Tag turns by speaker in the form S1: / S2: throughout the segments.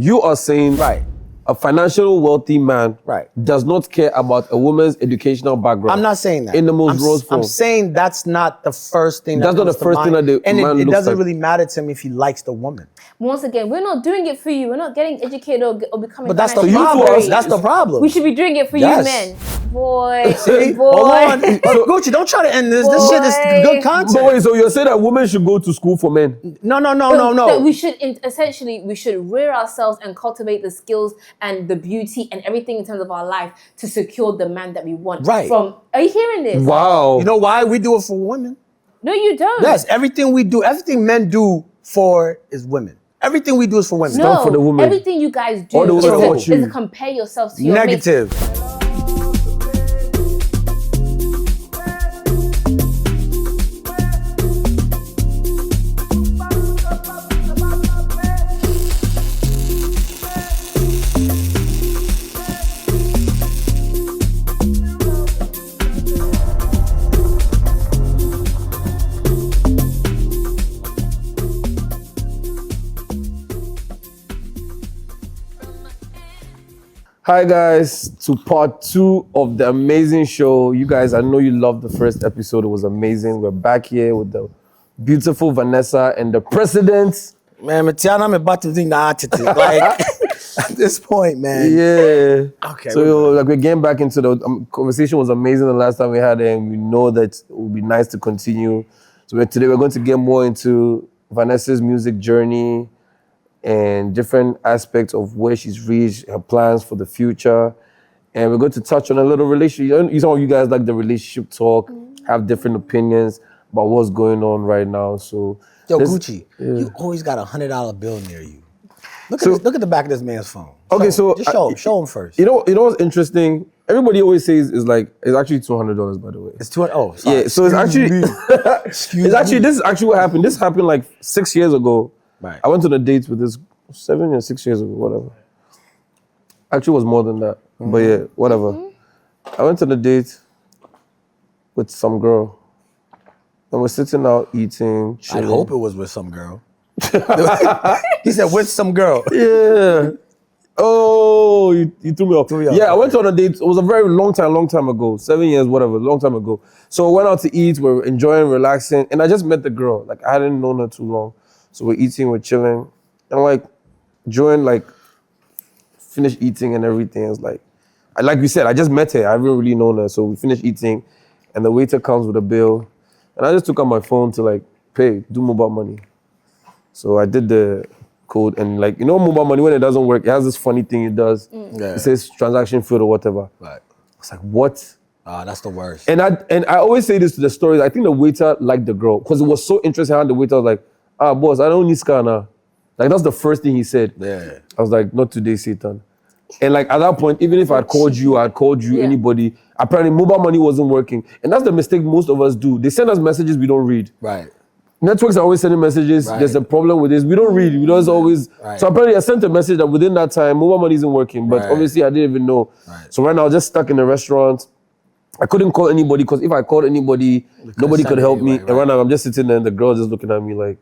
S1: you are saying a financially wealthy man does not care about a woman's educational background.
S2: I'm not saying that.
S1: In the most gross form.
S2: I'm saying that's not the first thing
S1: that's
S2: that
S1: not the first thing that the
S2: and
S1: man
S2: it
S1: looks
S2: doesn't
S1: like.
S2: really matter to me if he likes the woman.
S3: Once again, we're not doing it for you. We're not getting educated or becoming.
S2: But that's the
S3: financially
S2: problem.
S3: free.
S2: That's the problem.
S3: We should be doing it for you men. Boy,
S2: See?
S3: boy.
S2: Hold on. Gucci, don't try to end this. This shit is good content.
S1: But wait, so you're saying that women should go to school for men?
S2: No.
S3: That we should essentially rear ourselves and cultivate the skills and the beauty and everything in terms of our life to secure the man that we want.
S2: Right.
S3: Are you hearing this?
S1: Wow.
S2: You know why we do it for women?
S3: No, you don't.
S2: Yes, everything we do, everything men do for is women. Everything we do is for women.
S3: No,
S1: not for the woman.
S3: Everything you guys do
S1: All the women
S3: is to compare yourselves to your
S2: Negative.
S1: Hi guys, to part 2 of the amazing show. You guys, I know you loved the first episode. It was amazing. We're back here with the beautiful Vanessa and the president.
S2: Man, Matiana, I'm about to think the attitude. Like, at this point, man.
S1: Yeah.
S2: Okay.
S1: So we're getting back into the conversation. Was amazing the last time we had it, and we know that it would be nice to continue. So today we're going to get more into Vanessa's music journey and different aspects of where she's reached, her plans for the future. And we're going to touch on a little relationship. Some of you guys like the relationship talk, have different opinions about what's going on right now. So,
S2: yo, Gucci, you always got $100 bill near you. Look at the back of this man's phone. Show him first.
S1: You know what's interesting? Everybody always says it's actually $200, by the way.
S2: It's $200. Oh, sorry.
S1: Yeah. So it's actually this is actually what happened. This happened like 6 years ago.
S2: Right.
S1: I went on a date with this 7 or 6 years ago, whatever. Actually, it was more than that. But yeah, whatever. I went on a date with some girl. And we're sitting out eating, chilling.
S2: I hope it was with some girl. He said, with some girl.
S1: Yeah. Oh, you threw me off. Yeah, I went on a date. It was a very long time ago. 7 years, whatever, long time ago. So we went out to eat. We were enjoying, relaxing. And I just met the girl. Like, I hadn't known her too long. So we're eating, we're chilling. And like, during like, finished eating and everything, it's like we said, I just met her. I haven't really known her. So we finished eating and the waiter comes with a bill. And I just took out my phone to like pay, do mobile money. So I did the code and like, mobile money, when it doesn't work, it has this funny thing it does. Yeah. It says transaction failed or whatever.
S2: Right.
S1: It's like, what?
S2: That's the worst.
S1: And I always say this to the stories. I think the waiter liked the girl because it was so interesting how the waiter was like, boss, I don't need scanner. Like, that's the first thing he said.
S2: Yeah.
S1: I was like, not today, Satan. And like, at that point, even if I'd called you, anybody, apparently mobile money wasn't working. And that's the mistake most of us do. They send us messages we don't read.
S2: Right.
S1: Networks are always sending messages. Right. There's a problem with this. We don't read. We don't always. Right. So apparently I sent a message that within that time, mobile money isn't working. But obviously I didn't even know. Right. So right now I was just stuck in the restaurant. I couldn't call anybody because if I called anybody, nobody could help me. And right now I'm just sitting there and the girl just looking at me like,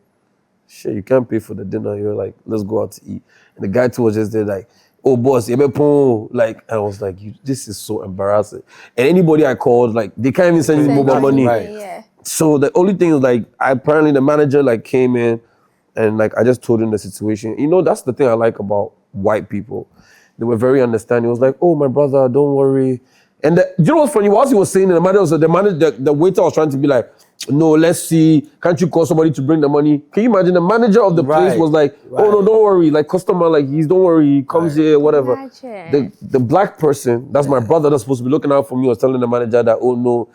S1: shit, you can't pay for the dinner. You're like, let's go out to eat. And the guy too was just there like, oh boss, like, I was like, this is so embarrassing. And anybody I called, like, they can't even send me mobile money.
S2: Right.
S3: Yeah.
S1: So the only thing is like, apparently the manager like came in and like, I just told him the situation. That's the thing I like about white people. They were very understanding. It was like, oh, my brother, don't worry. And you know what's funny? Whilst he was saying it, the waiter was trying to be like, no, let's see. Can't you call somebody to bring the money? Can you imagine the manager of the place was like, oh no, don't worry. Like customer, like don't worry, he comes here, whatever. The black person, that's my brother that's supposed to be looking out for me, was telling the manager that, oh no,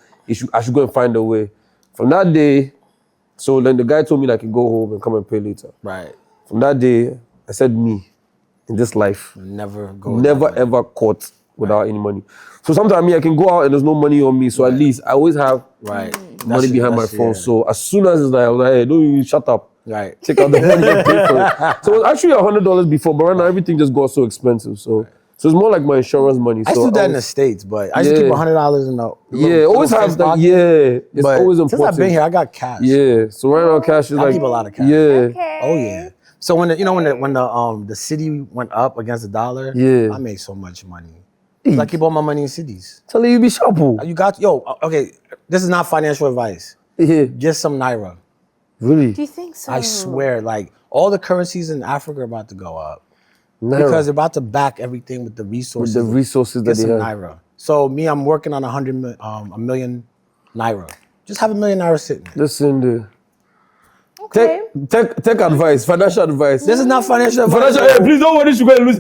S1: I should go and find a way. From that day, so then the guy told me that I could go home and come and pay later.
S2: Right.
S1: From that day, I said me, in this life,
S2: never
S1: ever caught without any money. So sometimes I can go out and there's no money on me. So at least I always have money behind my phone. So as soon as it's like, I was like, hey, don't you shut up.
S2: Right.
S1: Take out the money and pay for it. So it was actually $100 before, but right now everything just got so expensive. So it's more like my insurance money.
S2: I used to do that in the States, but I used to keep $100 in the
S1: always have that. Yeah, it's always important.
S2: Since I've been here, I got cash.
S1: Yeah, so right now cash is
S2: I keep a lot of cash.
S1: Yeah.
S2: Okay. Oh yeah. So when the city went up against the dollar, I made so much money. I keep all my money in cities.
S1: Tell you be sharp.
S2: Okay, this is not financial advice. Get some Naira.
S1: Really?
S3: Do you think so?
S2: I swear, like all the currencies in Africa are about to go up. Because they're about to back everything with the resources.
S1: With the resources that they have.
S2: Naira. So I'm working on a million Naira. Just have $1 million Naira sitting there.
S1: Listen, dude.
S3: Okay.
S1: Take advice, financial advice.
S2: This is not financial advice.
S1: Hey, please don't worry, you're going to lose.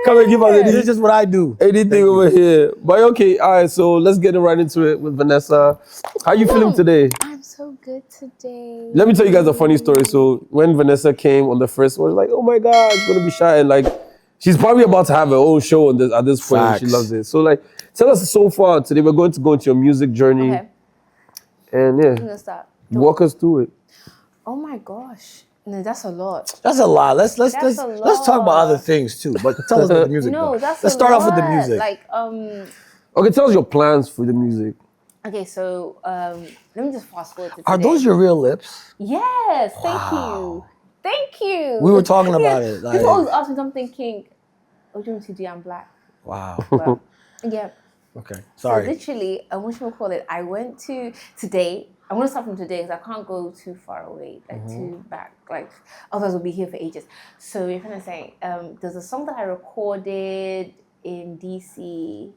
S1: Come and give us anything.
S2: This is just what I do.
S1: Anything over here. But okay, all right, so let's get right into it with Vanessa. How you feeling today?
S3: I'm so good today.
S1: Let me tell you guys a funny story. So when Vanessa came on the first one, like, oh my God, it's going to be shy. And like, she's probably about to have her own show at this point. Facts. She loves it. So like, tell us so far today. We're going to go into your music journey.
S3: Okay.
S1: And yeah,
S3: I'm gonna start.
S1: Walk us through it.
S3: Oh my gosh. No, that's a lot.
S2: That's a lot. Let's talk about other things too. But tell us about the music. Let's start off with the music.
S1: Okay, tell us your plans for the music.
S3: Okay, so let me just fast forward to today.
S2: Are those your real lips?
S3: Yes, thank you.
S2: We were talking about it. Like,
S3: people always ask me, I'm thinking, oh, do you want to do I'm black?
S2: Wow.
S3: But, yeah.
S2: Okay, sorry.
S3: So literally, I went to today. I'm gonna start from today because I can't go too far away, too back. Like otherwise we'll be here for ages. So you're kind of saying, there's a song that I recorded in DC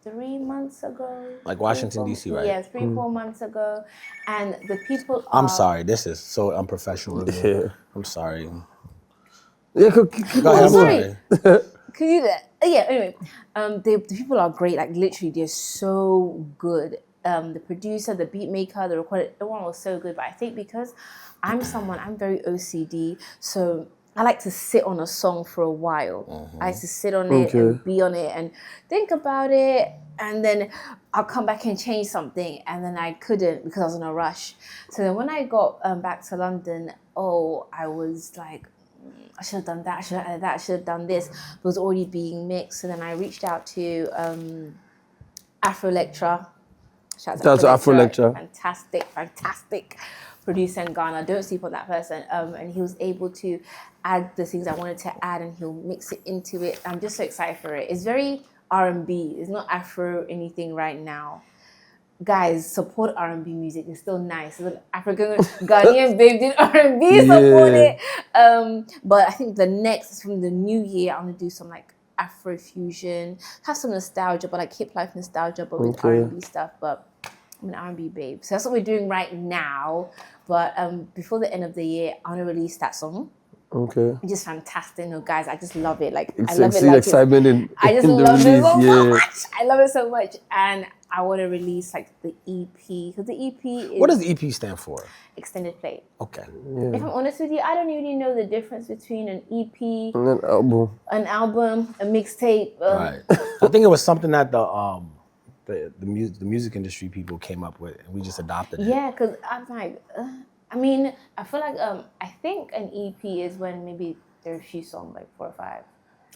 S3: 3 months ago.
S2: Like Washington DC, right?
S3: Yeah, 4 months ago, and the people.
S2: I'm sorry. This is so unprofessional. Yeah. I'm sorry.
S1: Yeah,
S2: go ahead. I'm sorry.
S3: Can you do that? Yeah. Anyway, the people are great. Like literally, they're so good. The producer, the beat maker, the recorder, everyone was so good. But I think because I'm very OCD, so I like to sit on a song for a while. I like to sit on it and be on it and think about it. And then I'll come back and change something. And then I couldn't because I was in a rush. So then when I got back to London, I was like, I should have done that, I should have added that, I should have done this. It was already being mixed. So then I reached out to Afro Lectra. Shout out to Afro Lectra. Fantastic producer in Ghana. Don't sleep on that person. And he was able to add the things I wanted to add, and he'll mix it into it. I'm just so excited for it. It's very R&B. It's not Afro anything right now. Guys, support R&B music. It's still nice. It's an African Ghanaian babe did R&B. Support it. But I think the next from the new year, I'm gonna do some like Afro fusion, have some nostalgia, but like hip life nostalgia, but with R&B stuff. But I'm an R&B babe, so that's what we're doing right now. But before the end of the year, I want to release that song. Okay, it's just fantastic, guys. I just love it. Like I love it. Like excitement I just love it so much. I love it so much, and I want to release like the EP because the EP is.
S2: What does EP stand for?
S3: Extended play.
S2: Okay.
S3: Yeah. If I'm honest with you, I don't really know the difference between an EP, an album, a mixtape.
S2: Right. I think it was something that the music industry people came up with, and we just adopted it.
S3: Yeah, because I'm like, I feel like I think an EP is when maybe there are a few songs, like 4 or 5.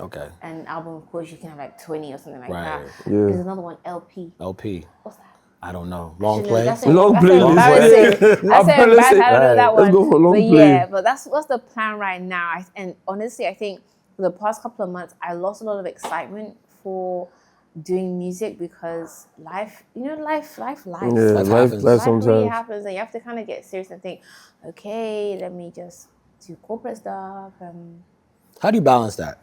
S3: Okay. An album, of course, you can have like 20 or something like that. Yeah. There's another one, LP.
S2: What's that? I don't know. Long play?
S1: Long play.
S3: I don't know that one.
S1: Let's go for long play.
S3: Yeah, but that's what's the plan right now. And honestly, I think for the past couple of months, I lost a lot of excitement for doing music because life
S1: life
S3: sometimes really happens, and you have to kind of get serious and think, okay, let me just do corporate stuff.
S2: How do you balance that?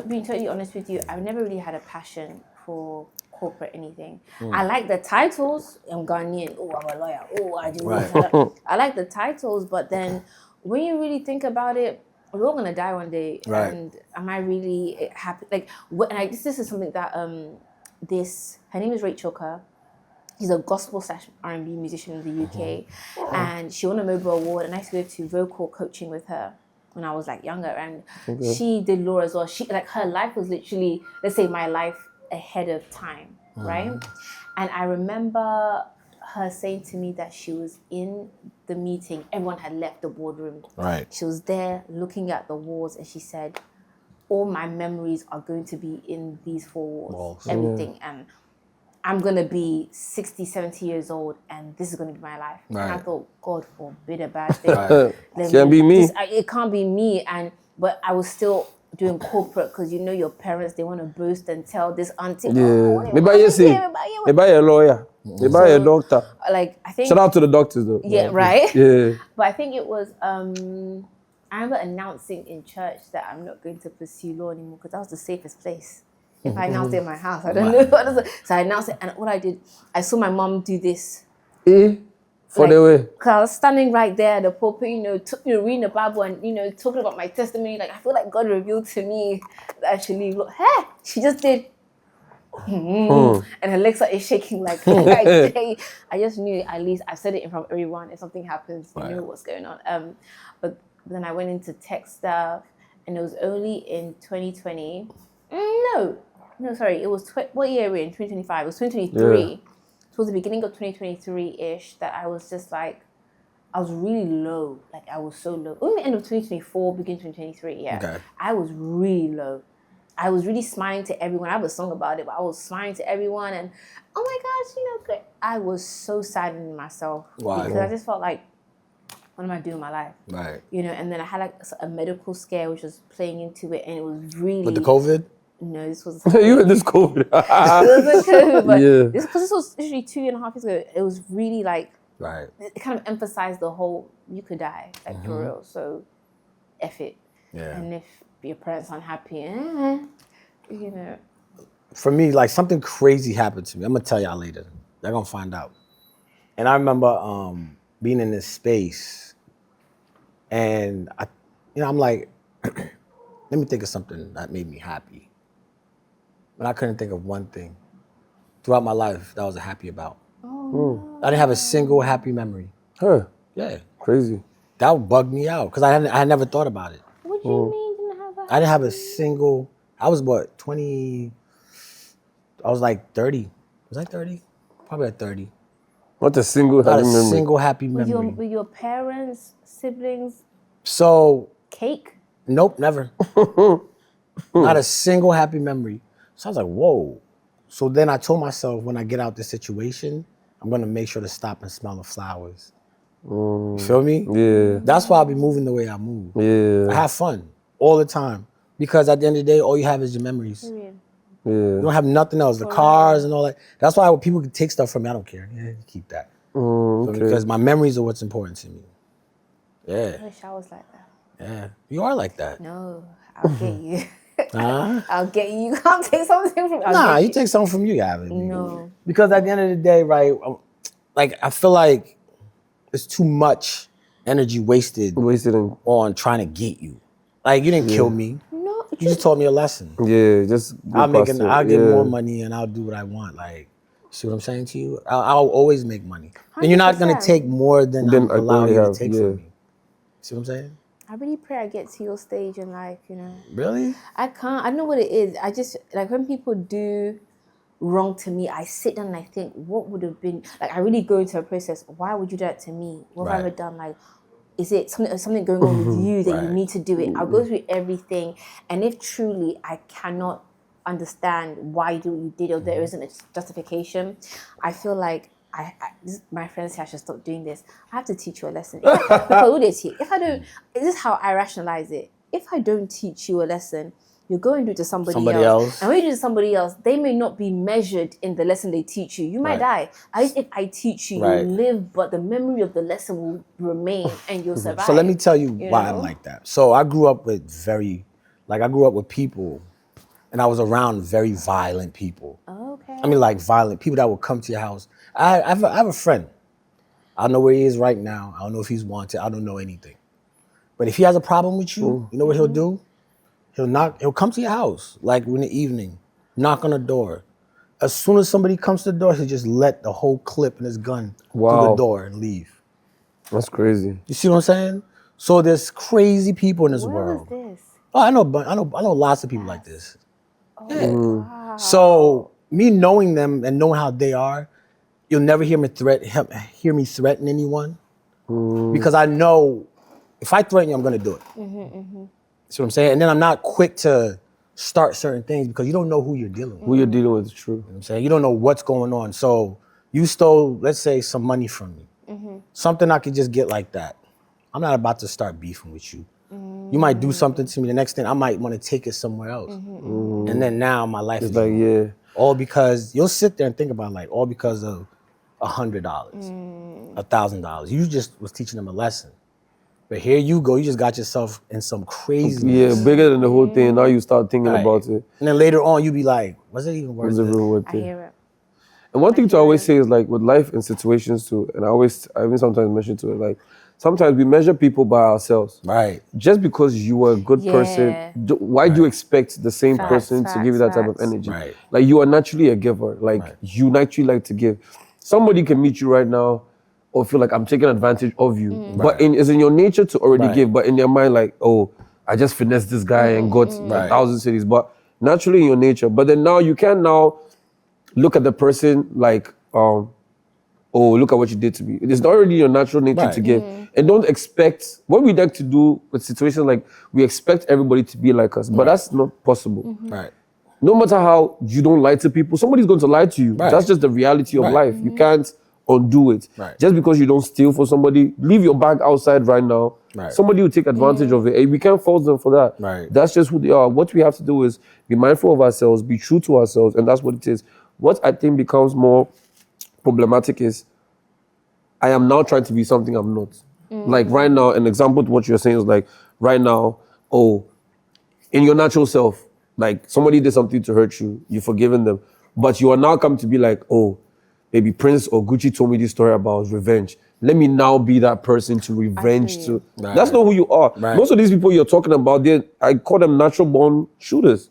S3: Being totally honest with you, I've never really had a passion for corporate anything. I like the titles. I'm Ghanaian. Oh, I'm a lawyer. Oh, I do this. I like the titles, but then when you really think about it, we're all gonna die one day. Right. And am I really happy? Like, this is something that her name is Rachel Kerr. She's a gospel / R&B musician in the UK, and she won a Mobile Award. And I used to go to vocal coaching with her when I was like younger, and she did law as well. Her life was literally, let's say, my life ahead of time, right? And I remember her saying to me that she was in the meeting, everyone had left the boardroom. Right. She was there looking at the walls, and she said, all my memories are going to be in these 4 walls, everything. And I'm going to be 60, 70 years old and this is going to be my life.
S2: Right.
S3: And I thought, God forbid a bad thing.
S1: Can't be me.
S3: It can't be me. But I was still doing corporate because you know your parents, they want to boast and tell this auntie.
S1: Yeah. Maybe you see. Maybe you're a lawyer. Maybe you're a doctor.
S3: Like, I think.
S1: Shout out to the doctors though.
S3: Yeah, right?
S1: Yeah.
S3: But I think it was, I remember announcing in church that I'm not going to pursue law anymore because that was the safest place. If I announced it in my house, I don't know what else. So I announced it, and what I did, I saw my mom do this.
S1: For the way.
S3: Because I was standing right there at the pulpit, reading the Bible and, talking about my testimony. Like, I feel like God revealed to me that actually, look, hey, she just did. And her legs are shaking like I just knew, at least I said it in front of everyone. If something happens, you know what's going on. But then I went into tech stuff, and it was only in 2020. No, sorry. It was what year are we in? 2025. It was 2023. Yeah. Towards the beginning of 2023-ish, that I was just like, I was really low. Like, I was so low. Only the end of 2024, beginning 2023. Yeah. Okay. I was really low. I was really smiling to everyone. I have a song about it, but I was smiling to everyone, and oh my gosh, great. I was so sad in myself. Why? Because I just felt like, what am I doing in my life? Right. And then I had like a medical scare which was playing into it, and it was really. With the COVID? No, this was.
S1: You had this COVID.
S3: It wasn't COVID, but this was literally 2.5 years ago. It was really like. Right. It kind of emphasized the whole, you could die, like for real. So, F it. Yeah. And if your parents aren't happy,
S2: For me, like something crazy happened to me. I'm gonna tell y'all later. They're gonna find out. And I remember being in this space, and I'm like, let me think of something that made me happy. But I couldn't think of one thing throughout my life that I was happy about. I didn't have a single happy memory.
S1: Huh?
S2: Yeah.
S1: Crazy.
S2: That bugged me out because I had never thought about it.
S3: What do you mean you didn't have a?
S2: I didn't have a single. I was 20. I was like 30. Was I 30? Probably at 30.
S1: What a single happy memory?
S2: Not a single happy memory.
S3: With your parents, siblings?
S2: So.
S3: Cake?
S2: Nope, never. Not a single happy memory. So I was like, whoa. So then I told myself, when I get out this situation, I'm gonna make sure to stop and smell the flowers. You feel me?
S1: Yeah.
S2: That's why I be moving the way I move.
S1: Yeah.
S2: I have fun all the time. Because at the end of the day, all you have is your memories.
S3: Yeah.
S2: You don't have nothing else. The cars and all that. That's why when people can take stuff from me, I don't care. Yeah, keep that.
S1: Okay.
S2: Because my memories are what's important to me. Yeah.
S3: I wish I was like that.
S2: Yeah. You are like that.
S3: No, I'll get you. I'll get you. You can't take something from me.
S2: Nah, you take something from you, Gavin.
S3: No.
S2: Because at the end of the day, right, like I feel like it's too much energy wasted on trying to get you. Like you didn't kill me.
S3: No.
S2: You just taught me a lesson.
S1: Yeah, just
S2: I'll get more money and I'll do what I want. Like, see what I'm saying to you? I'll always make money. 100%. And you're not gonna take more than I'm allowing you to take from me. See what I'm saying?
S3: I really pray I get to your stage in life,
S2: Really?
S3: I can't. I don't know what it is. I just, like, when people do wrong to me, I sit down and I think, what would have been, like, I really go into a process. Why would you do that to me? What have I ever done? Like, is it something going on with you that you need to do it? I'll go through everything. And if truly I cannot understand why you do what you did, or there isn't a justification, I feel like my friends say I should stop doing this. I have to teach you a lesson. If I don't, this is how I rationalize it. If I don't teach you a lesson, you're going to do it to somebody else. And when you do it to somebody else, they may not be measured in the lesson they teach you. You might die. At least if I teach you, you'll live, but the memory of the lesson will remain and you'll survive.
S2: So let me tell you why I'm like that. So I grew up with people, and I was around very violent people.
S3: Okay.
S2: I mean, like violent people that would come to your house. I have a friend. I don't know where he is right now. I don't know if he's wanted. I don't know anything. But if he has a problem with you, you know what he'll do? He'll come to your house, like in the evening, knock on the door. As soon as somebody comes to the door, he'll just let the whole clip in his gun through the door and leave.
S1: That's crazy.
S2: You see what I'm saying? So there's crazy people in this world.
S3: Where is this?
S2: Oh, I know lots of people like this.
S3: Oh,
S2: Yeah.
S3: wow.
S2: So me knowing them and knowing how they are, you'll never hear me threaten anyone, because I know if I threaten you, I'm gonna do it. See what I'm saying? And then I'm not quick to start certain things because you don't know who you're dealing with.
S1: Who you're dealing with is true.
S2: You know what I'm saying? You don't know what's going on. So you stole, let's say, some money from me. Something I could just get like that. I'm not about to start beefing with you. You might do something to me. The next thing, I might want to take it somewhere else. And then now my life is
S1: like, yeah.
S2: all because, you'll sit there and think about like, all because of $100, $1,000. You just was teaching them a lesson. But here you go, you just got yourself in some craziness.
S1: Yeah, bigger than the whole thing. Now you start thinking about it.
S2: And then later on, you be like, was it even worth it?
S3: I hear it.
S1: And one thing to always say is like with life and situations too, and I even sometimes mention to it, like sometimes we measure people by ourselves.
S2: Right.
S1: Just because you are a good person, why do you expect the same person to give you that type of energy?
S2: Right.
S1: Like you are naturally a giver. Like you naturally like to give. Somebody can meet you right now or feel like I'm taking advantage of you. But it's in your nature to already give, but in their mind like, oh, I just finessed this guy and got 1,000 cities. But naturally in your nature. But then now you can now look at the person like, oh, look at what you did to me. It's not already your natural nature to give. And don't expect, what we like to do with situations like, we expect everybody to be like us, but that's not possible.
S2: Right.
S1: No matter how you don't lie to people, somebody's going to lie to you. That's just the reality of life. You can't undo it. Just because you don't steal for somebody, leave your bag outside right now. Somebody will take advantage of it. And we can't fault them for that. That's just who they are. What we have to do is be mindful of ourselves, be true to ourselves, and that's what it is. What I think becomes more problematic is I am now trying to be something I'm not. Like right now, an example to what you're saying is like, right now, in your natural self, like somebody did something to hurt you, you've forgiven them, but you are now come to be like, maybe Prince or Gucci told me this story about revenge. Let me now be that person to revenge to. That's not who you are. Most of these people you're talking about, I call them natural born shooters.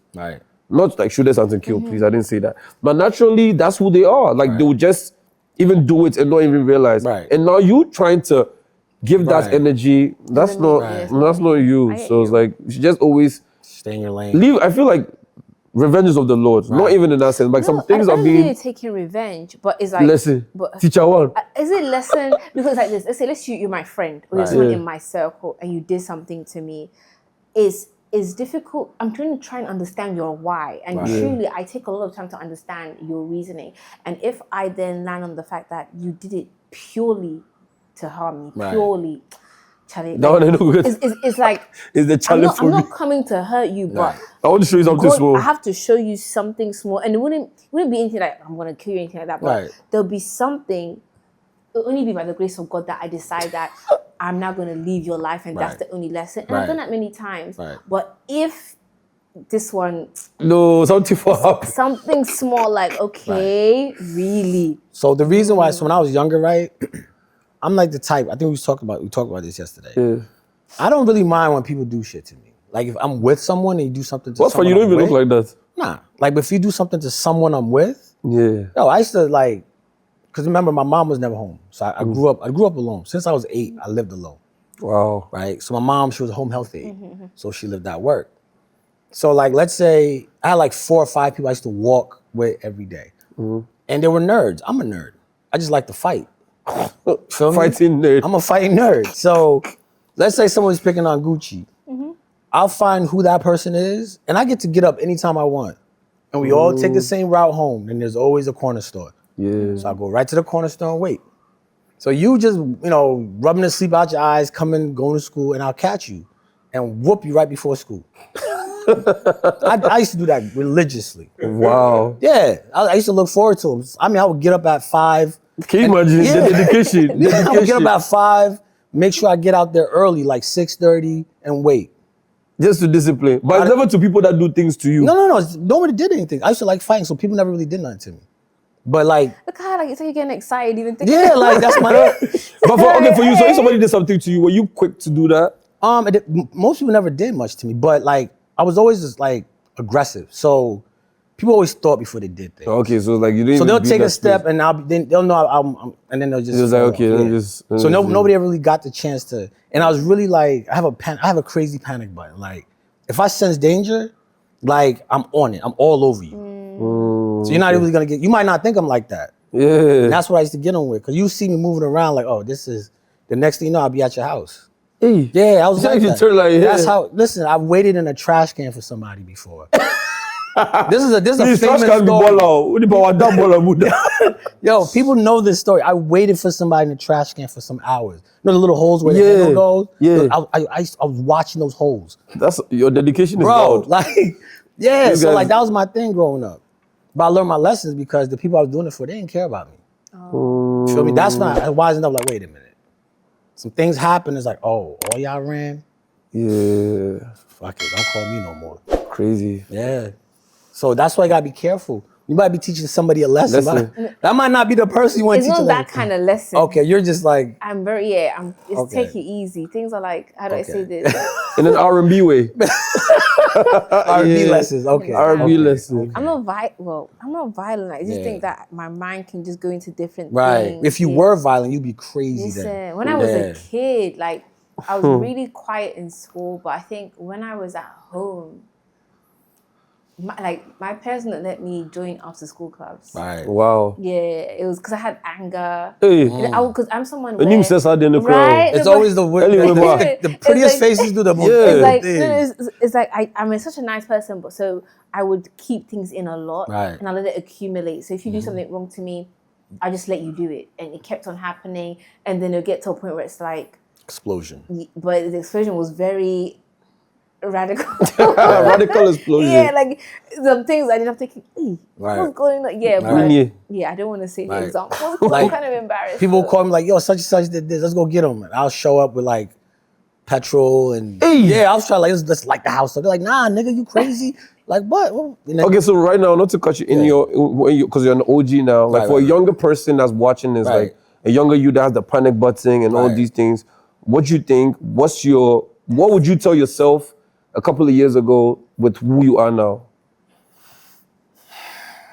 S1: Not like shooters and kill, please, I didn't say that. But naturally, that's who they are. Like they would just even do it and not even realize. And now you trying to give that energy, that's not you. So it's like, you should just always
S2: stay in your lane.
S1: Leave. I feel like revenge is of the Lord. Not even in that sense. Like some things are being
S3: taking revenge, but it's like
S1: lesson. Teacher one.
S3: Is it lesson? Because like this, let's say you're my friend or you're someone in my circle and you did something to me. Is difficult. I'm trying to understand your why, and truly, I take a lot of time to understand your reasoning. And if I then land on the fact that you did it purely to harm me, purely, Charlie, it's like
S1: it's the challenge
S3: I'm not coming to hurt you, but
S1: I want to show you something small.
S3: I have to show you something small, and it wouldn't be anything like I'm gonna kill you, anything like that. But there'll be something. It'll only be by the grace of God that I decide that I'm not going to leave your life and that's the only lesson. And I've done that many times. But if this one...
S1: No, something
S3: small like, okay, really.
S2: So the reason why, so when I was younger, right, I'm like the type, I think we talked about this yesterday. I don't really mind when people do shit to me. Like if I'm with someone and you do something to someone
S1: you don't even look like that.
S2: Nah. Like if you do something to someone I'm with,
S1: yo,
S2: I used to like, because remember, my mom was never home. So I grew up alone. Since I was 8, I lived alone.
S1: Wow.
S2: Right? So my mom, she was a home health aide. So she lived at work. So like, let's say I had like 4 or 5 people I used to walk with every day. And they were nerds. I'm a nerd. I just like to fight.
S1: Fighting nerd.
S2: I'm a fighting nerd. So let's say someone's picking on Gucci. I'll find who that person is, and I get to get up anytime I want. And we all take the same route home, and there's always a corner store. So I go right to the corner store and wait. So you just, rubbing the sleep out your eyes, going to school, and I'll catch you and whoop you right before school. I used to do that religiously.
S1: Wow.
S2: Yeah, I used to look forward to them. I mean, I would get up at 5.
S1: Can you imagine the dedication?
S2: I would get up at 5, make sure I get out there early, like 6:30, and wait.
S1: Just to discipline. But it's never to people that do things to you.
S2: No. Nobody did anything. I used to like fighting, so people never really did nothing to me. But like,
S3: look how like it's like you're getting excited even thinking.
S2: Yeah, like that's my.
S1: But for you, so if somebody did something to you, were you quick to do that?
S2: Most people never did much to me, but like I was always just like aggressive. So people always thought before they did things.
S1: Okay, so like you didn't.
S2: So they'll take a step and they'll know I'm and then they'll just.
S1: It was like okay, then
S2: nobody ever really got the chance to. And I was really like I have a crazy panic button. Like if I sense danger, like I'm on it. I'm all over you. So you're not really gonna you might not think I'm like that.
S1: Yeah.
S2: And that's what I used to get on with. Cause you see me moving around like, oh, this is, the next thing you know, I'll be at your house.
S1: Hey.
S2: Yeah, I was like
S1: You
S2: that.
S1: turn like,
S2: That's
S1: yeah.
S2: how. Listen, I've waited in a trash can for somebody before. This is a
S1: Please,
S2: famous
S1: trash can be
S2: story.
S1: ball out.
S2: Yo, people know this story. I waited for somebody in the trash can for some hours. You know the little holes where the handle goes?
S1: Yeah.
S2: I was watching those holes.
S1: That's your dedication is
S2: Bro,
S1: wild.
S2: like, yeah,
S1: You
S2: so
S1: guys-
S2: like that was my thing growing up. But I learned my lessons because the people I was doing it for, they didn't care about me. You feel me? That's when I wisened up, like, wait a minute. Some things happen, it's like, oh, all y'all ran?
S1: Yeah.
S2: Fuck it, don't call me no more.
S1: Crazy.
S2: Yeah. So that's why you gotta be careful. You might be teaching somebody a lesson. That might not be the person you want to teach.
S3: It's
S2: a
S3: not
S2: lesson.
S3: that kind of lesson.
S2: Okay, you're just like,
S3: It's take it easy. Things are like, how do I say this?
S1: In an R&B way.
S2: R&B lessons. Okay.
S1: R&B lessons.
S3: I'm not violent. I just think that my mind can just go into different
S2: right.
S3: things.
S2: If you were violent, you'd be crazy
S3: Listen,
S2: then.
S3: when I was a kid, like I was really quiet in school, but I think when I was at home, my parents didn't let me join after school clubs.
S2: Right.
S1: Wow.
S3: Yeah, it was because I had anger.
S1: Hey.
S3: Because I'm someone
S1: When you says I didn't
S3: right?
S2: It's always the prettiest faces do the most.
S3: It's like I'm such a nice person, but so I would keep things in a lot,
S2: right.
S3: and I let it accumulate. So if you do something wrong to me, I just let you do it, and it kept on happening, and then it'll get to a point where it's like
S2: explosion.
S3: But the explosion was very radical.
S1: Radical explosion.
S3: Yeah, like some things I did. I'm thinking, what's going on? Yeah, but I don't want to say the example. Like, I'm kind of embarrassed.
S2: People call me like, yo, such and such did this. Let's go get them. And I'll show up with like petrol and I was trying like let's light the house up. They're like, nah, nigga, you crazy? Like what?
S1: Okay, so right now, not to cut you in because you're an OG now. Like for a younger person that's watching this, like a younger you that has the panic button and all these things. What do you think? What would you tell yourself a couple of years ago with who you are now?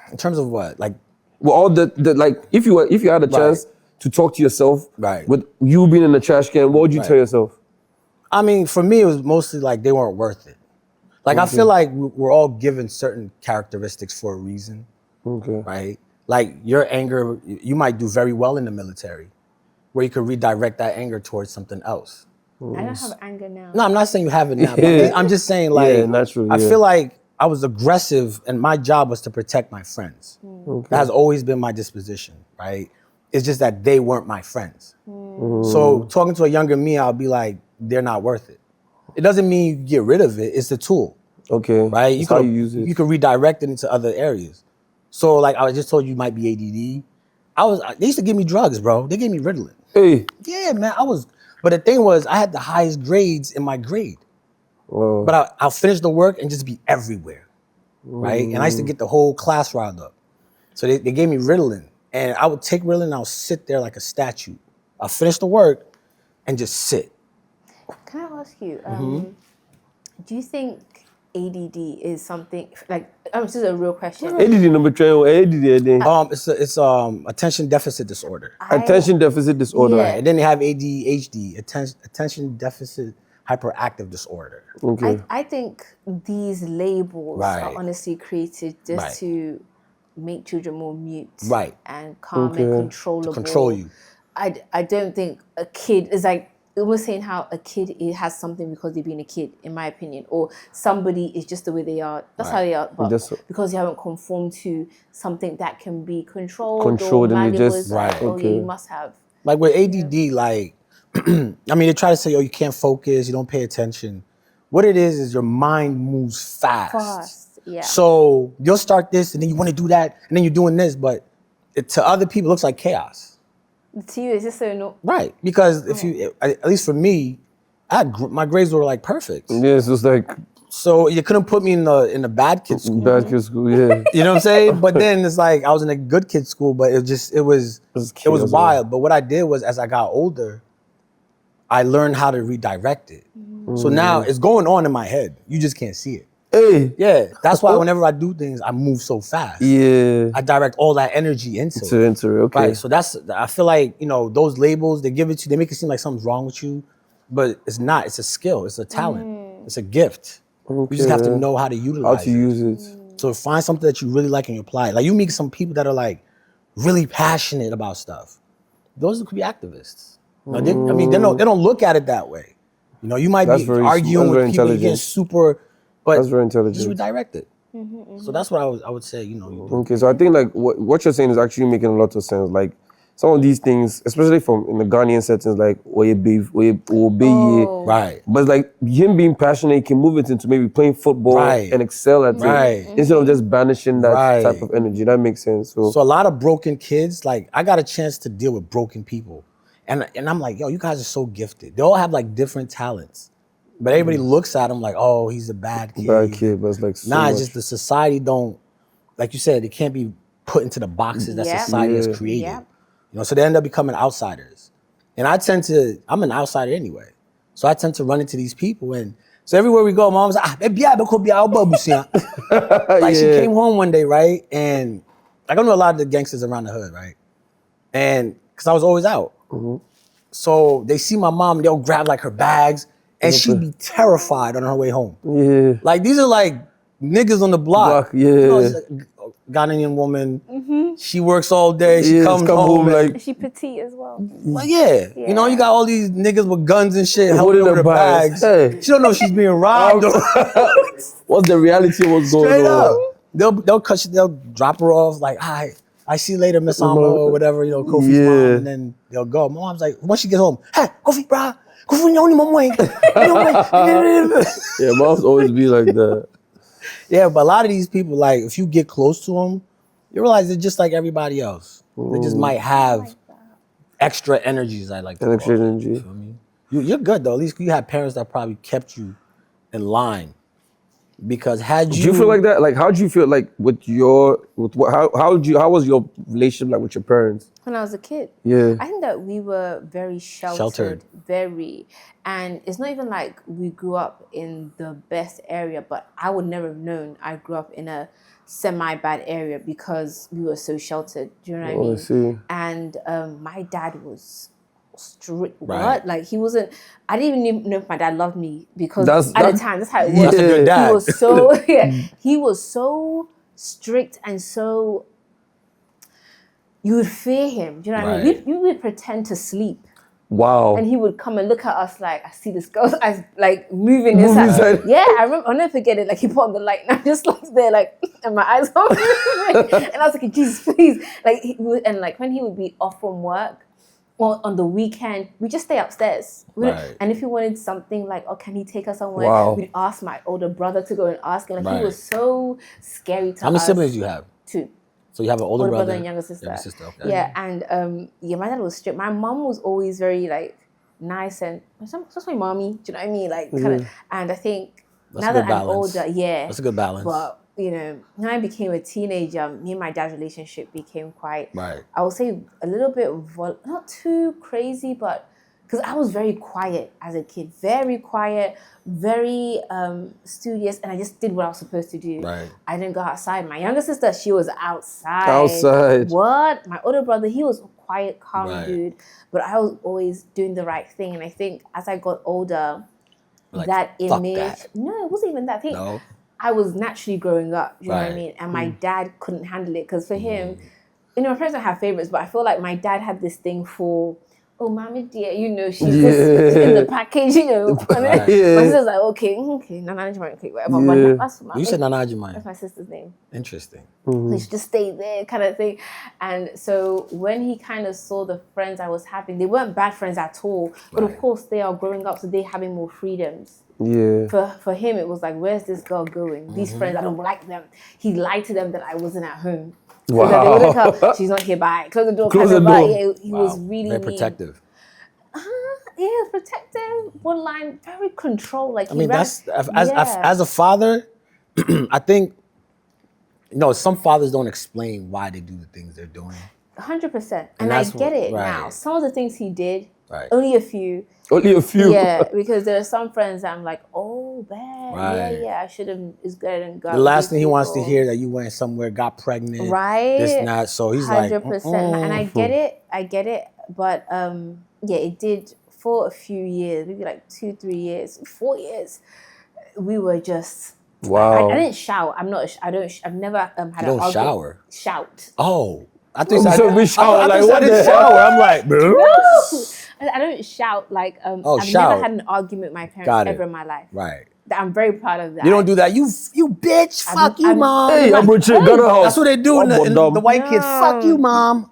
S2: In terms of what? Like,
S1: well, all the like, if you had a chance to talk to yourself with you being in the trash can, what would you tell yourself?
S2: I mean, for me, it was mostly like they weren't worth it. Like, I feel like we're all given certain characteristics for a reason. Okay. Right? Like, your anger, you might do very well in the military, where you could redirect that anger towards something else.
S3: I don't have anger now.
S2: No, I'm not saying you have it now. But I'm just saying, like,
S1: naturally,
S2: I feel like I was aggressive, and my job was to protect my friends. That has always been my disposition, right? It's just that they weren't my friends. So talking to a younger me, I'll be like, they're not worth it. It doesn't mean you get rid of it. It's the tool.
S1: Okay.
S2: Right?
S1: That's how you use it.
S2: You can redirect it into other areas. So, like, I just told you might be ADD. They used to give me drugs, bro. They gave me Ritalin.
S1: Hey.
S2: Yeah, man. But the thing was, I had the highest grades in my grade.
S1: Whoa.
S2: But I'll finish the work and just be everywhere. Right? And I used to get the whole class riled up. So they gave me Ritalin. And I would take Ritalin and I'll sit there like a statue. I'll finish the work and just sit.
S3: Can I ask you, do you think ADD is something, like, this is a real question.
S1: ADD number 12, ADD.
S2: It's attention deficit disorder.
S1: Attention deficit disorder.
S2: Right. And then they have ADHD, attention deficit hyperactive disorder.
S1: Okay.
S3: I think these labels are honestly created just to make children more mute and calm and controllable.
S2: To control you.
S3: I don't think a kid is like, we're saying how a kid has something because they're being a kid, in my opinion, or somebody is just the way they are. That's how they are, but because you haven't conformed to something that can be controlled or
S1: and you just
S3: you must have.
S2: Like with ADD, like I mean, they try to say, oh, you can't focus, you don't pay attention. What it is your mind moves fast.
S3: Yeah.
S2: So you'll start this, and then you want to do that, and then you're doing this, but to other people, it looks like chaos.
S3: To you, it's just so no.
S2: Right, because if you, at least for me, my grades were like perfect.
S1: Yeah, it's just like.
S2: So you couldn't put me in the bad kid school.
S1: Bad kid school, yeah.
S2: You know what I'm saying? But then it's like I was in a good kid school, but it was wild. But what I did was, as I got older, I learned how to redirect it. So now it's going on in my head. You just can't see it.
S1: Hey.
S2: Yeah, that's why whenever I do things, I move so fast.
S1: Yeah.
S2: I direct all that energy into it.
S1: Okay.
S2: Right, so I feel like, those labels, they give it to you, they make it seem like something's wrong with you, but it's not. It's a skill. It's a talent. It's a gift. You just have to know how to utilize it.
S1: How to use it.
S2: So find something that you really like and you apply it. Like, you meet some people that are like really passionate about stuff. Those could be activists. They don't look at it that way. You know, you might
S1: That's
S2: be
S1: very
S2: arguing
S1: that's
S2: with
S1: very
S2: people, you're getting
S1: intelligent.
S2: super, but
S1: That's very intelligent.
S2: just redirect it. So that's what I would say, you know. You do.
S1: Okay, so I think like what you're saying is actually making a lot of sense. Like some of these things, especially from in the Ghanaian settings, like
S3: Oh.
S2: Right.
S1: but like him being passionate, he can move it into maybe playing football
S2: Right.
S1: and excel at
S2: Right.
S1: it instead of just banishing that
S2: Right.
S1: type of energy. That makes sense. So
S2: So a lot of broken kids, like I got a chance to deal with broken people. And I'm like, yo, you guys are so gifted. They all have like different talents. But everybody looks at them like, oh, he's a bad kid.
S1: bad kid, but it's like so
S2: Nah,
S1: much.
S2: it's just the society don't, like you said, it can't be put into the boxes that
S3: Yeah.
S2: society has
S1: Yeah.
S2: created.
S3: Yeah.
S2: You know, so they end up becoming outsiders. And I'm an outsider anyway. So I tend to run into these people, and so everywhere we go, mom's like, like she came home one day, right? And like I know a lot of the gangsters around the hood, right? And because I was always out. So they see my mom, they'll grab like her bags, and she'd be terrified on her way home.
S1: Yeah.
S2: Like these are like niggas on the block.
S1: Yeah.
S2: You know, it's a Ghanaian woman. She works all day. She comes home
S3: Is she petite as well?
S2: like, yeah. You know, you got all these niggas with guns and shit holding
S1: Holding
S2: over
S1: her
S2: the
S1: bags.
S2: bags.
S1: Hey.
S2: She don't know she's being robbed.
S1: What's the reality of what's going
S2: Straight
S1: on?
S2: up. They'll drop her off like, hi, I see you later, Miss Amo, or whatever, you know, Kofi's mom, and then they'll go. My mom's like, once she gets home, hey, Kofi, brah, Kofi, no,
S1: Yeah, moms always be like that.
S2: Yeah, but a lot of these people, like, if you get close to them, you realize they're just like everybody else. They just might have extra energies, I like to call
S1: Extra
S2: it.
S1: energy.
S2: You feel me? You're good though. At least you had parents that probably kept you in line. Because had
S1: Do you feel like that? Like, how do you feel like how was your relationship like with your parents?
S3: When I was a kid.
S1: Yeah.
S3: I think that we were very sheltered. Very. And it's not even like we grew up in the best area, but I would never have known I grew up in a semi-bad area because we were so sheltered. Do you know what I mean?
S1: I see.
S3: And my dad was strict.
S2: Right.
S3: What? Like he wasn't. I didn't even know if my dad loved me because
S1: That's
S3: at the time that's how it was.
S2: That's a good dad.
S3: He was so he was so strict and so you would fear him. Do you know what I mean? We would pretend to sleep.
S1: Wow.
S3: And he would come and look at us like, I see this girl like moving inside. Yeah, I remember, I'll never forget it. Like he put on the light and I'm just like there, like, and my eyes are moving. And I was like, Jesus, please. Like, and like when he would be off from work or on the weekend, we just stay upstairs. And if he wanted something like, oh, can he take us somewhere?
S1: Wow.
S3: We'd ask my older brother to go and ask him. Like he was so scary to us.
S2: How many siblings do you have?
S3: 2.
S2: So you have an older brother
S3: and younger sister.
S2: Okay.
S3: Yeah, and my dad was strict. My mom was always very like nice and that's my mommy. Do you know what I mean? Like kind of. And I think
S2: That's
S3: now
S2: a good
S3: that I'm
S2: balance.
S3: older, yeah,
S2: That's a good balance.
S3: But you know, when I became a teenager, me and my dad's relationship became quite.
S2: Right.
S3: I would say a little bit not too crazy, but because I was very quiet as a kid, very quiet, very studious, and I just did what I was supposed to do.
S2: Right.
S3: I didn't go outside. My younger sister, she was outside.
S1: Outside.
S3: What? My older brother, he was a quiet, calm
S2: Right.
S3: dude, but I was always doing the right thing. And I think as I got older,
S2: Like,
S3: that
S2: fuck
S3: image.
S2: that.
S3: No, it wasn't even that thing.
S2: No.
S3: I was naturally growing up. You know what I
S2: Right.
S3: mean? And my dad couldn't handle it because for him, you know, my parents don't have favorites, but I feel like my dad had this thing for, oh, mommy dear, you know, she's just in the package, you know. And then my sister's like, okay, Nana Jumai, okay, whatever. But that's my,
S2: You said Nana Jumai.
S3: that's my sister's name.
S2: Interesting.
S3: They should just stay there, kind of thing. And so when he kind of saw the friends I was having, they weren't bad friends at all. But of course, they are growing up, so they're having more freedoms.
S1: Yeah.
S3: For him, it was like, where's this girl going? These friends, I don't like them. He lied to them that I wasn't at home. So that they wouldn't tell, she's not here, bye. Close the door,
S1: Close the
S3: bye.
S1: door.
S3: Yeah, he was really
S2: Very
S3: mean.
S2: protective.
S3: Yeah, protective, borderline, very controlled. Like
S2: I mean, as a father, I think, some fathers don't explain why they do the things they're doing.
S3: 100%. And I get it now. Some of the things he did, only a few.
S1: Only a few.
S3: Yeah, because there are some friends that I'm like, oh, bad. Yeah, I should have, it's better than God.
S2: The last thing he wants to hear that you went somewhere, got pregnant,
S3: right?
S2: this and that. So he's
S3: 100%.
S2: like,
S3: And I get it. But yeah, it did for a few years, maybe like 2-3 years, 4 years. We were just.
S1: Wow.
S3: I didn't shout. I've never had
S2: you
S3: an
S2: don't
S3: argument.
S2: shout.
S3: Shout.
S2: Oh. I think
S1: So we shower, like,
S2: what is shower? I'm like, bro.
S3: No. I don't shout like I've
S2: shout.
S3: never had an argument with my parents ever in my life.
S2: Right.
S3: I'm very proud of that.
S2: You don't do that. You bitch. Fuck you, mom.
S1: Hey, I'm Richard.
S2: That's what they do in the white kids. Fuck you, mom.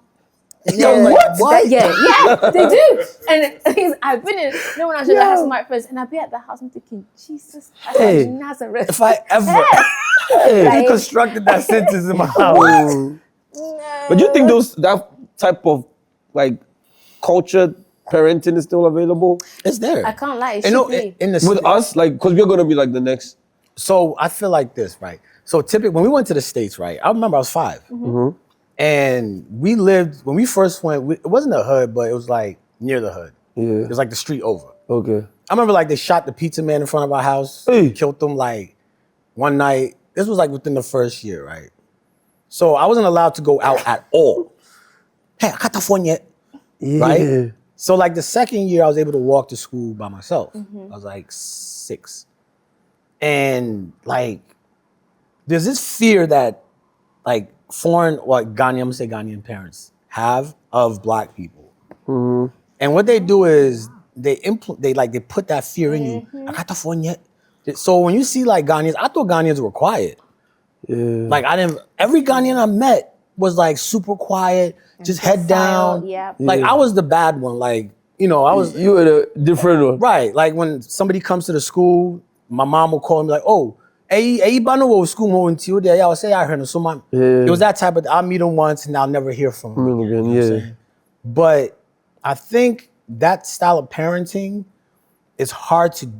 S3: Yeah,
S2: what?
S3: Yeah, they do. And I've been in, when I was at the house with my friends, and I'd be at the house, I'm thinking, Jesus, Nazareth.
S2: If I ever deconstructed that sentence in my house.
S3: No.
S1: But do you think that type of like cultured parenting is still available?
S2: It's there.
S3: I can't lie. It should be.
S1: With us, like, because we're gonna be like the next.
S2: So I feel like this, right? So typically, when we went to the States, right? I remember I was 5.
S1: Mm-hmm.
S2: And we lived, when we first went, it wasn't a hood, but it was like near the hood.
S1: Yeah.
S2: It was like the street over.
S1: Okay.
S2: I remember like they shot the pizza man in front of our house, killed them like one night. This was like within the first year, right? So I wasn't allowed to go out at all. Hey, I got the phone yet, right? So like the second year I was able to walk to school by myself. I was like 6. And like, there's this fear that like foreign, Ghanaian, I'm gonna say Ghanaian parents have of black people. Mm-hmm. And what they do is they put that fear in you. I got the phone yet. So when you see like Ghanaians, I thought Ghanaians were quiet. Yeah. Like every Ghanaian I met was like super quiet, just head down.
S3: Yeah.
S2: Like I was the bad one. Like, you
S1: were the different one.
S2: Right. Like when somebody comes to the school, my mom will call me like, oh, hey, Bano school more until there. I'll say I heard him. So it was that type of, I'll meet him once and I'll never hear from him.
S1: Again,
S2: you know what I'm saying? But I think that style of parenting is hard to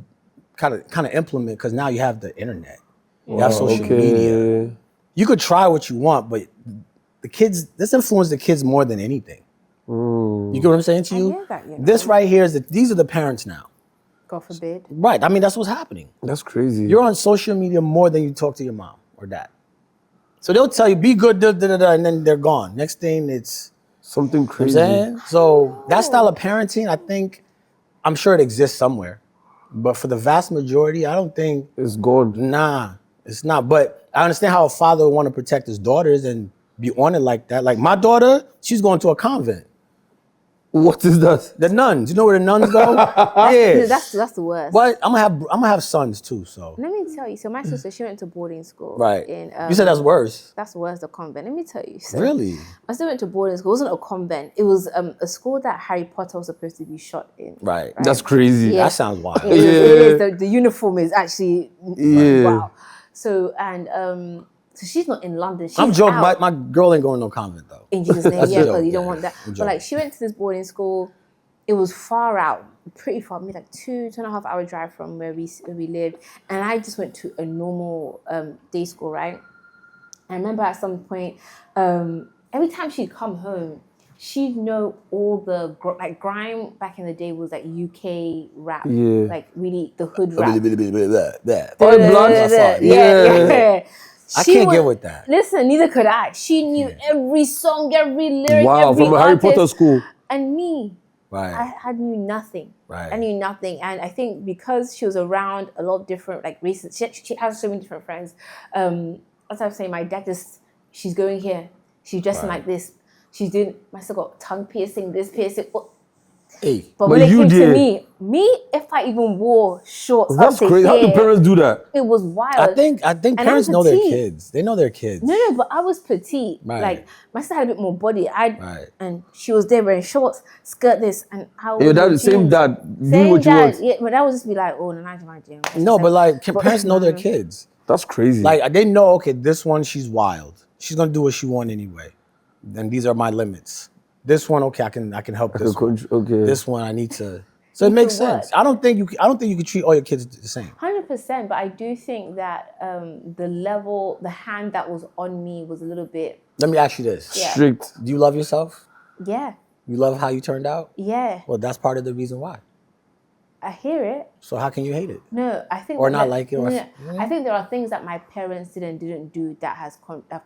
S2: kind of implement because now you have the internet. You have social media. You could try what you want, but the kids, this influences the kids more than anything. You get what I'm saying to you?
S3: I hear that,
S2: This right here these are the parents now.
S3: God forbid.
S2: Right. I mean, that's what's happening.
S1: That's crazy.
S2: You're on social media more than you talk to your mom or dad. So they'll tell you, be good, and then they're gone. Next thing, it's
S1: something crazy.
S2: You know what I'm saying? So that style of parenting, I'm sure it exists somewhere. But for the vast majority, I don't think
S1: it's gone.
S2: Nah, it's not. But I understand how a father would want to protect his daughters and be on it like that. Like my daughter, she's going to a convent.
S1: What is that?
S2: The nuns. You know where the nuns go?
S3: Yeah. That's the worst.
S2: But I'm gonna have sons too. So
S3: let me tell you. So my sister, she went to boarding school.
S2: Right. You said that's worse.
S3: That's worse than convent. Let me tell you. So
S2: really?
S3: My sister went to boarding school. It wasn't a convent. It was a school that Harry Potter was supposed to be shot in.
S2: Right.
S1: That's crazy.
S3: Yeah.
S2: That sounds wild.
S3: It is. The uniform is actually wow. So so she's not in London. She's
S2: I'm joking.
S3: Out.
S2: My girl ain't going to no convent though.
S3: In Jesus' name, because you don't want that. But like she went to this boarding school. It was far out, pretty far, maybe like 2.5 hour drive from where we lived. And I just went to a normal day school, right? I remember at some point, every time she'd come home, she'd know all the, like grime back in the day was like UK rap. Yeah. Like really the hood rap. Yeah.
S2: I can't get with that.
S3: Listen, neither could I. She knew every song, every lyric, every
S1: from a Harry Potter school.
S3: And me.
S2: Right.
S3: I knew nothing.
S2: Right.
S3: I knew nothing. And I think because she was around a lot of different like races, she has so many different friends. As I was saying, my dad she's going here. She's dressing like this. She's doing, my sister got tongue piercing, this piercing.
S2: Hey.
S3: But when it came to me, if I even wore shorts,
S1: that's crazy. How do parents do that?
S3: It was wild.
S2: I think parents know their kids. They know their kids.
S3: No, but I was petite.
S2: Right.
S3: Like my sister had a bit more body. And she was there wearing shorts, skirt this, and how.
S1: Yeah, that same dad. Do what you want.
S3: Yeah, but that would just be like, oh, no,
S2: no, but like parents know their kids.
S1: That's crazy.
S2: Like they know, okay, this one she's wild. She's gonna do what she wants anyway. Then these are my limits. This one, okay, I can help this one. Okay. This one I need to. So it makes sense. I don't think you can treat all your kids the same.
S3: 100%, but I do think that the hand that was on me was a little bit.
S2: Let me ask you this:
S1: strict.
S2: Do you love yourself?
S3: Yeah.
S2: You love how you turned out?
S3: Yeah.
S2: Well, that's part of the reason why.
S3: I hear it.
S2: So how can you hate it?
S3: No, I think.
S2: Or not like it. Or,
S3: I think there are things that my parents didn't do that have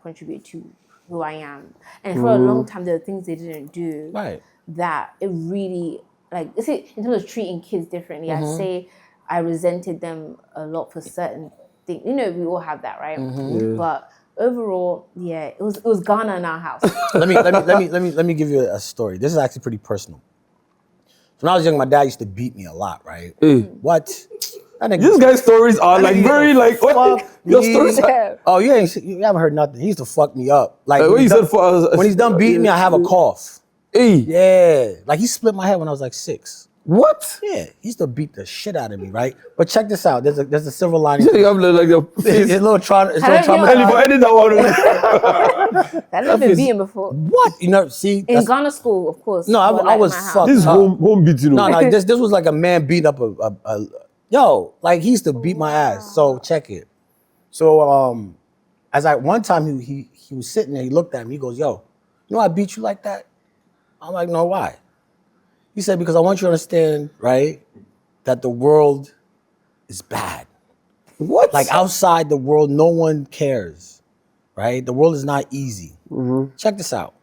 S3: contributed to who I am. And for a long time, there are things they didn't do that it really, like, in terms of treating kids differently, I'd say I resented them a lot for certain things. You know, we all have that, right? But overall, it was Ghana in our house.
S2: let me give you a story. This is actually pretty personal. So when I was young, my dad used to beat me a lot, right? What? That nigga,
S1: These guys' stories are like very like what? Your stories.
S2: Oh, you haven't heard nothing. He used to fuck me up. Like
S1: What you said for
S2: when he's done beating me, I have a cough.
S1: Hey.
S2: Yeah, like he split my head when I was like 6.
S1: What?
S2: Yeah, he used to beat the shit out of me, right? But check this out. There's a silver lining.
S1: You have like your face.
S2: It's a little trauma.
S1: Edit that one.
S3: I've never been beaten before.
S2: What? You know, see?
S3: In Ghana school, of course.
S2: No, I was fucked.
S1: This is home beating.
S2: No, this was like a man beat up a yo, like he used to beat my ass. So check it. So one time he was sitting there, he looked at me, he goes, yo, you know I beat you like that? I'm like, no, why? He said, because I want you to understand, right, that the world is bad.
S1: What?
S2: Like outside the world, no one cares, right? The world is not easy. Check this out.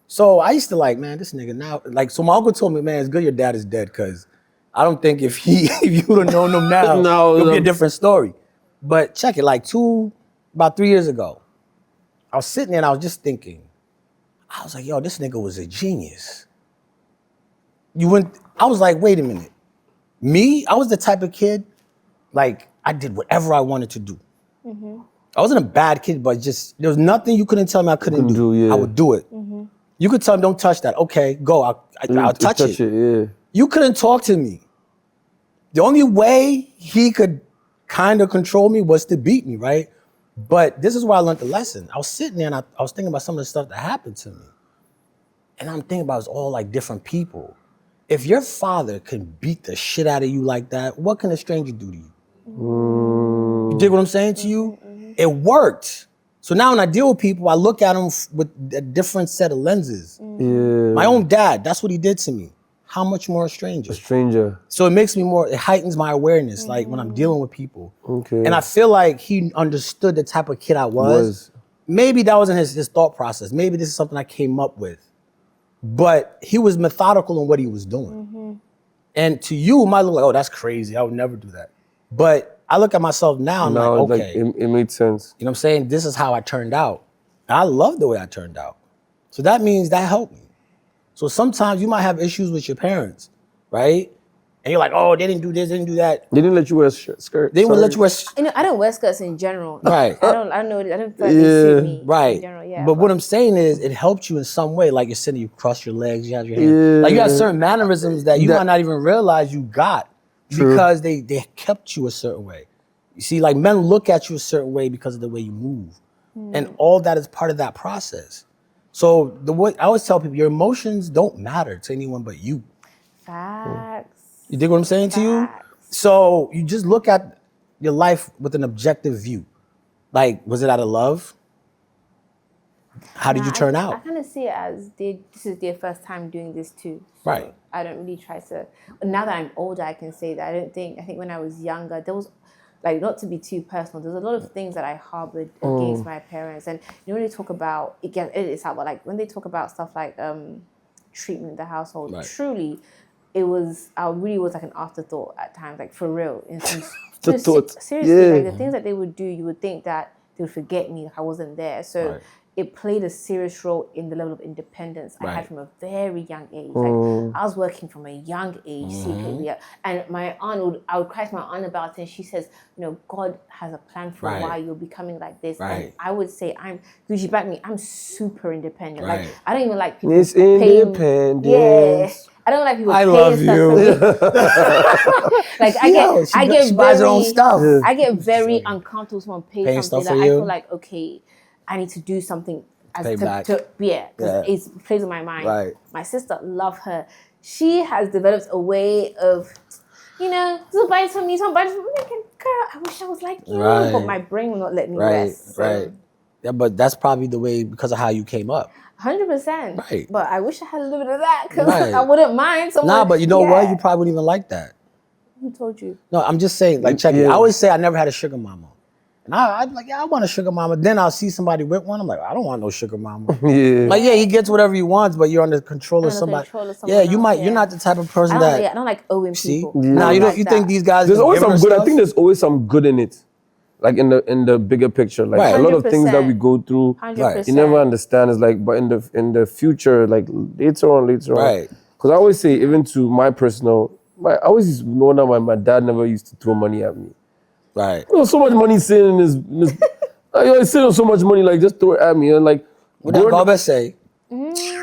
S2: So I used to like, man, this nigga now, like, so my uncle told me, man, it's good your dad is dead, because I don't think if you would have known him now, it would be a different story. But check it, like about 3 years ago, I was sitting there and I was just thinking, I was like, yo, this nigga was a genius. I was like, wait a minute. Me, I was the type of kid, like, I did whatever I wanted to do. I wasn't a bad kid, but just, there was nothing you couldn't tell me I couldn't do. Yeah. I would do it. You could tell me, don't touch that. Okay, go, I'll touch it.
S1: Yeah.
S2: You couldn't talk to me. The only way he could kind of control me was to beat me, right? But this is where I learned the lesson. I was sitting there and I was thinking about some of the stuff that happened to me. And I'm thinking about it's all like different people. If your father can beat the shit out of you like that, what can a stranger do to you? You dig what I'm saying to you? It worked. So now when I deal with people, I look at them with a different set of lenses.
S1: Yeah.
S2: My own dad, that's what he did to me. How much more a stranger?
S1: A stranger.
S2: So it makes me it heightens my awareness, like when I'm dealing with people.
S1: Okay.
S2: And I feel like he understood the type of kid I was. Maybe that wasn't his thought process. Maybe this is something I came up with. But he was methodical in what he was doing. And to you, it might look like, oh, that's crazy. I would never do that. But I look at myself now, I'm like, okay.
S1: It made sense.
S2: You know what I'm saying? This is how I turned out. And I love the way I turned out. So that means that helped me. So sometimes you might have issues with your parents, right? And you're like, oh, they didn't do this, they didn't do that.
S1: They didn't let you wear skirts.
S2: They didn't let you wear.
S3: I don't wear skirts in general.
S2: Right.
S3: I don't know. I don't feel like they suit me in general. Yeah.
S2: But what I'm saying is, it helped you in some way. Like you're sitting, you cross your legs, you have your hands. Like you have certain mannerisms that you might not even realize you got because they kept you a certain way. You see, like men look at you a certain way because of the way you move, and all that is part of that process. So I always tell people, your emotions don't matter to anyone but you.
S3: Facts.
S2: You dig what I'm saying to you? So you just look at your life with an objective view. Like, was it out of love? How did you turn out?
S3: I kind of see it as this is their first time doing this too. So
S2: right.
S3: I don't really try to. Now that I'm older, I can say that. I think when I was younger, there was, like, not to be too personal, there's a lot of things that I harbored against my parents. And you know, when they talk about, it's out, but like when they talk about stuff like treatment in the household, truly, I really was like an afterthought at times, like for real. Seriously, like the things that they would do, you would think that they would forget me, like I wasn't there. So it played a serious role in the level of independence I had from a very young age. Like I was working from a young age secretly, and my aunt I would cry to my aunt about it, and she says, you know, God has a plan for why you're becoming like this. And I would say because she backed me, I'm super independent. Like I don't even like people paying. Yeah. I don't like people paying stuff for me. Like I get very uncomfortable when someone pays something that I feel like, okay, I need to do something because it plays in my mind. Right. My sister, love her. She has developed a way of, you know, don't buy it for me, don't buy it for me. Girl, I wish I was like you, but my brain will not let me rest. So.
S2: Right. Yeah, but that's probably the way because of how you came up.
S3: 100%. Right. But I wish I had a little bit of that because I wouldn't mind someone.
S2: Nah, but you know what? You probably wouldn't even like that.
S3: Who told you?
S2: No, I'm just saying, like, check it. I always say I never had a sugar mama. And I'd be like, I want a sugar mama. Then I'll see somebody with one. I'm like, I don't want no sugar mama. Like, he gets whatever he wants, but you're under control of somebody. You're not the type of person
S3: I don't like owing people.
S2: Now, you think these guys...
S1: There's always some good. I think there's always some good in it. Like in the bigger picture, like a lot of things that we go through, you never understand. It's like, but in the future, like later on, Because I always say, even to my personal, I always used to know that my dad never used to throw money at me.
S2: Right.
S1: There was so much money sitting in his he's sitting on so much money, like just throw it at me. And like,
S2: What did Gomez say?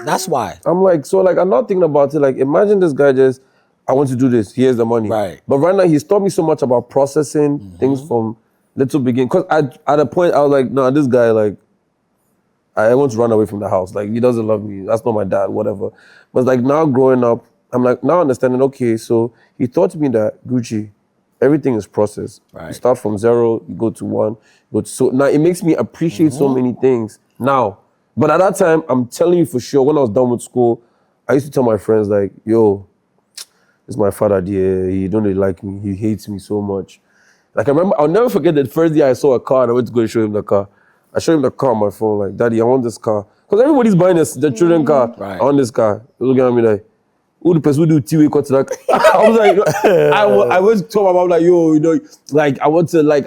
S2: That's why.
S1: I'm like, so like, I'm not thinking about it. Like, imagine this guy just, I want to do this. Here's the money.
S2: Right.
S1: But right now, he's taught me so much about processing things from little beginning. Because at a point, I was like, no, this guy, like, I want to run away from the house. Like, he doesn't love me. That's not my dad, whatever. But like now growing up, I'm like, now understanding, okay, so he taught me that, Gucci, everything is process.
S2: Right.
S1: You start from 0, you go to 1, so now it makes me appreciate so many things now. But at that time, I'm telling you for sure, when I was done with school, I used to tell my friends like, yo, this is my father there, he don't really like me, he hates me so much. Like I remember, I'll never forget the first day I saw a car and I went to go and show him the car. I showed him the car on my phone, like, Daddy, I want this car. Because everybody's buying the children car.
S2: Right.
S1: I want this car. He was looking at me like, who the person who do T-way cut to that? I was like, I went to tell my mom, like, yo, like, I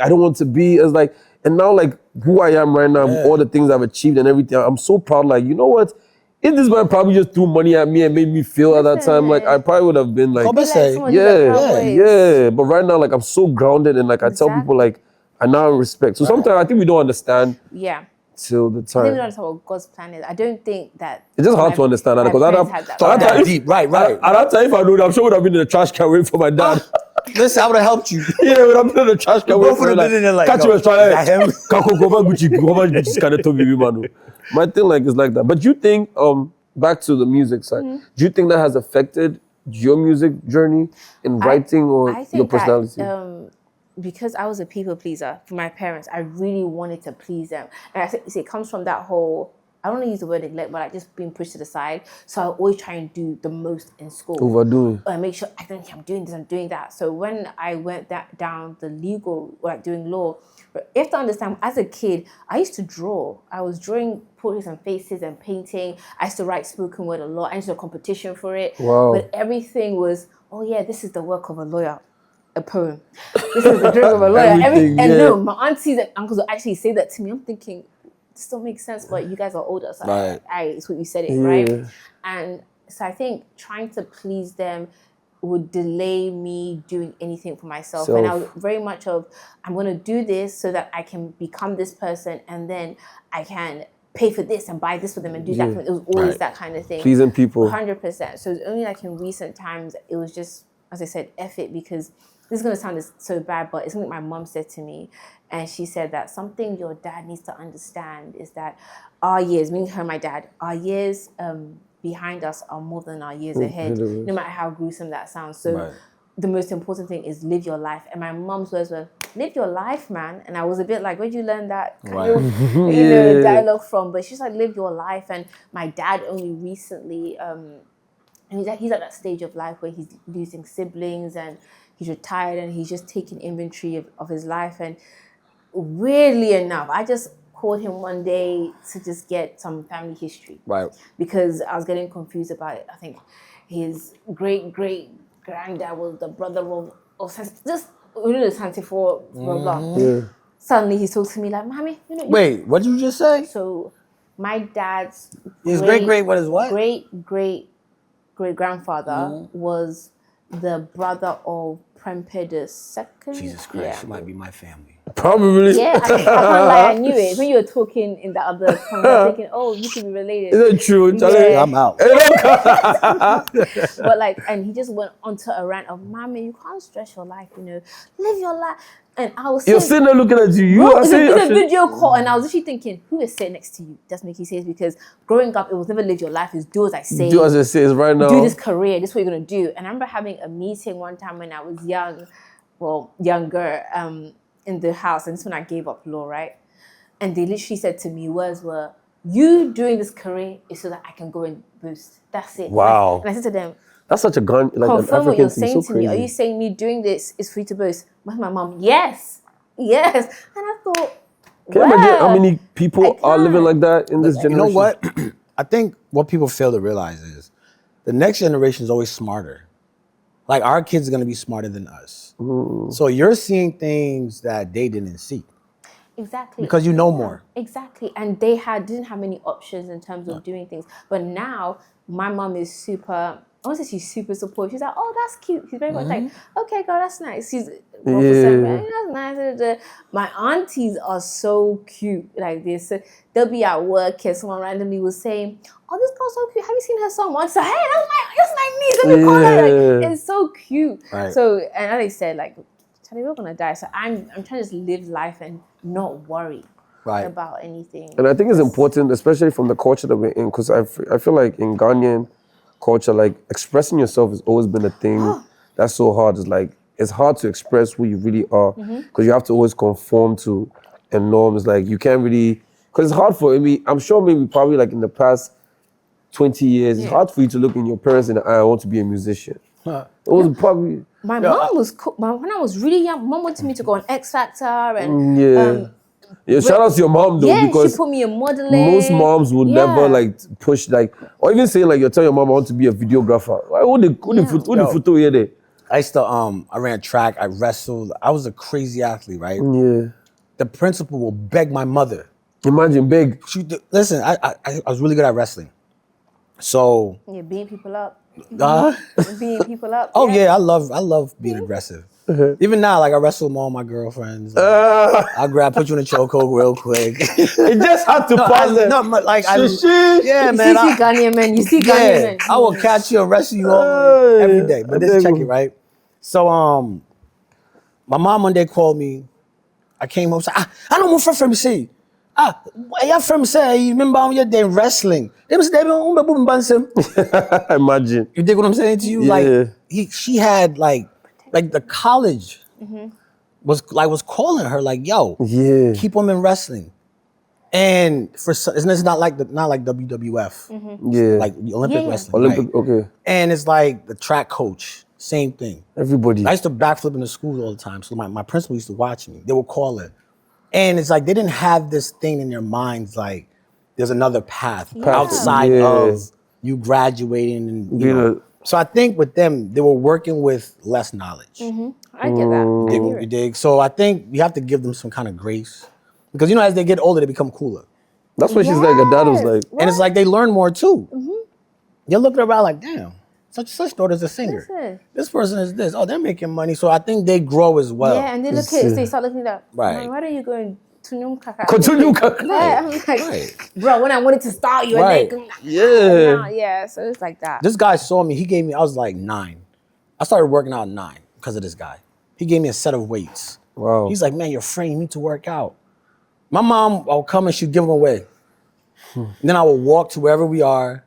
S1: don't want to be. It's like, and now, like, who I am right now, all the things I've achieved and everything, I'm so proud. Like, you know what? If this man probably just threw money at me and made me feel at that time, like, I probably would have been like, yeah. But right now, like, I'm so grounded and, like, I tell people, like, I now respect. So sometimes I think we don't understand.
S3: Yeah.
S1: Till the time.
S3: I think we don't understand what God's plan is. I don't think that.
S1: It's just hard to understand that because
S2: right.
S1: At that time, if I knew that, I'm sure I would have been in the trash can waiting for my dad.
S2: Listen, I would have helped you.
S1: Yeah, would have been in the trash can waiting for my dad. Catch you him. My thing like is like that. But you think, back to the music side, do you think that has affected your music journey in writing or your personality?
S3: Because I was a people pleaser for my parents, I really wanted to please them. And I think it comes from that whole, I don't want to use the word neglect, but like just being pushed to the side. So I always try and do the most in school.
S1: Overdoing.
S3: I make sure I think I'm doing this, I'm doing that. So when I went down the legal, like doing law, you have to understand, as a kid, I used to draw. I was drawing portraits and faces and painting. I used to write spoken word a lot. I used to do a competition for it.
S1: Wow.
S3: But everything was, oh yeah, this is the work of a lawyer. A poem. This is the dream of a lawyer. No, my aunties and uncles will actually say that to me. I'm thinking, this don't make sense, but you guys are older, so it's what you said it, right? And so I think trying to please them would delay me doing anything for myself. And I was very much of, I'm going to do this so that I can become this person, and then I can pay for this and buy this for them and do that for them. It was always that kind of thing.
S1: Pleasing people.
S3: 100%. So it's only like in recent times, it was just, as I said, F it, because this is going to sound so bad, but it's something my mom said to me. And she said that something your dad needs to understand is that our years, meaning her and my dad, our years behind us are more than our years ahead, no matter how gruesome that sounds. So the most important thing is live your life. And my mom's words were, live your life, man. And I was a bit like, where'd you learn that kind of dialogue from? But she's like, live your life. And my dad only recently, he's at that stage of life where he's losing siblings and he's retired and he's just taking inventory of his life. And weirdly enough, I just called him one day to just get some family history. Right. Because I was getting confused about it. I think his great-great-granddad was the brother of just, the Santifor, blah, blah. Yeah. Suddenly he talks to me like, Mommy,
S2: Wait, what did you just say?
S3: So my dad's
S2: his great-great, what is what?
S3: Great-great-great-grandfather was the brother of Prempe II.
S2: Jesus Christ, it might be my family.
S1: Probably.
S3: Yeah, I can't lie, I knew it. When you were talking in the other tongue, I was thinking, oh, you could be related.
S1: Is that true?
S3: Yeah.
S2: I'm out.
S3: But like, and he just went onto a rant of, Mommy, you can't stress your life, live your life. And I was
S1: You're sitting there looking at you.
S3: It's a video call, and I was actually thinking, who is sitting next to you? That's making sense, because growing up, it was never live your life. It's do as I say.
S1: Do as I say. It's right now.
S3: Do this career. This is what you're gonna do. And I remember having a meeting one time when I was younger, in the house, and this is when I gave up law, right? And they literally said to me, words were, you doing this career is so that I can go and boost. That's it.
S1: Wow.
S3: And I said to them,
S1: that's such a gun. Like
S3: confirm what you're saying
S1: so
S3: to me. Are you saying me doing this is for you to boast? With my mom, yes. And I thought,
S1: can you imagine how many people are living like that in this generation?
S2: You know what? I think what people fail to realize is the next generation is always smarter. Like, our kids are going to be smarter than us. So you're seeing things that they didn't see.
S3: Exactly.
S2: Because you know more.
S3: Exactly. And they didn't have many options in terms of doing things. But now, my mom is super, want to say she's super supportive. She's like, oh, that's cute. She's very much like, okay, girl, that's nice. She's that's nice. My aunties are so cute. Like this, they'll be at work and someone randomly will say, oh, this girl's so cute. Have you seen her song? I say, hey, that's my niece. Let me call her. Like, it's so cute.
S2: Right.
S3: So, and as I said, like, Charlie, we're gonna die. So I'm trying to just live life and not worry about anything.
S1: And I think it's important, especially from the culture that we're in, because I feel like in Ghanaian culture, like expressing yourself has always been a thing that's so hard. It's like, it's hard to express who you really are because you have to always conform to a norm. It's like you can't really, because it's hard for me. I'm sure maybe probably like in the past 20 years, it's hard for you to look in your parents in the eye, I want to be a musician. It was probably...
S3: My mom was cool. When I was really young, mom wanted me to go on X Factor and...
S1: shout out to your mom though, because
S3: she put me in modeling.
S1: Most moms would never like push like, or even say like, you're telling your mom I want to be a videographer. Who the photo here there?
S2: I used to I ran track, I wrestled. I was a crazy athlete, right?
S1: Yeah.
S2: The principal will beg my mother.
S1: Imagine beg.
S2: Listen, I was really good at wrestling. So
S3: beating people up.
S2: Beating
S3: people up.
S2: Oh yeah, I love being aggressive. Even now, like I wrestle with all my girlfriends. I'll put you in a chokehold real quick.
S1: It just had to pass it.
S2: No, like
S3: You see Ghanaian men. You see Ghanaian men.
S2: I will catch you and wrestle you all every day. But let's check it, right? So my mom one day called me. I came home and said, I don't want friend to say. Your friend say you remember on your day wrestling.
S1: Imagine.
S2: You dig what I'm saying to you?
S1: Yeah.
S2: Like she had like the college was calling her like, yo, keep them in wrestling. And it's not like WWF, like the Olympic wrestling.
S1: Olympic, okay.
S2: And it's like the track coach, same thing.
S1: Everybody.
S2: I used to backflip in the school all the time, so my principal used to watch me. They would call it, and it's like they didn't have this thing in their minds like there's another path outside of you graduating and you know. So I think with them, they were working with less knowledge.
S3: I get that.
S2: You dig? So I think you have to give them some kind of grace. Because as they get older, they become cooler.
S1: That's what she's like, her dad was like.
S2: And it's like they learn more too. You're looking around like, damn, such daughter's a singer.
S3: Listen.
S2: This person is this. Oh, they're making money. So I think they grow as well.
S3: Yeah, and they start looking up.
S2: Right.
S3: Why are you going to Kaka?
S1: I'm
S3: like, bro, when I wanted to start you,
S2: right.
S3: So it's like that.
S2: This guy saw me. He gave me, I was like 9. I started working out at 9 because of this guy. He gave me a set of weights.
S1: Wow.
S2: He's like, man, you're free. You need to work out. My mom, I'll come and she'd give them away. Then I will walk to wherever we are,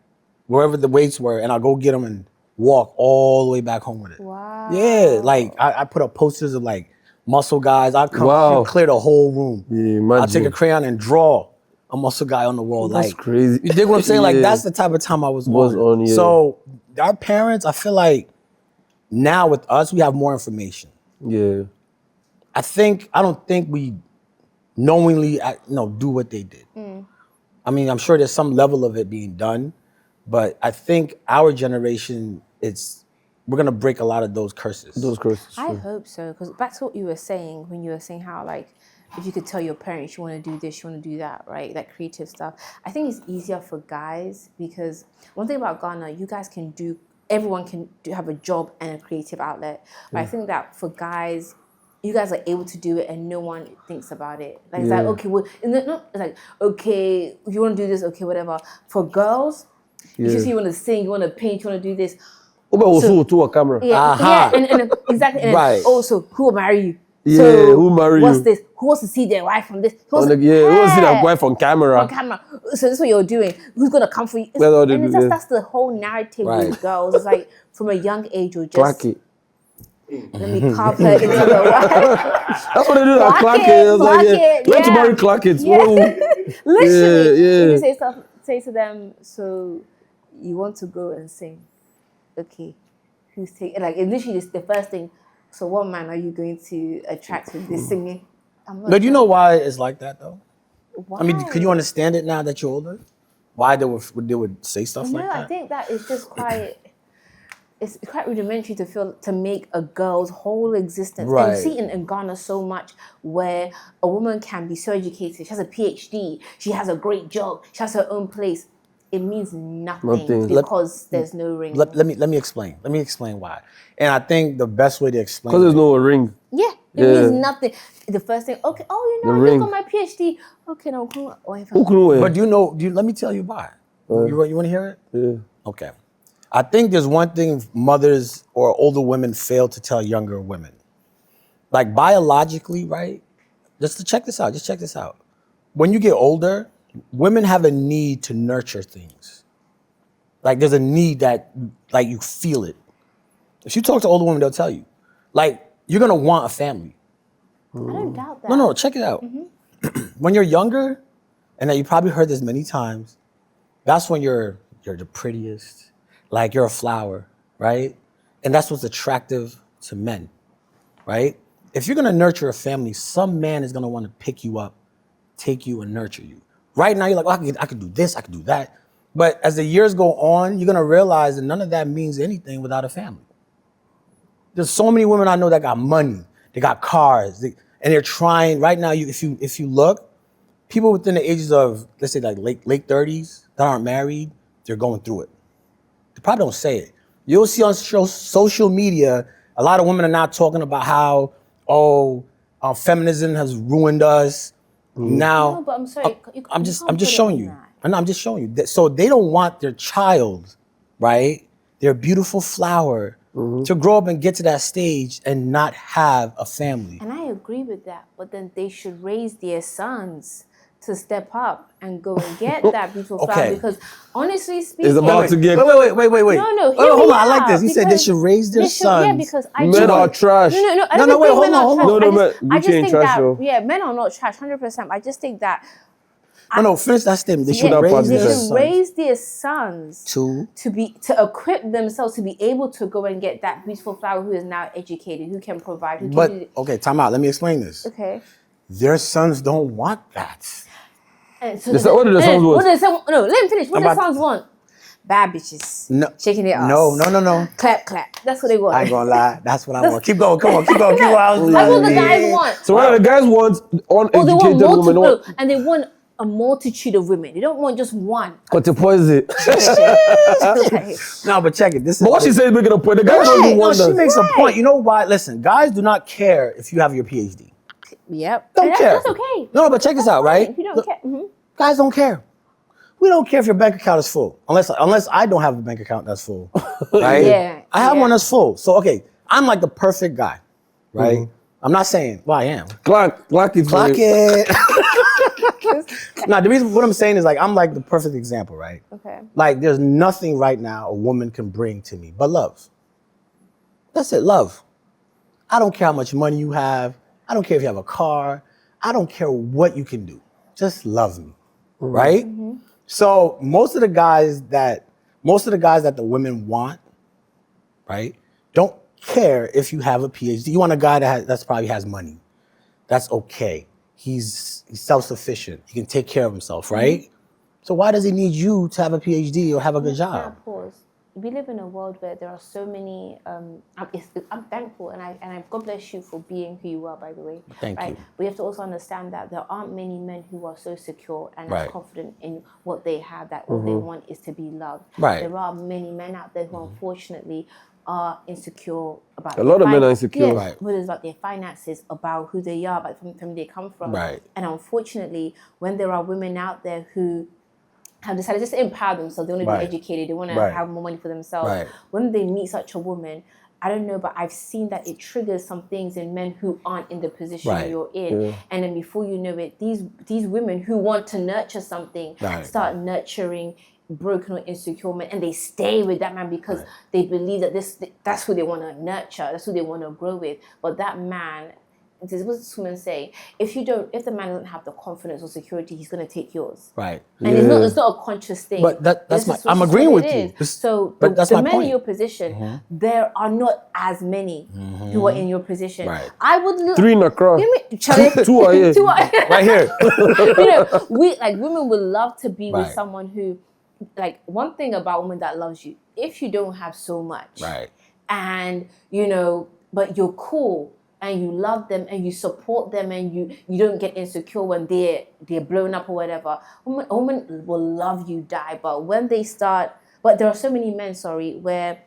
S2: wherever the weights were, and I'll go get them and walk all the way back home with it.
S3: Wow.
S2: Yeah, like I put up posters of like muscle guys. I'll come and clear the whole room.
S1: Yeah,
S2: I'll take a crayon and draw a muscle guy on the wall.
S1: That's
S2: like,
S1: crazy.
S2: You dig what I'm saying? Like that's the type of time I was on. So our parents, I feel like now with us, we have more information.
S1: Yeah.
S2: I don't think we knowingly do what they did. I mean, I'm sure there's some level of it being done, but I think our generation, we're gonna break a lot of those curses.
S3: I hope so, because back to what you were saying, when you were saying how like, if you could tell your parents you want to do this, you want to do that, right? That creative stuff. I think it's easier for guys because one thing about Ghana, you guys can everyone can have a job and a creative outlet. But I think that for guys, you guys are able to do it and no one thinks about it. Like, it's like, okay, well, it's like, okay, if you want to do this, okay, whatever. For girls, you just you want to sing, you want to paint, you want to do this.
S1: To a camera.
S3: And exactly. And
S2: right.
S3: Also, who will marry you?
S1: Yeah,
S3: so
S1: who marry
S3: what's
S1: you?
S3: this? Who wants to see their wife from this?
S1: Who wants to see their wife on camera?
S3: On camera. So this is what you're doing. Who's gonna come for you? That's the whole narrative with girls. It's like from a young age, you're just
S1: clack it.
S3: Let me carve her into the wife.
S1: That's what they do. Like clack it. It's like, you want to marry clack it.
S3: Literally. You say to them, so you want to go and sing? Okay. Who's taking? Like, literally, it's the first thing. So what man are you going to attract with this singing?
S2: But you know why it's like that though?
S3: Why?
S2: I mean, could you understand it now that you're older? Why they would say stuff like that?
S3: No, I think that is just quite. It's quite rudimentary to make a girl's whole existence.
S2: Right.
S3: And you see in Ghana so much where a woman can be so educated. She has a PhD. She has a great job. She has her own place. it means nothing,
S1: Nothing.
S3: because there's no ring.
S2: Let me explain. Let me explain why. And I think the best way to explain
S1: Because there's no ring.
S3: Yeah, it means nothing. The first thing, okay, oh,
S1: The
S3: I
S1: ring.
S3: just got my PhD. Okay, now come on.
S2: But let me tell you why. You want to hear it?
S1: Yeah.
S2: Okay. I think there's one thing mothers or older women fail to tell younger women. Like biologically, right? Just check this out. When you get older, women have a need to nurture things. Like there's a need that, like you feel it. If you talk to older women, they'll tell you. Like, you're gonna want a family.
S3: I don't doubt that.
S2: No, check it out. When you're younger, and you probably heard this many times, that's when you're the prettiest, like you're a flower, right? And that's what's attractive to men, right? If you're gonna nurture a family, some man is gonna wanna pick you up, take you and nurture you. Right now, you're like, oh, I could do this, I could do that. But as the years go on, you're gonna realize that none of that means anything without a family. There's so many women I know that got money, they got cars, and they're trying. Right now, if you look, people within the ages of, let's say like late 30s that aren't married, they're going through it. They probably don't say it. You'll see on social media, a lot of women are now talking about how, feminism has ruined us. Now,
S3: No, but I'm sorry.
S2: I'm just showing you. I'm just showing you. So they don't want their child, right? Their beautiful flower, to grow up and get to that stage and not have a family.
S3: And I agree with that, but then they should raise their sons to step up and go and get that beautiful flower. Because honestly speaking,
S1: It's about to get.
S2: Wait.
S3: No,
S2: hold on. I like this. You said they should raise their sons.
S3: Yeah, because
S1: Men are trash.
S3: No, I don't think men are trash.
S1: No,
S3: I just think
S1: trash,
S3: that,
S1: though.
S3: yeah, men are not trash, 100%. I just think that
S2: Finish that statement. They should
S3: raise their sons
S2: to
S3: equip themselves to be able to go and get that beautiful flower who is now educated, who can provide,
S2: okay, time out. Let me explain this.
S3: Okay.
S2: Their sons don't want that.
S3: And so
S1: what do the sons want?
S3: No, let me finish. What do the sons want? Bad bitches.
S2: No.
S3: Shaking their ass.
S2: No.
S3: Clap. That's what they want.
S2: I ain't gonna lie. That's what I want. Keep going. Come on. Keep going.
S3: That's what the guys want.
S1: So what the guys want uneducated women.
S3: And they want a multitude of women. They don't want just one.
S1: But to poison.
S2: No, but check it. This is
S1: But what she said is making a point. The guys don't even want
S2: she makes a point. You know why? Listen, guys do not care if you have your PhD.
S3: Yep.
S2: Don't care.
S3: That's okay.
S2: No, but check this out, right?
S3: If you don't care.
S2: Guys don't care. We don't care if your bank account is full. Unless I don't have a bank account that's full. Right?
S3: Yeah.
S2: I have one that's full. So, okay, I'm like the perfect guy, right? I'm not saying, well, I am.
S1: Clock it.
S2: Nah, the reason what I'm saying is like I'm like the perfect example, right?
S3: Okay.
S2: Like there's nothing right now a woman can bring to me but love. That's it, love. I don't care how much money you have. I don't care if you have a car. I don't care what you can do. Just love me, right? So most of the guys that the women want, right, don't care if you have a PhD. You want a guy that's probably has money. That's okay. He's self-sufficient. He can take care of himself, right? So why does he need you to have a PhD or have a good job?
S3: Pause. We live in a world where there are so many. I'm thankful, and God bless you for being who you are. By the way,
S2: Thank you.
S3: We have to also understand that there aren't many men who are so secure and as confident in what they have that all they want is to be loved.
S2: Right.
S3: There are many men out there who unfortunately are insecure about.
S1: A lot of men are insecure.
S3: Yes,
S2: Right.
S3: whether it's about their finances, about who they are, about the family they come from.
S2: Right.
S3: And unfortunately, when there are women out there who have decided just to empower themselves, they want to be educated, they want to have more money for themselves.
S2: Right.
S3: When they meet such a woman, I don't know, but I've seen that it triggers some things in men who aren't in the position you're in. Yeah. And then before you know it, these women who want to nurture something start nurturing broken or insecure men, and they stay with that man because they believe that that's who they want to nurture, that's who they want to grow with. But that man, this is what this woman say, if the man doesn't have the confidence or security, he's going to take yours.
S2: Right.
S3: And it's not a conscious thing.
S2: But I'm agreeing with you.
S3: So
S2: but that's
S3: the
S2: my
S3: men
S2: point.
S3: in your position, there are not as many who are in your position.
S2: Right.
S3: I would
S1: 3 in the crowd.
S3: Two
S1: are here.
S2: Right here.
S3: Women would love to be with someone who, like, one thing about women that loves you, if you don't have so much, and but you're cool, and you love them and you support them and you don't get insecure when they're blown up or whatever, a woman will love you die. But when they start, but there are so many men, where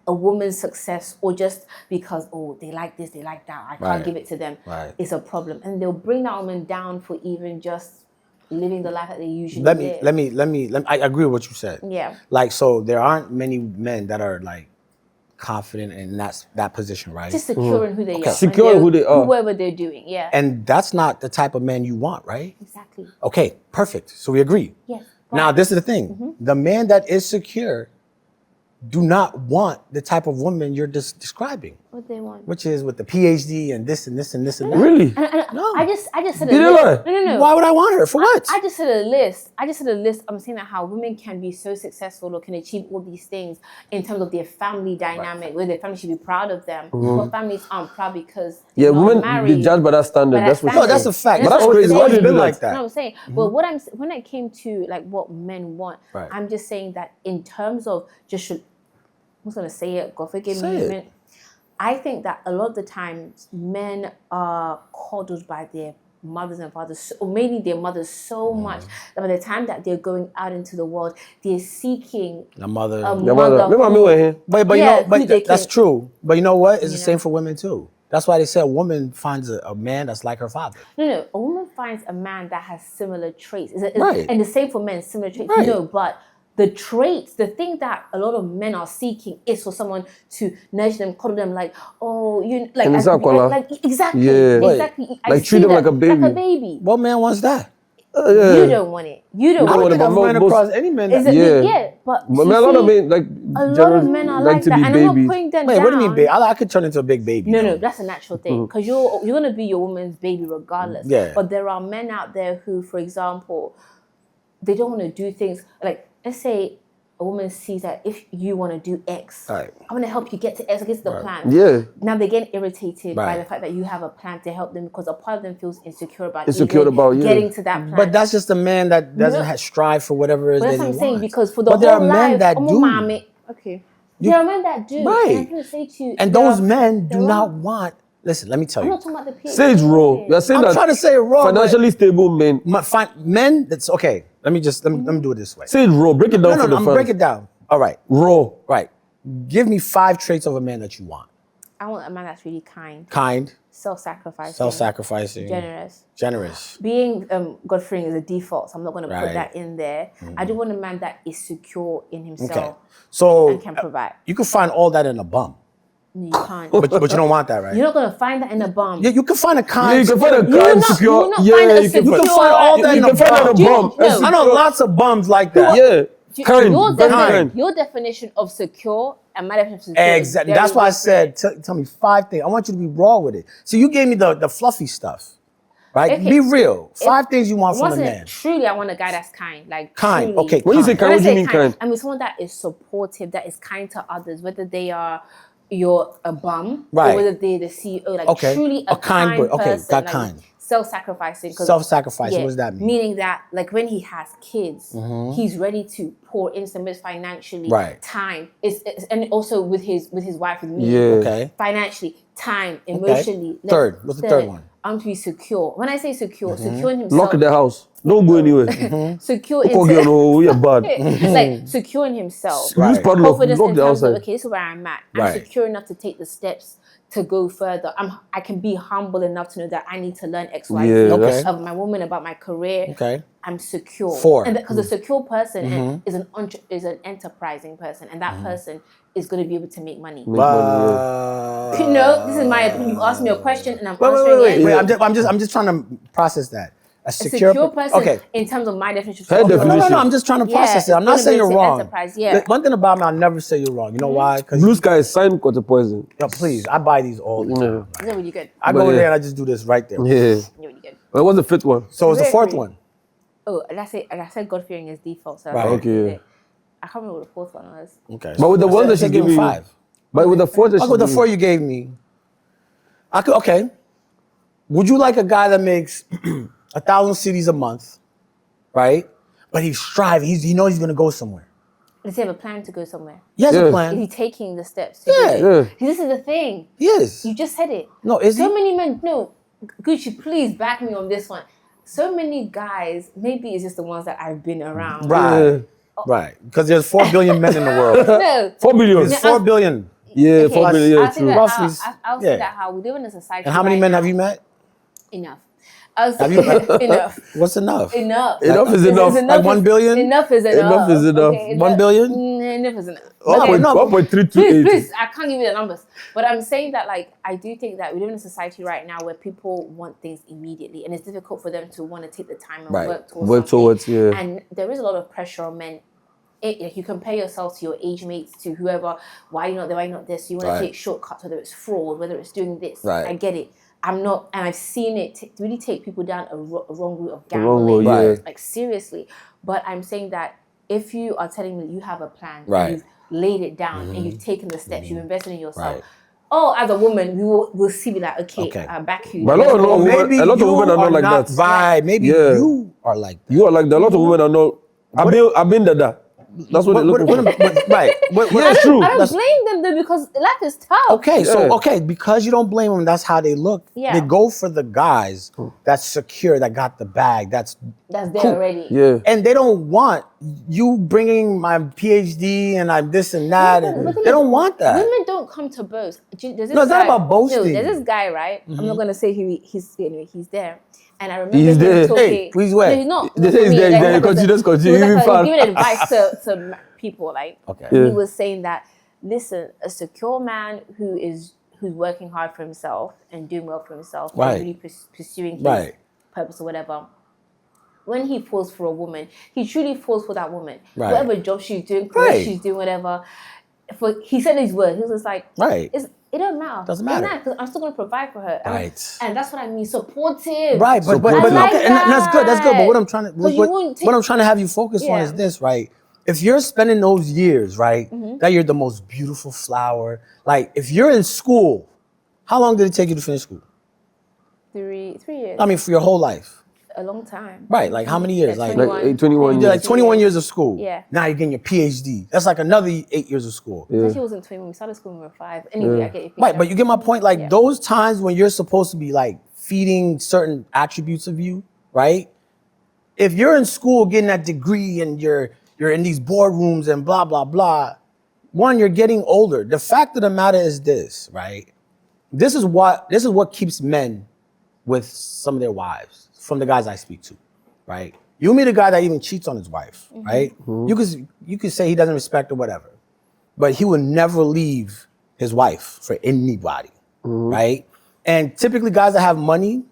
S3: a woman's success, or just because, oh, they like this, they like that, I can't give it to them, is a problem. And they'll bring that woman down for even just living the life that they usually live.
S2: Let me. I agree with what you said.
S3: Yeah.
S2: Like, so there aren't many men that are like confident in that position, right?
S3: Just secure in who they are.
S1: Secure in who they are.
S3: Whoever they're doing, yeah.
S2: And that's not the type of man you want, right?
S3: Exactly.
S2: Okay, perfect. So we agree.
S3: Yes.
S2: Now, this is the thing. The man that is secure do not want the type of woman you're describing.
S3: What they want.
S2: Which is with the PhD and this and this and this and that.
S1: Really?
S3: No. I just said a
S1: Did you
S3: list.
S1: lie?
S3: No.
S2: Why would I want her? For what?
S3: I just said a list. I'm saying that how women can be so successful or can achieve all these things in terms of their family dynamic, where their family should be proud of them. But families aren't proud because they're not
S1: women
S3: married.
S1: be judged by that standard. That's what.
S2: No, that's a fact.
S1: But that's
S2: It's
S1: crazy. Why
S2: always
S1: do you
S2: been
S1: do
S2: like
S1: that?
S2: that.
S3: No, I'm saying, well, when it came to like what men want, I'm just saying that in terms of I'm gonna say it, God forgive me. Men, I think that a lot of the times men are coddled by their mothers and fathers, or maybe their mothers so much that by the time that they're going out into the world, they're seeking
S2: a mother. But you know, that's true. But you know what? It's the same for women too. That's why they say a woman finds a man that's like her father.
S3: No, a woman finds a man that has similar traits.
S2: Right.
S3: And the same for men, similar traits.
S2: Right.
S3: No, but the traits, the thing that a lot of men are seeking is for someone to nurture them, cuddle them, like, oh, you like, exactly,
S1: yeah,
S3: exactly.
S1: Like treat them like a baby.
S3: Like a baby.
S2: What man wants that?
S3: You don't want it. You don't want it.
S2: I've run across any men.
S3: But
S1: a lot of men like
S3: a lot of men are like
S1: to
S3: that,
S1: be
S3: and
S1: babies.
S3: I'm not putting them
S2: Wait,
S3: down.
S2: what do you mean, baby? I could turn into a big baby.
S3: No, that's a natural thing because you're gonna be your woman's baby regardless.
S2: Yeah.
S3: But there are men out there who, for example, they don't want to do things like, let's say a woman sees that if you want to do X, I'm going to help you get to X, get to the plan.
S1: Yeah.
S3: Now they're getting irritated by the fact that you have a plan to help them because a part of them feels insecure about getting to that plan.
S2: But that's just a man that doesn't strive for whatever it is that he wants.
S3: That's what I'm saying, because for the
S2: but
S3: whole
S2: there are
S3: life,
S2: men that do.
S3: Okay. There are men that do.
S2: Right.
S3: And I'm going to say to you,
S2: and those men do not want. Listen, let me tell you.
S3: I'm not talking about the PhD.
S1: Say it's raw. You're saying
S2: I'm trying to say it raw.
S1: Financially stable men.
S2: Men, that's okay. Let me do it this way.
S1: Say it raw. Break it down for the fans.
S2: Break it down. All right.
S1: Raw.
S2: Right. Give me 5 traits of a man that you want.
S3: I want a man that's really kind.
S2: Kind.
S3: Self-sacrificing.
S2: Generous.
S3: Being God-fearing is a default, so I'm not going to put that in there. I do want a man that is secure in himself and can provide.
S2: You can find all that in a bum.
S3: No, you can't.
S2: But you don't want that, right?
S3: You're not going to find that in a bum.
S2: Yeah, you can find a kind.
S1: Yeah, you can find a kind secure.
S2: You can find all that in a bum. I know lots of bums like that.
S1: Yeah.
S3: Your definition of secure and my definition of secure.
S2: Exactly. That's why I said, tell me 5 things. I want you to be raw with it. So you gave me the fluffy stuff, right? Be real. 5 things you want from a man.
S3: Truly, I want a guy that's kind. Like
S2: kind.
S3: Truly.
S2: Okay.
S1: When you say kind, what do you mean kind?
S3: I mean someone that is supportive, that is kind to others, whether they are a bum or whether they're the CEO. Like truly a kind person.
S2: Okay, got kind.
S3: Self-sacrificing.
S2: Self-sacrificing, what does that mean?
S3: Meaning that, like, when he has kids, he's ready to pour in some financially, time, and also with his wife, with me, financially, time, emotionally.
S2: Third, what's the third one?
S3: I'm to be secure. When I say secure, secure in himself.
S1: Lock in the house. Don't go anywhere.
S3: Secure in himself.
S1: You're bad.
S3: Like secure in himself.
S1: Confidence
S3: in terms of, okay, this is where I'm at. I'm secure enough to take the steps to go further. I can be humble enough to know that I need to learn X, Y, Z of my woman, about my career.
S2: Okay.
S3: I'm secure.
S2: 4.
S3: And because a secure person is an enterprising person, and that person is going to be able to make money. This is my opinion. You asked me a question, and I'm answering it.
S2: Wait. I'm just trying to process that. A secure
S3: person in terms of my definition.
S2: No, I'm just trying to process it. I'm not saying you're wrong. One thing about me, I'll never say you're wrong. You know why?
S1: Blue Sky is sign quarter poison.
S2: Yo, please, I buy these all the time.
S3: They're really good.
S2: I go there and I just do this right there.
S1: Yeah.
S3: They're really good.
S1: Well, what's the 5th one?
S2: So it's the 4th one.
S3: Oh, like I said, God-fearing is default. So
S1: Okay.
S3: I can't remember what the 4th one was.
S2: Okay.
S1: But with the one that she gave me
S2: 5.
S1: But with the 4th that she
S2: with the 4 you gave me, okay. Would you like a guy that makes 1,000 CDs a month, right? But he's striving. He knows he's gonna go somewhere.
S3: Does he have a plan to go somewhere?
S2: He has a
S3: Is
S2: plan.
S3: he taking the steps to
S2: Yeah.
S3: do it? This is the thing.
S2: He is.
S3: You just said it.
S2: No, is
S3: so
S2: he?
S3: many men, no, Gucci, please back me on this one. So many guys, maybe it's just the ones that I've been around.
S2: Right. Right. Because there's 4 billion men in the world.
S3: No.
S1: 4 billion.
S2: There's 4 billion.
S1: Yeah, 4 billion. Yeah,
S3: I'll say
S1: true.
S3: that
S2: Roughly,
S3: I'll say that how we live in a society.
S2: And how many
S3: right
S2: men
S3: now-
S2: have you met?
S3: Enough. I'll say
S2: Have you met?
S3: enough.
S2: What's enough?
S3: Enough.
S1: Enough is enough.
S2: Like 1 billion?
S3: Enough is enough.
S1: Enough is enough.
S3: Okay,
S2: 1 billion?
S3: Enough is enough.
S1: 1.328.
S3: Please, I can't give you the numbers. But I'm saying that, like, I do think that we live in a society right now where people want things immediately, and it's difficult for them to want to take the time and work towards something.
S1: Yeah.
S3: And there is a lot of pressure on men. Like, you compare yourself to your age mates, to whoever. Why you not there? Why you not this? You want to take shortcuts, whether it's fraud, whether it's doing this.
S2: Right.
S3: I get it. I'm not, and I've seen it really take people down a wrong route of
S1: wrong
S3: gambling.
S1: road, yeah.
S3: Like, seriously. But I'm saying that if you are telling me you have a plan,
S2: Right.
S3: you've laid it down, and you've taken the steps, you've invested in yourself.
S2: Right.
S3: Oh, as a woman, we'll see me like, okay. I back you.
S1: But a lot of women are not like that.
S2: Right. Maybe you are like that.
S1: You are like that. A lot of women are not. I've been that. That's what they're looking for.
S2: Right.
S1: Yeah, it's true.
S3: I don't blame them though, because life is tough.
S2: Okay, so because you don't blame them, that's how they look.
S3: Yeah.
S2: They go for the guys that's secure, that got the bag, that's
S3: there
S2: cool.
S3: already.
S1: Yeah.
S2: And they don't want you bringing my PhD and I'm this and that. They don't want that.
S3: Women don't come to boast. There's this
S2: No, it's not
S3: guy-
S2: about boasting.
S3: No, there's this guy, right? I'm not gonna say he's there. And I remember
S1: He's
S3: him
S1: there.
S3: talking.
S2: Hey, please where?
S3: No, he's not.
S1: They say he's there, he's there. Continue.
S3: He was
S1: Even
S3: giving advice to people, like.
S2: Okay.
S3: And he was saying that, listen, a secure man who's working hard for himself and doing well for himself,
S2: Right.
S3: and really pursuing his
S2: Right.
S3: purpose or whatever. When he falls for a woman, he truly falls for that woman.
S2: Right.
S3: Whatever job she's doing, career
S2: Right.
S3: she's doing, whatever. He said his word. He was just like,
S2: Right.
S3: It don't matter.
S2: Doesn't matter.
S3: Because I'm still gonna provide for her.
S2: Right.
S3: And that's what I mean. Supportive.
S2: Right, but
S3: I like
S2: okay, and that's good. That's good. But what I'm trying to
S3: Because you wouldn't take-
S2: what I'm trying to have you focus on
S3: Yeah.
S2: is this, right? If you're spending those years, right, that you're the most beautiful flower. Like if you're in school, how long did it take you to finish school?
S3: 3 years.
S2: I mean, for your whole life.
S3: A long time.
S2: Right, like how many years?
S3: Yeah,
S2: Like
S1: 21
S2: you did like 21 years of school.
S3: Yeah.
S2: Now you're getting your PhD. That's like another 8 years of school.
S3: Especially wasn't 20 when we started school when we were 5. Anyway, I get your picture.
S2: Right, but you get my point. Like those times when you're supposed to be like feeding certain attributes of you, right? If you're in school getting that degree and you're in these boardrooms and blah blah blah, one, you're getting older. The fact of the matter is this, right? This is what keeps men with some of their wives, from the guys I speak to, right? You meet a guy that even cheats on his wife, right? You could say he doesn't respect her, whatever, but he will never leave his wife for anybody, right? And typically guys that have money,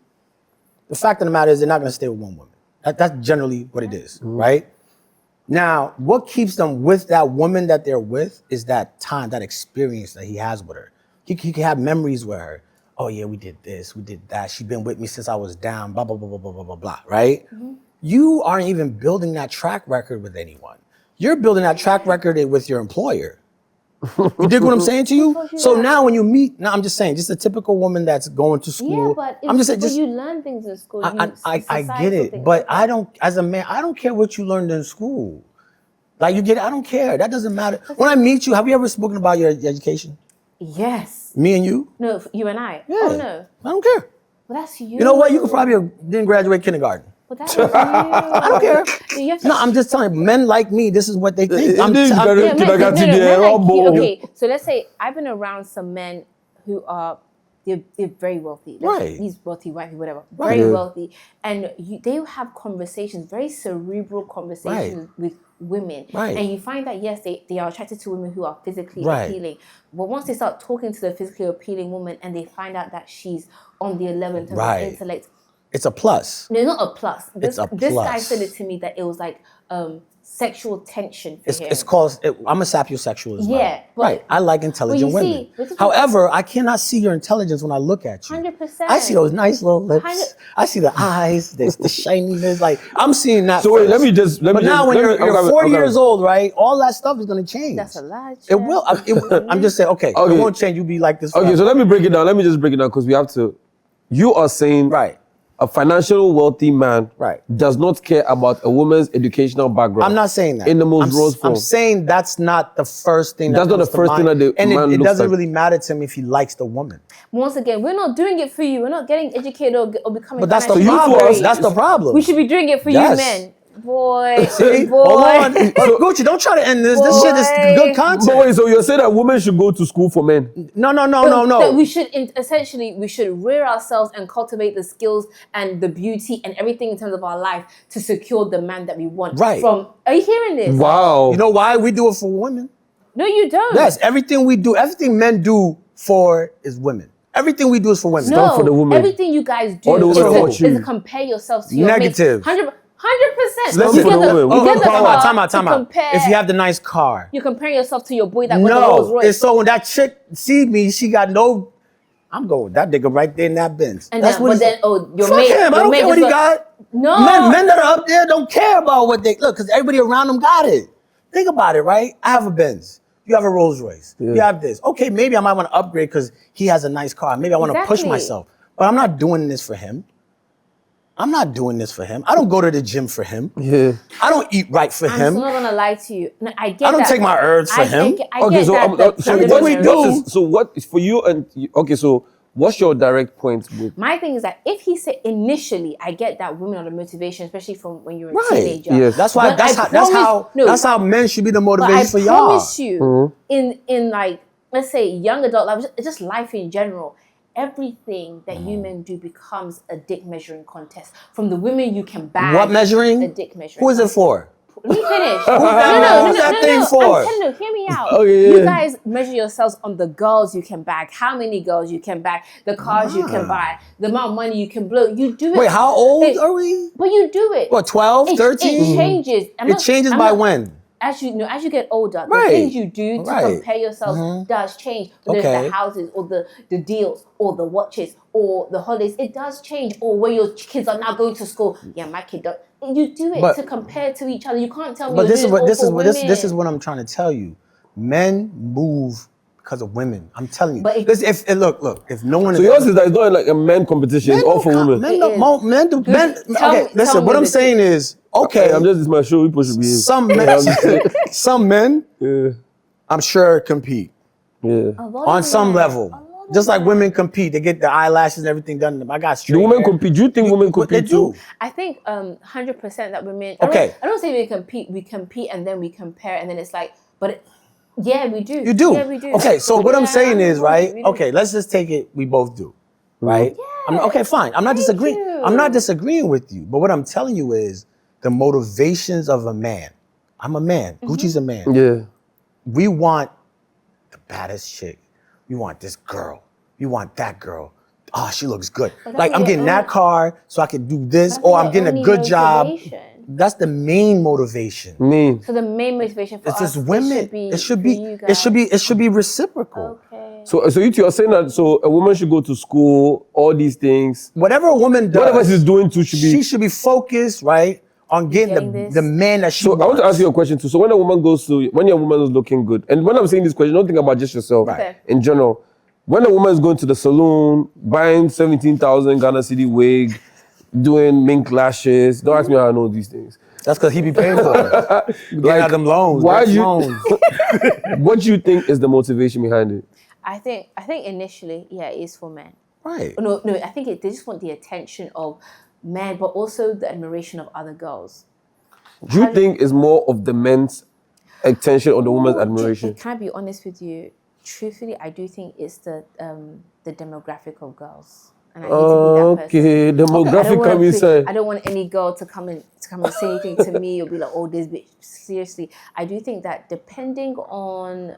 S2: the fact of the matter is they're not gonna stay with one woman. That's generally what it is, right? Now, what keeps them with that woman that they're with is that time, that experience that he has with her. He can have memories with her. Oh yeah, we did this, we did that. She's been with me since I was down, blah, blah, blah, blah, blah, blah, blah, blah, right? You aren't even building that track record with anyone. You're building that track record with your employer. You dig what I'm saying to you? So now when you meet, now I'm just saying, just a typical woman that's going to school.
S3: Yeah, but
S2: I'm just saying,
S3: but you learn things in school.
S2: I get it, but I don't, as a man, I don't care what you learned in school. Like you get it, I don't care. That doesn't matter. When I meet you, have you ever spoken about your education?
S3: Yes.
S2: Me and you?
S3: No, you and I.
S2: Yeah.
S3: Oh no.
S2: I don't care.
S3: Well, that's you.
S2: You know what? You could probably didn't graduate kindergarten.
S3: But that's you.
S2: I don't care.
S3: You have to
S2: No, I'm just telling you, men like me, this is what they think.
S1: men like you.
S3: Okay, so let's say I've been around some men who are they're very wealthy.
S2: Right.
S3: These wealthy white people, whatever.
S2: Right.
S3: Very wealthy. And they have conversations, very cerebral conversations with women.
S2: Right.
S3: And you find that, yes, they are attracted to women who are physically
S2: Right.
S3: appealing. But once they start talking to the physically appealing woman and they find out that she's on the level in terms
S2: Right.
S3: of intellect,
S2: It's a plus.
S3: no, not a plus.
S2: It's a
S3: This guy
S2: plus.
S3: said it to me that it was like sexual tension for him.
S2: It's called, I'm a sapiosexual as well.
S3: Yeah, but-
S2: right. I like intelligent
S3: Well, you
S2: women.
S3: see, this is-
S2: However, I cannot see your intelligence when I look at you.
S3: 100%.
S2: I see those nice little lips.
S3: 100
S2: I see the eyes, the shininess. Like, I'm seeing that.
S1: So wait,
S2: first. But now when you're 40 years old, right, all that stuff is going to change.
S3: That's a lie.
S2: It will. I'm just saying, okay, it won't change. You'll be like this
S1: Okay,
S2: forever.
S1: so let me break it down. Let me just break it down because we have to. You are saying
S2: Right.
S1: a financial wealthy man
S2: Right.
S1: does not care about a woman's educational background.
S2: I'm not saying that.
S1: In the most gross form.
S2: I'm saying that's not the first thing.
S1: That's not the first thing that the
S2: and
S1: man
S2: it
S1: looks
S2: doesn't
S1: like.
S2: really matter to him if he likes the woman.
S3: Once again, we're not doing it for you. We're not getting educated or becoming.
S2: But that's the
S3: financially
S2: problem.
S3: free.
S2: That's the problem.
S3: We should be doing it for you,
S2: Yes.
S3: men. Boy,
S2: See?
S3: boy.
S2: Hold on. Gucci, don't try to end this. This shit is good content.
S1: But wait, so you're saying that women should go to school for men?
S2: No.
S3: That we should essentially rear ourselves and cultivate the skills and the beauty and everything in terms of our life to secure the man that we want.
S2: Right.
S3: Are you hearing this?
S1: Wow.
S2: You know why we do it for women?
S3: No, you don't.
S2: Yes, everything we do, everything men do for is women. Everything we do is for women.
S3: No,
S1: for the woman.
S3: everything you guys do
S1: All the women
S3: is,
S1: watch
S3: to, is
S1: you.
S3: to compare yourselves to your
S2: Negative.
S3: mates. 100%.
S2: Listen,
S3: You get
S1: for the women.
S3: you get the car
S2: time out.
S3: to compare.
S2: If you have the nice car.
S3: You're comparing yourself to your boy that went to Rolls
S2: No,
S3: Royce.
S2: it's so when that chick see me, she got no. I'm going with that nigga right there in that Benz.
S3: And
S2: That's
S3: then,
S2: what
S3: but
S2: he's-
S3: then, your
S2: Fuck
S3: mate,
S2: him. I
S3: your
S2: don't
S3: mate
S2: care what
S3: just
S2: he got.
S3: No.
S2: Men that are up there don't care about what they look because everybody around them got it. Think about it, right? I have a Benz. You have a Rolls Royce.
S1: Yeah.
S2: You have this. Okay, maybe I might want to upgrade because he has a nice car. Maybe I want to push
S3: Exactly.
S2: myself. But I'm not doing this for him. I'm not doing this for him. I don't go to the gym for him.
S1: Yeah.
S2: I don't eat right for
S3: I'm
S2: him.
S3: still not gonna lie to you. No, I get
S2: I don't
S3: that.
S2: take my herbs for him.
S3: I
S1: Okay,
S3: get
S1: so,
S3: that.
S1: so
S2: what we do-
S1: so what is for you and okay, so what's your direct point with?
S3: My thing is that if he said initially, I get that women are the motivation, especially from when you're a
S2: Right.
S3: teenager.
S1: Yes.
S2: That's why.
S3: But
S2: That's
S3: I
S2: how. That's
S3: promise-
S2: how.
S3: no,
S2: That's how men should be the
S3: But I
S2: motivation for y'all.
S3: promise you, in like let's say young adult life, just life in general, everything that you men do becomes a dick measuring contest. From the women you can bag.
S2: What measuring?
S3: A dick measuring.
S2: Who is it for?
S3: Let me finish.
S2: Who's that thing for?
S3: I'm telling you, hear me out.
S1: Okay,
S3: You
S1: yeah.
S3: guys measure yourselves on the girls you can bag, how many girls you can bag, the cars you can buy, the amount of money you can blow. You do it.
S2: Wait, how old
S3: It-
S2: are we?
S3: But you do it.
S2: What, 12,
S3: It
S2: 13?
S3: changes.
S2: It changes by when?
S3: As you know, as you get older,
S2: Right.
S3: the things you do to
S2: Right.
S3: compare yourselves does change. Whether it's
S2: Okay.
S3: the houses or the deals or the watches or the holidays, it does change. Or where your kids are now going to school. Yeah, my kid don't. You do it
S2: But-
S3: to compare to each other. You can't tell me.
S2: But
S3: you're
S2: this is
S3: doing
S2: what
S3: it
S2: this
S3: all
S2: is
S3: for
S2: what this is
S3: women.
S2: what I'm trying to tell you. Men move because of women. I'm telling you.
S3: But if-
S2: Listen, look, if no one
S1: So
S2: is
S1: yours is that it's not like a men competition, it's all for women.
S2: Men,
S3: It
S2: don't-
S3: is.
S2: mo- men do.
S3: Good.
S2: Men.
S3: Tell
S2: Okay,
S3: me-
S2: listen.
S3: tell
S2: What
S3: me
S2: I'm
S3: the
S2: saying is, okay.
S1: I'm just, it's my show, people should be
S2: Some men, some men,
S1: Yeah.
S2: I'm sure compete
S3: A
S1: Yeah.
S3: lot
S2: on
S3: of
S2: some
S3: men.
S2: level.
S3: A lot of
S2: Just like
S3: men.
S2: women compete, they get the eyelashes and everything done. I got straight
S1: Do women
S2: hair.
S1: compete? Do you think women
S2: But they
S1: compete too?
S2: do.
S3: I think 100% that women.
S2: Okay.
S3: I don't say we compete. We compete and then we compare and then it's like, yeah, we do.
S2: You do.
S3: Yeah, we do.
S2: Okay, so what I'm
S3: Yeah,
S2: saying is, right?
S3: we do.
S2: Okay, let's just take it. We both do, right?
S3: Yeah.
S2: Okay, fine. I'm not
S3: Thank
S2: disagreeing.
S3: you.
S2: I'm not disagreeing with you. But what I'm telling you is the motivations of a man. I'm a man.
S3: Mm-hmm.
S2: Gucci's a man.
S1: Yeah.
S2: We want the baddest chick. We want this girl. We want that girl. Oh, she looks good.
S3: But that's
S2: Like I'm
S3: your
S2: getting that
S3: own-
S2: car so I can do this,
S3: That's
S2: or
S3: your
S2: I'm getting a
S3: only
S2: good job.
S3: motivation.
S2: That's the main motivation.
S1: Me.
S3: So the main motivation for
S2: It's
S3: us,
S2: just women.
S3: It should be, for you guys.
S2: It should be reciprocal.
S3: Okay.
S1: So you two are saying that so a woman should go to school, all these things.
S2: Whatever a woman does,
S1: Whatever she's doing too should be.
S2: she should be focused, right, on getting
S3: Getting this.
S2: the man that she
S1: So
S2: wants.
S1: I want to ask you a question too. So when a woman goes to, when your woman is looking good, and when I'm saying this question, don't think about just yourself.
S3: Right. Okay.
S1: In general, when a woman is going to the salon, buying 17,000 Ghana city wig, doing mink lashes, don't ask me how I know these things.
S2: That's because he be paying for it. Getting
S1: Like,
S2: out them loans.
S1: why
S2: Why
S1: you-
S2: loans?
S1: What do you think is the motivation behind it?
S3: I think initially, yeah, it is for men.
S2: Right.
S3: No, I think they just want the attention of men, but also the admiration of other girls.
S1: Do you think it's more of the men's attention or the woman's admiration?
S3: Can I be honest with you? Truthfully, I do think it's the demographic of girls. And I need to be that person.
S1: Okay, demographic come inside.
S3: I don't want any girl to come and say anything to me or be like, "Oh, this bitch." Seriously, I do think that depending on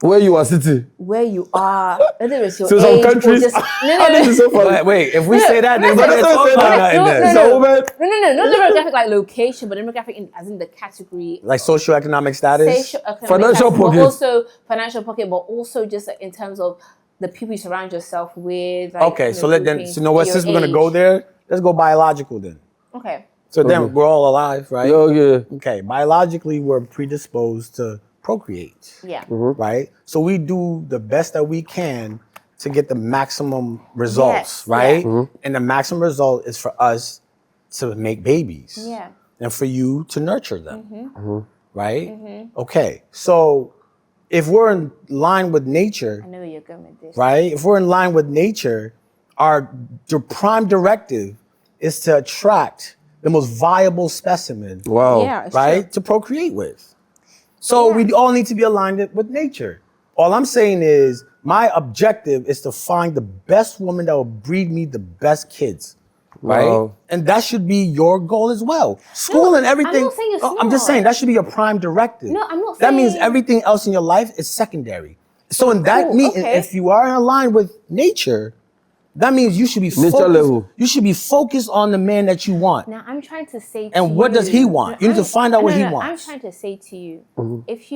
S1: Where you are sitting.
S3: where you are, whether it's your
S1: So some
S3: age
S1: countries-
S3: or just
S1: This is so funny.
S2: Wait, if we
S3: No,
S2: say that, then
S3: no,
S2: we're
S3: no,
S2: gonna
S3: no,
S2: talk
S3: no,
S2: about
S3: no,
S2: that in
S3: no,
S2: this.
S1: So woman,
S3: no, not demographic like location, but demographic as in the category.
S2: Like socioeconomic status.
S3: Socioeconomic
S1: Financial
S3: status, but
S1: pocket.
S3: also financial pocket, but also just like in terms of the people you surround yourself with. Like,
S2: Okay, so let then,
S3: grouping,
S2: so you know what?
S3: your
S2: Since we're gonna go
S3: age.
S2: there, let's go biological then.
S3: Okay.
S2: So then
S1: Okay.
S2: we're all alive, right?
S1: yo, yeah.
S2: Okay, biologically we're predisposed to procreate.
S3: Yeah.
S2: Right? So we do the best that we can to get the maximum results, right? And the maximum result is for us to make babies.
S3: Yeah.
S2: And for you to nurture them. Right? Okay. So if we're in line with nature,
S3: I know where you're going with this.
S2: right? If we're in line with nature, the prime directive is to attract the most viable specimen,
S1: Wow.
S3: Yeah, it's
S2: right?
S3: true.
S2: To procreate with. So
S3: Yeah.
S2: we all need to be aligned with nature. All I'm saying is my objective is to find the best woman that will breed me the best kids. Right?
S1: Wow.
S2: And that should be your goal as well. School and everything.
S3: I'm not saying it's
S2: I'm just
S3: not.
S2: saying that should be your prime directive.
S3: No, I'm not
S2: That means
S3: saying-
S2: everything else in your life is secondary. So in that
S3: Cool,
S2: means,
S3: okay.
S2: if you are in line with nature, that means you should be
S1: Nature
S2: focused.
S1: level.
S2: You should be focused on the man that you want.
S3: Now I'm trying to say to
S2: And what does he want? You need to find out what he
S3: I'm
S2: wants.
S3: trying to say to you,
S1: Mm-hmm.
S3: if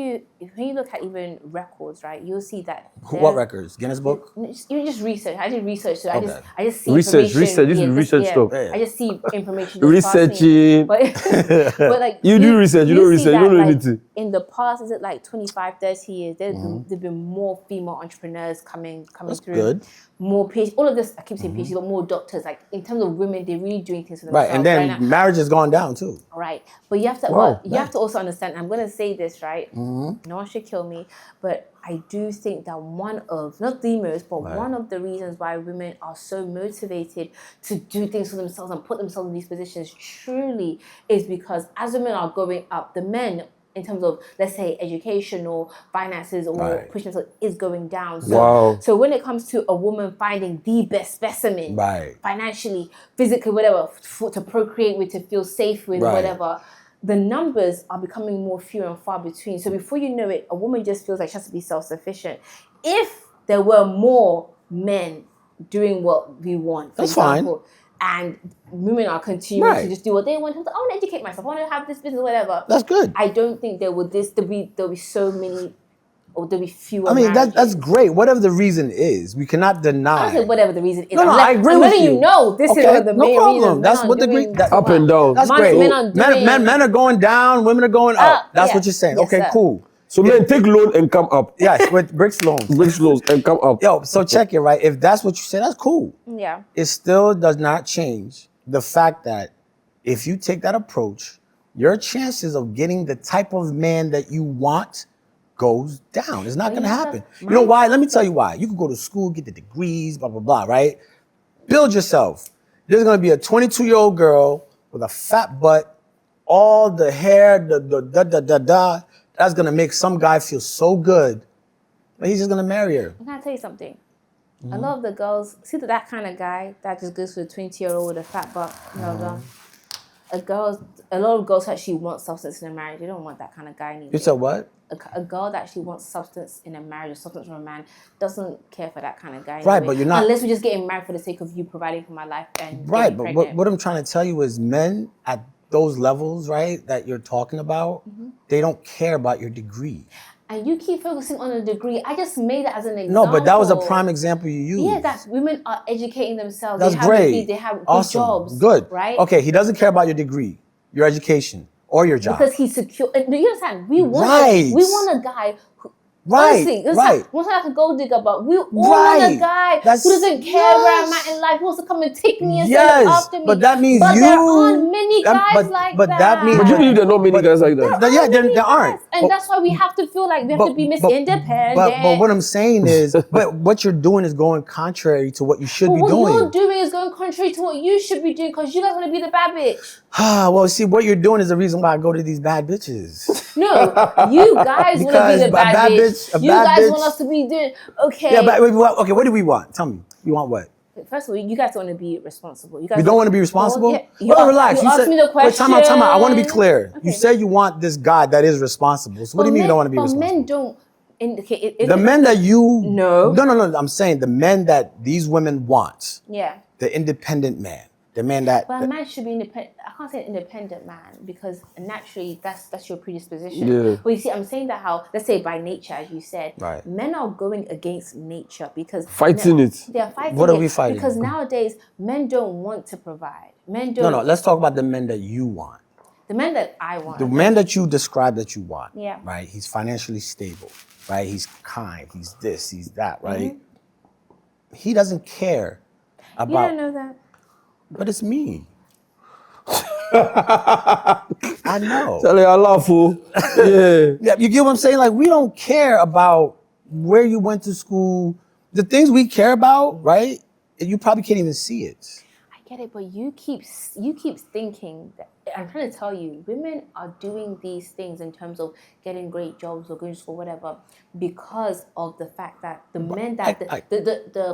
S3: when you look at even records, right, you'll see that.
S2: What records? Guinness Book?
S3: You just research. I did research, so
S2: Okay.
S3: I just see
S1: Research.
S3: information.
S1: This is research stuff.
S2: Yeah.
S3: I just see information. just
S1: Researching.
S3: passing. But like
S1: You do research, you don't
S3: see
S1: research, you
S3: that,
S1: don't know
S3: like,
S1: anything.
S3: In the past, is it like 25, 30 years?
S2: Mm-hmm.
S3: There've been more female entrepreneurs coming
S2: That's
S3: through.
S2: good.
S3: More PhD, all of this. I keep saying PhD, but more doctors. Like in terms of women, they're really doing things for themselves.
S2: Right. And then
S3: now.
S2: marriage has gone down too.
S3: Right, but you have to.
S1: Wow.
S3: Well, you have to also understand. I'm going to say this, right?
S2: Mm-hmm.
S3: No one should kill me, but I do think that one of, not the most, but one of the reasons why women are so motivated to do things for themselves and put themselves in these positions truly is because as women are growing up, the men, in terms of, let's say, education or finances or
S2: Right.
S3: pushing themselves, is going down. So,
S1: Wow.
S3: so when it comes to a woman finding the best specimen,
S2: Right.
S3: financially, physically, whatever, to procreate with, to feel safe with,
S2: Right.
S3: whatever, the numbers are becoming more few and far between. So before you know it, a woman just feels like she has to be self-sufficient. If there were more men doing what we want, for
S2: That's fine.
S3: example, and women are continuing
S2: Right.
S3: to just do what they want, I want to educate myself, I want to have this business, whatever.
S2: That's good.
S3: I don't think there'll be so many, or there'll be fewer.
S2: I mean, that's
S3: marriages.
S2: great. Whatever the reason is, we cannot
S3: I
S2: deny.
S3: don't say whatever the reason is.
S2: No,
S3: I'm
S2: I agree
S3: I'm
S2: with
S3: letting you know this is
S2: Okay,
S3: one of the
S2: no
S3: main
S2: problem.
S3: reasons.
S2: That's
S3: men
S2: what the
S3: are doing
S2: that,
S1: Up and down.
S2: That's
S3: Men-
S2: great.
S3: men are doing-
S2: Men are going down, women are going up. That's
S3: yeah.
S2: what you're saying.
S3: Yes,
S2: okay,
S3: sir.
S2: cool.
S1: So men take loan and come up.
S2: Yes, with bricks loans.
S1: Bridge loans and come up.
S2: Yo, so check it, right? If that's what you say, that's cool.
S3: Yeah.
S2: It still does not change the fact that if you take that approach, your chances of getting the type of man that you want goes down. It's not going to
S3: yeah,
S2: happen.
S3: that's
S2: You know why? Let me tell you why. You can go to school, get the degrees, blah, blah, blah, right? Build yourself. There's going to be a 22-year-old girl with a fat butt, all the hair, da. That's going to make some guy feel so good that he's just going to marry her.
S3: I'm gonna tell you something.
S2: Mm-hmm.
S3: A lot of the girls see that kind of guy that just goes for a 20-year-old with a fat butt.
S2: Mm-hmm.
S3: A lot of girls actually want substance in a marriage. They don't want that kind of guy anymore.
S2: You said what?
S3: A girl that actually wants substance in a marriage or substance from a man doesn't care for that kind of guy.
S2: Right,
S3: anyway.
S2: but you're not-
S3: Unless we're just getting married for the sake of you providing for my life and
S2: Right,
S3: getting
S2: but
S3: pregnant.
S2: what I'm trying to tell you is men at those levels, right, that you're talking about,
S3: Mm-hmm.
S2: they don't care about your degree.
S3: And you keep focusing on a degree. I just made that as an example.
S2: No, but that was a prime example you used.
S3: Yeah, that women are educating themselves.
S2: That's
S3: they have
S2: great.
S3: degrees, they have good
S2: Awesome.
S3: jobs.
S2: Good.
S3: Right?
S2: Okay, he doesn't care about your degree, your education, or your job.
S3: Because he's secure. Do you understand? We want
S2: Right.
S3: we want a guy who
S2: Right,
S3: honestly, it's
S2: right.
S3: like, one like a gold digger, but we all want a
S2: Right.
S3: guy
S2: That's-
S3: who doesn't care where I'm
S2: yes.
S3: at in life, who wants to come and take me and
S2: Yes,
S3: look after me.
S2: but that means
S3: but
S2: you-
S3: there aren't many guys
S2: but-
S3: like
S2: but
S3: that.
S2: that means-
S1: But you believe there are not many guys like that.
S2: Yeah, there aren't.
S3: And
S2: But-
S3: that's why we have to feel like we have to be Miss Independent.
S2: But what I'm saying is, but what you're doing is going contrary to what you should be
S3: what
S2: doing.
S3: you're doing is going contrary to what you should be doing because you guys want to be the bad bitch.
S2: Well, see, what you're doing is the reason why I go to these bad bitches.
S3: No, you guys want to
S2: Because
S3: be the
S2: a
S3: bad,
S2: bad
S3: bitch.
S2: bitch- a
S3: You
S2: bad
S3: guys
S2: bitch-
S3: want us to be doing okay.
S2: Yeah, but okay, what do we want? Tell me. You want what?
S3: First of all, you guys want to be responsible. You guys
S2: We don't want to be responsible?
S3: Yeah,
S2: Well, relax.
S3: You asked
S2: said,
S3: me the question.
S2: Wait, time out. I want to be clear.
S3: Okay.
S2: You said you want this guy that is responsible. So what do you mean you don't want to be
S3: but
S2: responsible?
S3: men don't indicate it.
S2: The men that you...
S3: No.
S2: No. I'm saying the men that these women want.
S3: Yeah.
S2: The independent man. The man that...
S3: But a man should be independent. I can't say independent man because naturally that's your predisposition.
S1: Yeah.
S3: But you see, I'm saying that how, let's say by nature, as you said,
S2: Right.
S3: men are going against nature because
S1: Fighting it.
S3: They're fighting
S2: What are
S3: it
S2: we fighting?
S3: because nowadays men don't want to provide. Men don't.
S2: No. Let's talk about the men that you want.
S3: The men that I want.
S2: The man that you describe that you want.
S3: Yeah.
S2: Right? He's financially stable. Right? He's kind. He's this. He's that. Right?
S3: Mm-hmm.
S2: he doesn't care about.
S3: You don't know that.
S2: But it's me. I know.
S1: Tell you I laugh, fool. Yeah.
S2: Yeah, you get what I'm saying? Like, we don't care about where you went to school. The things we care about, right? You probably can't even see it.
S3: I get it, but you keep thinking that I'm trying to tell you, women are doing these things in terms of getting great jobs or going to school, whatever, because of the fact that the men that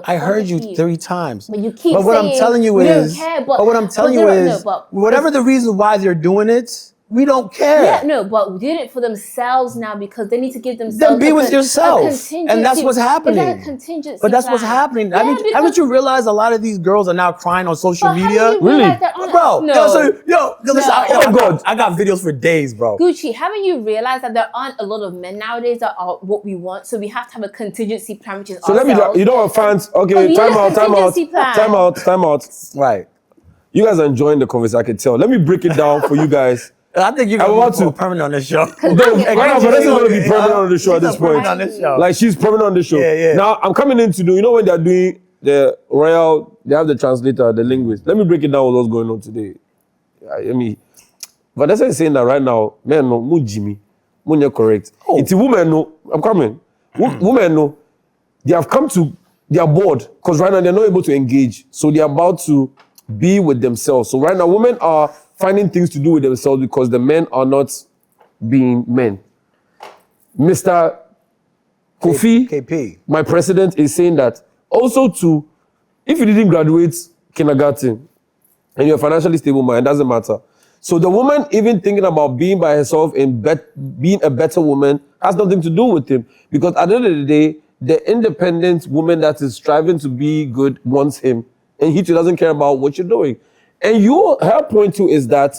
S2: I heard you 3 times.
S3: But you keep
S2: But what
S3: saying
S2: I'm telling you
S3: we
S2: is,
S3: don't care,
S2: but what I'm telling you is, whatever the reason why they're doing it, we don't care.
S3: Yeah, no, but we did it for themselves now because they need to give themselves.
S2: Then be with yourself, and that's what's happening.
S3: Is that a contingency
S2: but that's
S3: plan?
S2: what's happening.
S3: Yeah,
S2: haven't you realized a lot of these girls are now crying on social media?
S1: Really?
S2: Bro,
S3: No.
S2: I got videos for days, bro.
S3: Gucci, haven't you realized that there aren't a lot of men nowadays that are what we want? So we have to have a contingency plan, which is
S1: So
S3: ourselves.
S1: let me, you know what, fans? Okay, time out.
S2: Right.
S1: You guys are enjoying the conversation, I can tell. Let me break it down for you guys.
S2: I think you're going to be permanent on this show.
S1: Vanessa's going to be permanent on the show at this point. Like, she's permanent on the show.
S2: Yeah.
S1: Now, I'm coming in to do, you know when they're doing the royal, they have the translator, the linguist. Let me break it down with what's going on today. I mean, Vanessa is saying that right now, men no, mu Jimmy, you're correct. It's a woman, no, I'm coming. Women, no, they have come to, they are bored because right now they're not able to engage. So they're about to be with themselves. So right now, women are finding things to do with themselves because the men are not being men. Mr. Kofi,
S2: KP,
S1: my president, is saying that also too, if you didn't graduate kindergarten and you're financially stable man, it doesn't matter. So the woman even thinking about being by herself and being a better woman has nothing to do with him. Because at the end of the day, the independent woman that is striving to be good wants him. And he too doesn't care about what you're doing. And her point too is that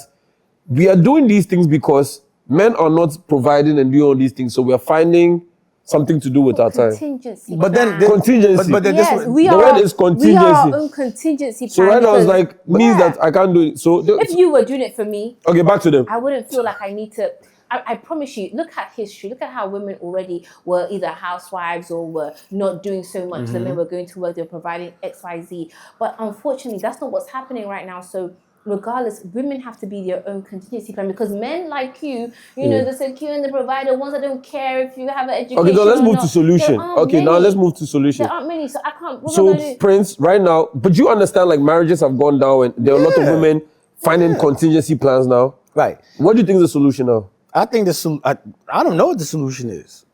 S1: we are doing these things because men are not providing and doing all these things. So we are finding something to do with our time.
S3: Contingency.
S2: But then
S1: contingency.
S2: But then
S3: yes,
S2: this
S3: we
S1: the
S3: are.
S1: word is contingency.
S3: We are our own contingency plan.
S1: So right now it's like means that I can't do it. So
S3: if you were doing it for me,
S1: okay, back to them.
S3: I wouldn't feel like I need to. I promise you, look at history. Look at how women already were either housewives or were not doing so much. The men were going to work, they were providing X, Y, Z. But unfortunately, that's not what's happening right now. So regardless, women have to be their own contingency plan because men like you know, the secure and the provider, ones that don't care if you have an education.
S1: Okay, now let's move to solution.
S3: Now
S1: let's move to solution.
S3: There aren't many, so I can't.
S1: So Prince, right now, but you understand like marriages have gone down and there are a lot of women finding contingency plans now.
S2: Right.
S1: What do you think is the solution now?
S2: I think I don't know what the solution is.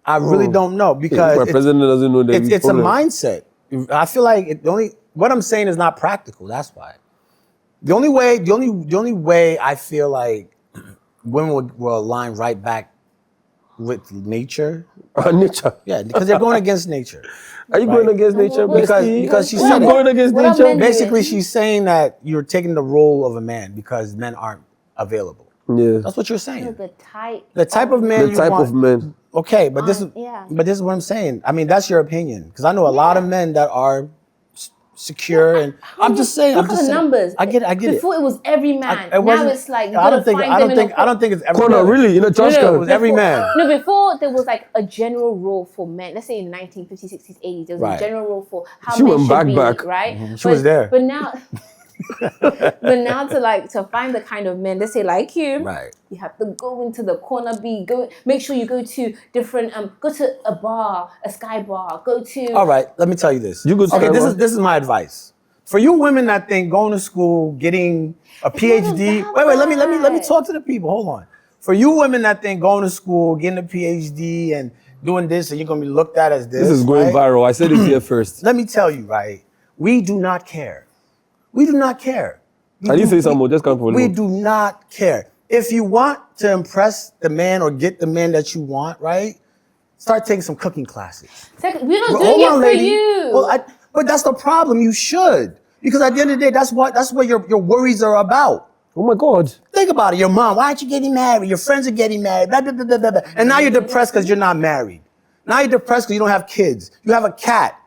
S2: I really don't know because
S1: my president doesn't know that
S2: it's a mindset. I feel like what I'm saying is not practical. That's why. The only way I feel like women will align right back with nature.
S1: Nature.
S2: Yeah, because they're going against nature.
S1: Are you going against nature?
S2: Because she's saying
S1: going against nature.
S2: Basically, she's saying that you're taking the role of a man because men aren't available.
S1: Yeah,
S2: that's what you're saying.
S3: No,
S2: the type of man.
S1: The type of men.
S2: Okay, but this is what I'm saying. I mean, that's your opinion because I know a lot of men that are secure, and I'm just saying.
S3: Look at the numbers.
S2: I get it.
S3: Before it was every man. Now it's like
S2: I don't think it's every man.
S1: Really, in a trash can.
S2: It was every man.
S3: No, before there was like a general rule for men. Let's say in the 1950s, 60s, 80s, there was a general rule for how men should be, right?
S2: Mm-hmm. She was there.
S3: But now. But now to find the kind of men, let's say like you,
S2: right?
S3: You have to go into the corner B. Make sure you go to different. Go to a bar, a Sky Bar. Go to.
S2: All right, let me tell you this.
S1: You go to
S2: this is my advice for you women that think going to school, getting a PhD. Wait, let me talk to the people. Hold on. For you women that think going to school, getting a PhD, and doing this, and you're gonna be looked at as this.
S1: This is going viral. I said it here first.
S2: Let me tell you, right? We do not care. We do not care.
S1: I didn't say something more. Just come for
S2: We do not care. If you want to impress the man or get the man that you want, right? Start taking some cooking classes.
S3: We're not doing it for you.
S2: Well, but that's the problem. You should, because at the end of the day, that's what your worries are about.
S1: Oh my God!
S2: Think about it. Your mom. Why aren't you getting married? Your friends are getting married. Blah, blah, blah, blah, blah. And now you're depressed because you're not married. Now you're depressed because you don't have kids. You have a cat.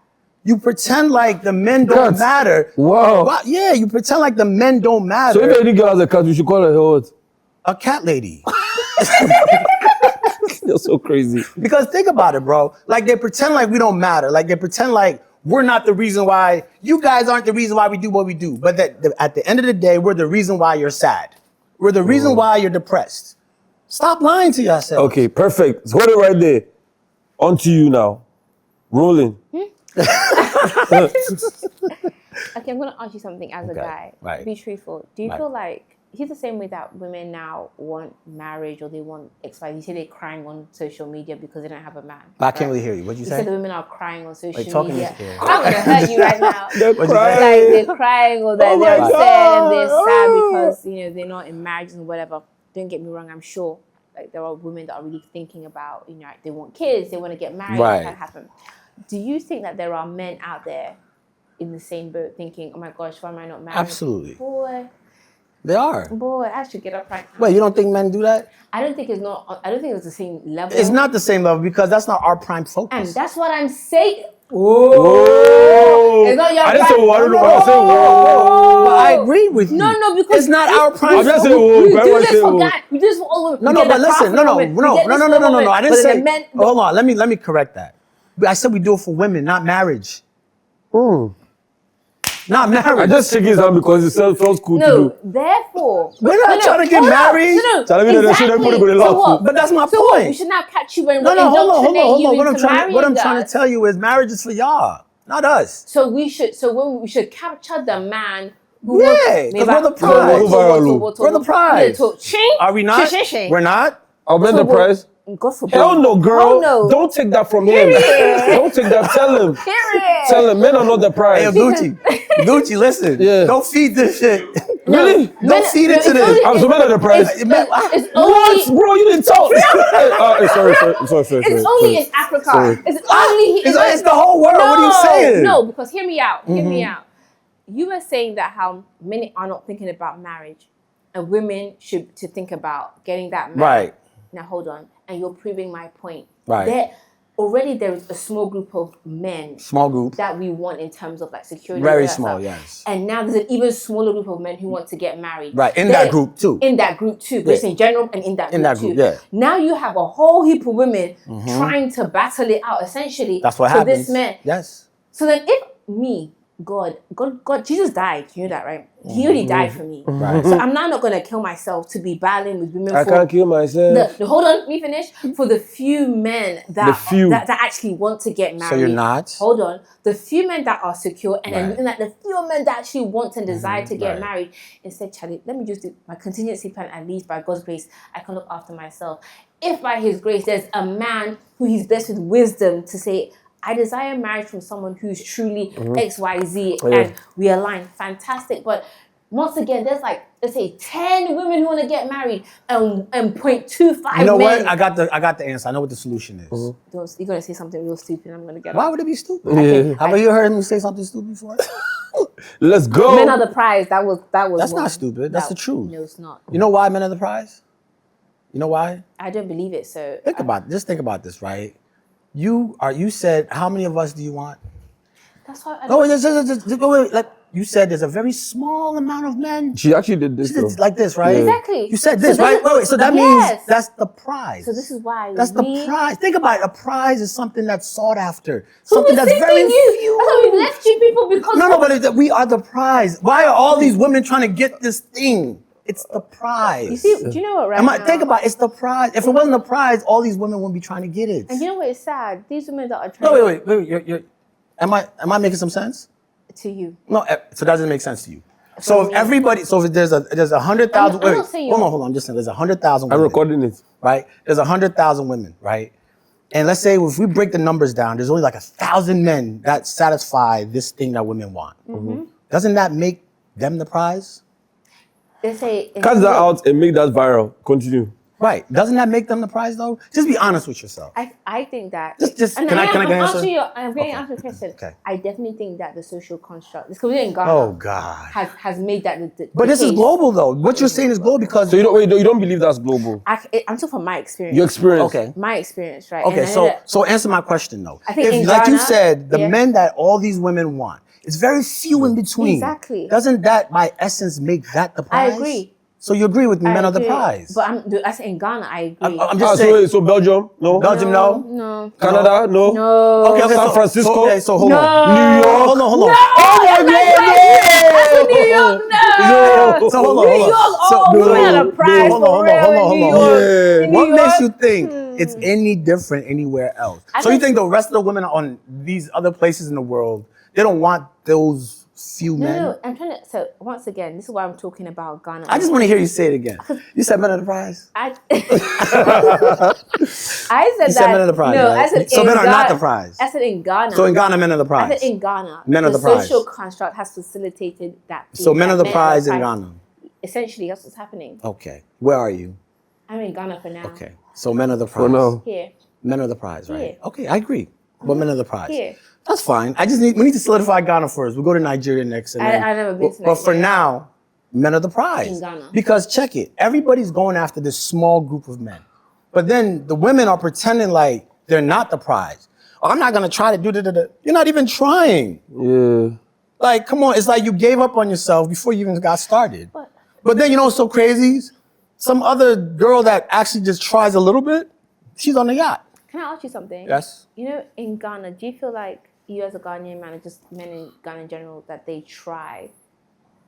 S2: You pretend like the men don't matter.
S1: Wow.
S2: Yeah, you pretend like the men don't matter.
S1: So if any girl has a cat, we should call her what?
S2: A cat lady.
S1: You're so crazy.
S2: Because think about it, bro. Like they pretend like we don't matter. Like they pretend like we're not the reason why, you guys aren't the reason why we do what we do. But at the end of the day, we're the reason why you're sad. We're the reason why you're depressed. Stop lying to yourself.
S1: Okay, perfect. Hold it right there. On to you now. Rolling.
S3: Okay, I'm gonna ask you something as a guy.
S2: Right.
S3: Be truthful. Do you feel like he's the same way that women now want marriage or they want XY? You say they're crying on social media because they don't have a man.
S2: I can't really hear you. What'd you
S3: You
S2: say?
S3: said the women are crying on social
S2: talking
S3: media.
S2: to me.
S3: I'm gonna hurt you right now.
S1: They're
S3: Like
S1: crying.
S3: they're crying or they're
S1: my
S3: upset
S1: God.
S3: and they're sad because they're not in marriage and whatever. Don't get me wrong. I'm sure like there are women that are really thinking about like, they want kids, they want to get married.
S2: Right.
S3: That can happen. Do you think that there are men out there in the same boat thinking, oh my gosh, why am I not married?
S2: Absolutely.
S3: Boy,
S2: They are.
S3: I should get up right now.
S2: Wait, you don't think men do that?
S3: I don't think it's the same level.
S2: It's not the same level because that's not our prime focus.
S3: And that's what I'm saying.
S1: Whoa.
S3: It's not your
S1: I didn't say
S3: prime-
S1: whoa. I don't know why I said whoa.
S2: But I agree with you.
S3: No, because
S2: it's not our prime
S1: I just
S2: focus.
S1: said whoa.
S3: We
S1: Why
S3: do
S1: would I
S3: this
S1: say
S3: for
S1: whoa?
S3: guys. We do this for all women.
S2: No,
S3: We
S2: no,
S3: get
S2: but
S3: the
S2: listen,
S3: profit
S2: no.
S3: from it. We get this for
S2: No.
S3: women.
S2: I didn't
S3: But
S2: say.
S3: then the men,
S2: Hold on, let me correct that. I said we do it for women, not marriage. Not marriage.
S1: I just shake his hand because it felt cool to
S3: no,
S1: do.
S3: therefore.
S2: We're not trying to get
S3: hold up.
S2: married.
S3: No,
S1: Tell me that they shouldn't put it with a
S3: So
S1: laugh.
S3: what?
S2: But that's my
S3: So what?
S2: point.
S3: We should now catch you and
S2: No, hold on.
S3: you
S2: What I'm
S3: into marrying
S2: trying to
S3: us.
S2: tell you is marriage is for y'all, not us.
S3: So we should capture the man who
S2: Yeah,
S3: wants
S2: 'cause we're the prize. We're the prize. Are we not? We're not.
S1: I'll bet the price.
S3: God forbid.
S1: Hell no, girl.
S3: Oh, no.
S1: Don't take that from him. Don't take that. Tell him.
S3: Period.
S1: Tell him. Men are not the
S2: Hey,
S1: prize.
S2: Gucci, listen.
S1: Yeah.
S2: Don't feed this shit.
S1: Really?
S2: Don't feed it to this.
S1: I'm so mad at the price.
S3: It's
S1: What,
S3: only,
S1: bro? You didn't talk. Sorry.
S3: it's only in Africa.
S1: Sorry.
S2: It's the whole world. What are you saying?
S3: No, because hear me out. Hear me out. You were saying that how men are not thinking about marriage, and women should to think about getting that man.
S2: Right.
S3: Now hold on, and you're proving my point.
S2: Right.
S3: There is a small group of men.
S2: Small group.
S3: That we want in terms of like security.
S2: Very
S3: and that
S2: small,
S3: stuff.
S2: yes.
S3: And now there's an even smaller group of men who want to get married.
S2: Right, in that group too.
S3: In that group too, but it's in general and in that group too.
S2: Yeah.
S3: Now you have a whole heap of women trying to battle it out. Essentially,
S2: That's what
S3: for
S2: happens.
S3: this man.
S2: Yes.
S3: So then, if me, God, Jesus died. You know that, right? He already died for me.
S2: Right.
S3: So I'm now not gonna kill myself to be battling with women.
S1: I can't kill myself.
S3: Hold on, let me finish. For the few men that actually want to get married.
S2: So you're not?
S3: Hold on. The few men that are secure, and
S2: Right.
S3: then the few men that actually want and desire to get married, instead, Charlie, let me just do my contingency plan. At least by God's grace, I can look after myself. If by His grace, there's a man who He's blessed with wisdom to say, I desire marriage from someone who's truly XYZ and we align. Fantastic. But once again, there's like, let's say 10 women who want to get married and 0.25
S2: You know
S3: men.
S2: what? I got the answer. I know what the solution is.
S3: You're going to say something real stupid. I'm going to get
S2: Why
S3: up.
S2: would it be stupid?
S1: Yeah.
S2: Have you heard me say something stupid before?
S1: Let's go.
S3: Men are the prize. That was
S2: That's
S3: one.
S2: not stupid. That's the truth.
S3: No, it's not.
S2: You know why men are the prize? You know why?
S3: I don't believe it. So
S2: Think about this, right? You said, how many of us do you want?
S3: that's why.
S2: Wait, like you said, there's a very small amount of men.
S1: She actually did this though.
S2: Like this, right?
S3: Exactly.
S2: You said
S3: So
S2: this, right? Wait. So that
S3: yes.
S2: means that's the prize.
S3: So this is why
S2: That's the prize. Think about it. A prize is something that's sought after.
S3: So
S2: Something
S3: we're
S2: that's very
S3: sending you.
S2: few.
S3: That's why we left you people because
S2: No, but we are the prize. Why are all these women trying to get this thing? It's the prize.
S3: You see, do you know what? Right now,
S2: Think about it, it's the prize. If it wasn't the prize, all these women wouldn't be trying to get it.
S3: and you know what is sad? These women that are trying
S2: No, wait. You're, am I making some sense?
S3: to you.
S2: No, so that doesn't make sense to you. So if there's 100,000.
S3: I'm not saying
S2: Hold on. I'm just saying there's 100,000
S1: I'm
S2: women.
S1: recording it.
S2: Right? There's 100,000 women, right? And let's say if we break the numbers down, there's only like 1,000 men that satisfy this thing that women want. Doesn't that make them the prize?
S3: They say
S1: Cut that out and make that viral. Continue.
S2: Right. Doesn't that make them the prize though? Just be honest with yourself.
S3: I think that.
S2: Just
S3: and
S2: can I
S3: I'm
S2: answer?
S3: I'm going to answer your question.
S2: Okay.
S3: I definitely think that the social construct, this community in Ghana,
S2: Oh God.
S3: has made that.
S2: But this is
S3: case.
S2: global though. What you're saying is global because
S1: So you don't believe that's global?
S3: I'm talking from my experience.
S1: Your experience.
S2: Okay.
S3: My experience, right?
S2: Okay,
S3: And I know that-
S2: so answer my question though.
S3: I think in
S2: like you
S3: Ghana,
S2: said, the
S3: yeah.
S2: men that all these women want, it's very few in between.
S3: Exactly.
S2: Doesn't that by essence make that the prize?
S3: I agree.
S2: So you agree with me,
S3: I
S2: men are the
S3: agree.
S2: prize.
S3: But I said in Ghana, I agree.
S2: I'm just saying.
S1: So Belgium, no.
S2: Belgium, no.
S3: No.
S1: Canada, no.
S3: No.
S2: Okay,
S1: San Francisco.
S2: So hold
S3: No.
S2: on.
S1: New York.
S2: Hold on.
S3: No,
S2: Oh
S3: that's
S2: my
S3: in New York. No.
S1: No.
S2: So hold on.
S3: New York,
S2: So,
S3: women are the prize
S2: hold
S3: for real in New York.
S1: Yeah.
S3: In New
S2: What makes you
S3: York,
S2: think it's any different anywhere else?
S3: I
S2: So you
S3: think-
S2: think the rest of the women on these other places in the world, they don't want those few men?
S3: No, I'm trying to. So once again, this is why I'm talking about Ghana.
S2: I just want to hear you say it again. You said men are the prize.
S3: I said
S2: You said men are the prize,
S3: No,
S2: right?
S3: I said
S2: So
S3: in
S2: men are not
S3: Ghana-
S2: the prize.
S3: I said in Ghana.
S2: So in Ghana, men are the prize.
S3: I said in Ghana,
S2: Men are
S3: the
S2: the prize.
S3: social construct has facilitated that.
S2: So men are the
S3: that
S2: prize in Ghana.
S3: Essentially, that's what's happening.
S2: Okay. Where are you?
S3: I'm in Ghana for now.
S2: Okay. So men are the prize.
S1: For now.
S3: Here.
S2: Men are the prize, right?
S3: Here.
S2: Okay, I agree. But men are the prize.
S3: Here.
S2: That's fine. We need to solidify Ghana first. We'll go to Nigeria next. And then,
S3: I've never been to
S2: But for
S3: Nigeria.
S2: now, men are the prize.
S3: In Ghana.
S2: Because check it. Everybody's going after this small group of men. But then the women are pretending like they're not the prize. Oh, I'm not going to try to do da. You're not even trying.
S1: Yeah.
S2: Like, come on. It's like you gave up on yourself before you even got started.
S3: What?
S2: But then you know what's so crazy? Some other girl that actually just tries a little bit, she's on the yacht.
S3: Can I ask you something?
S2: Yes.
S3: You know, in Ghana, do you feel like you as a Ghanaian man, or just men in Ghana in general, that they try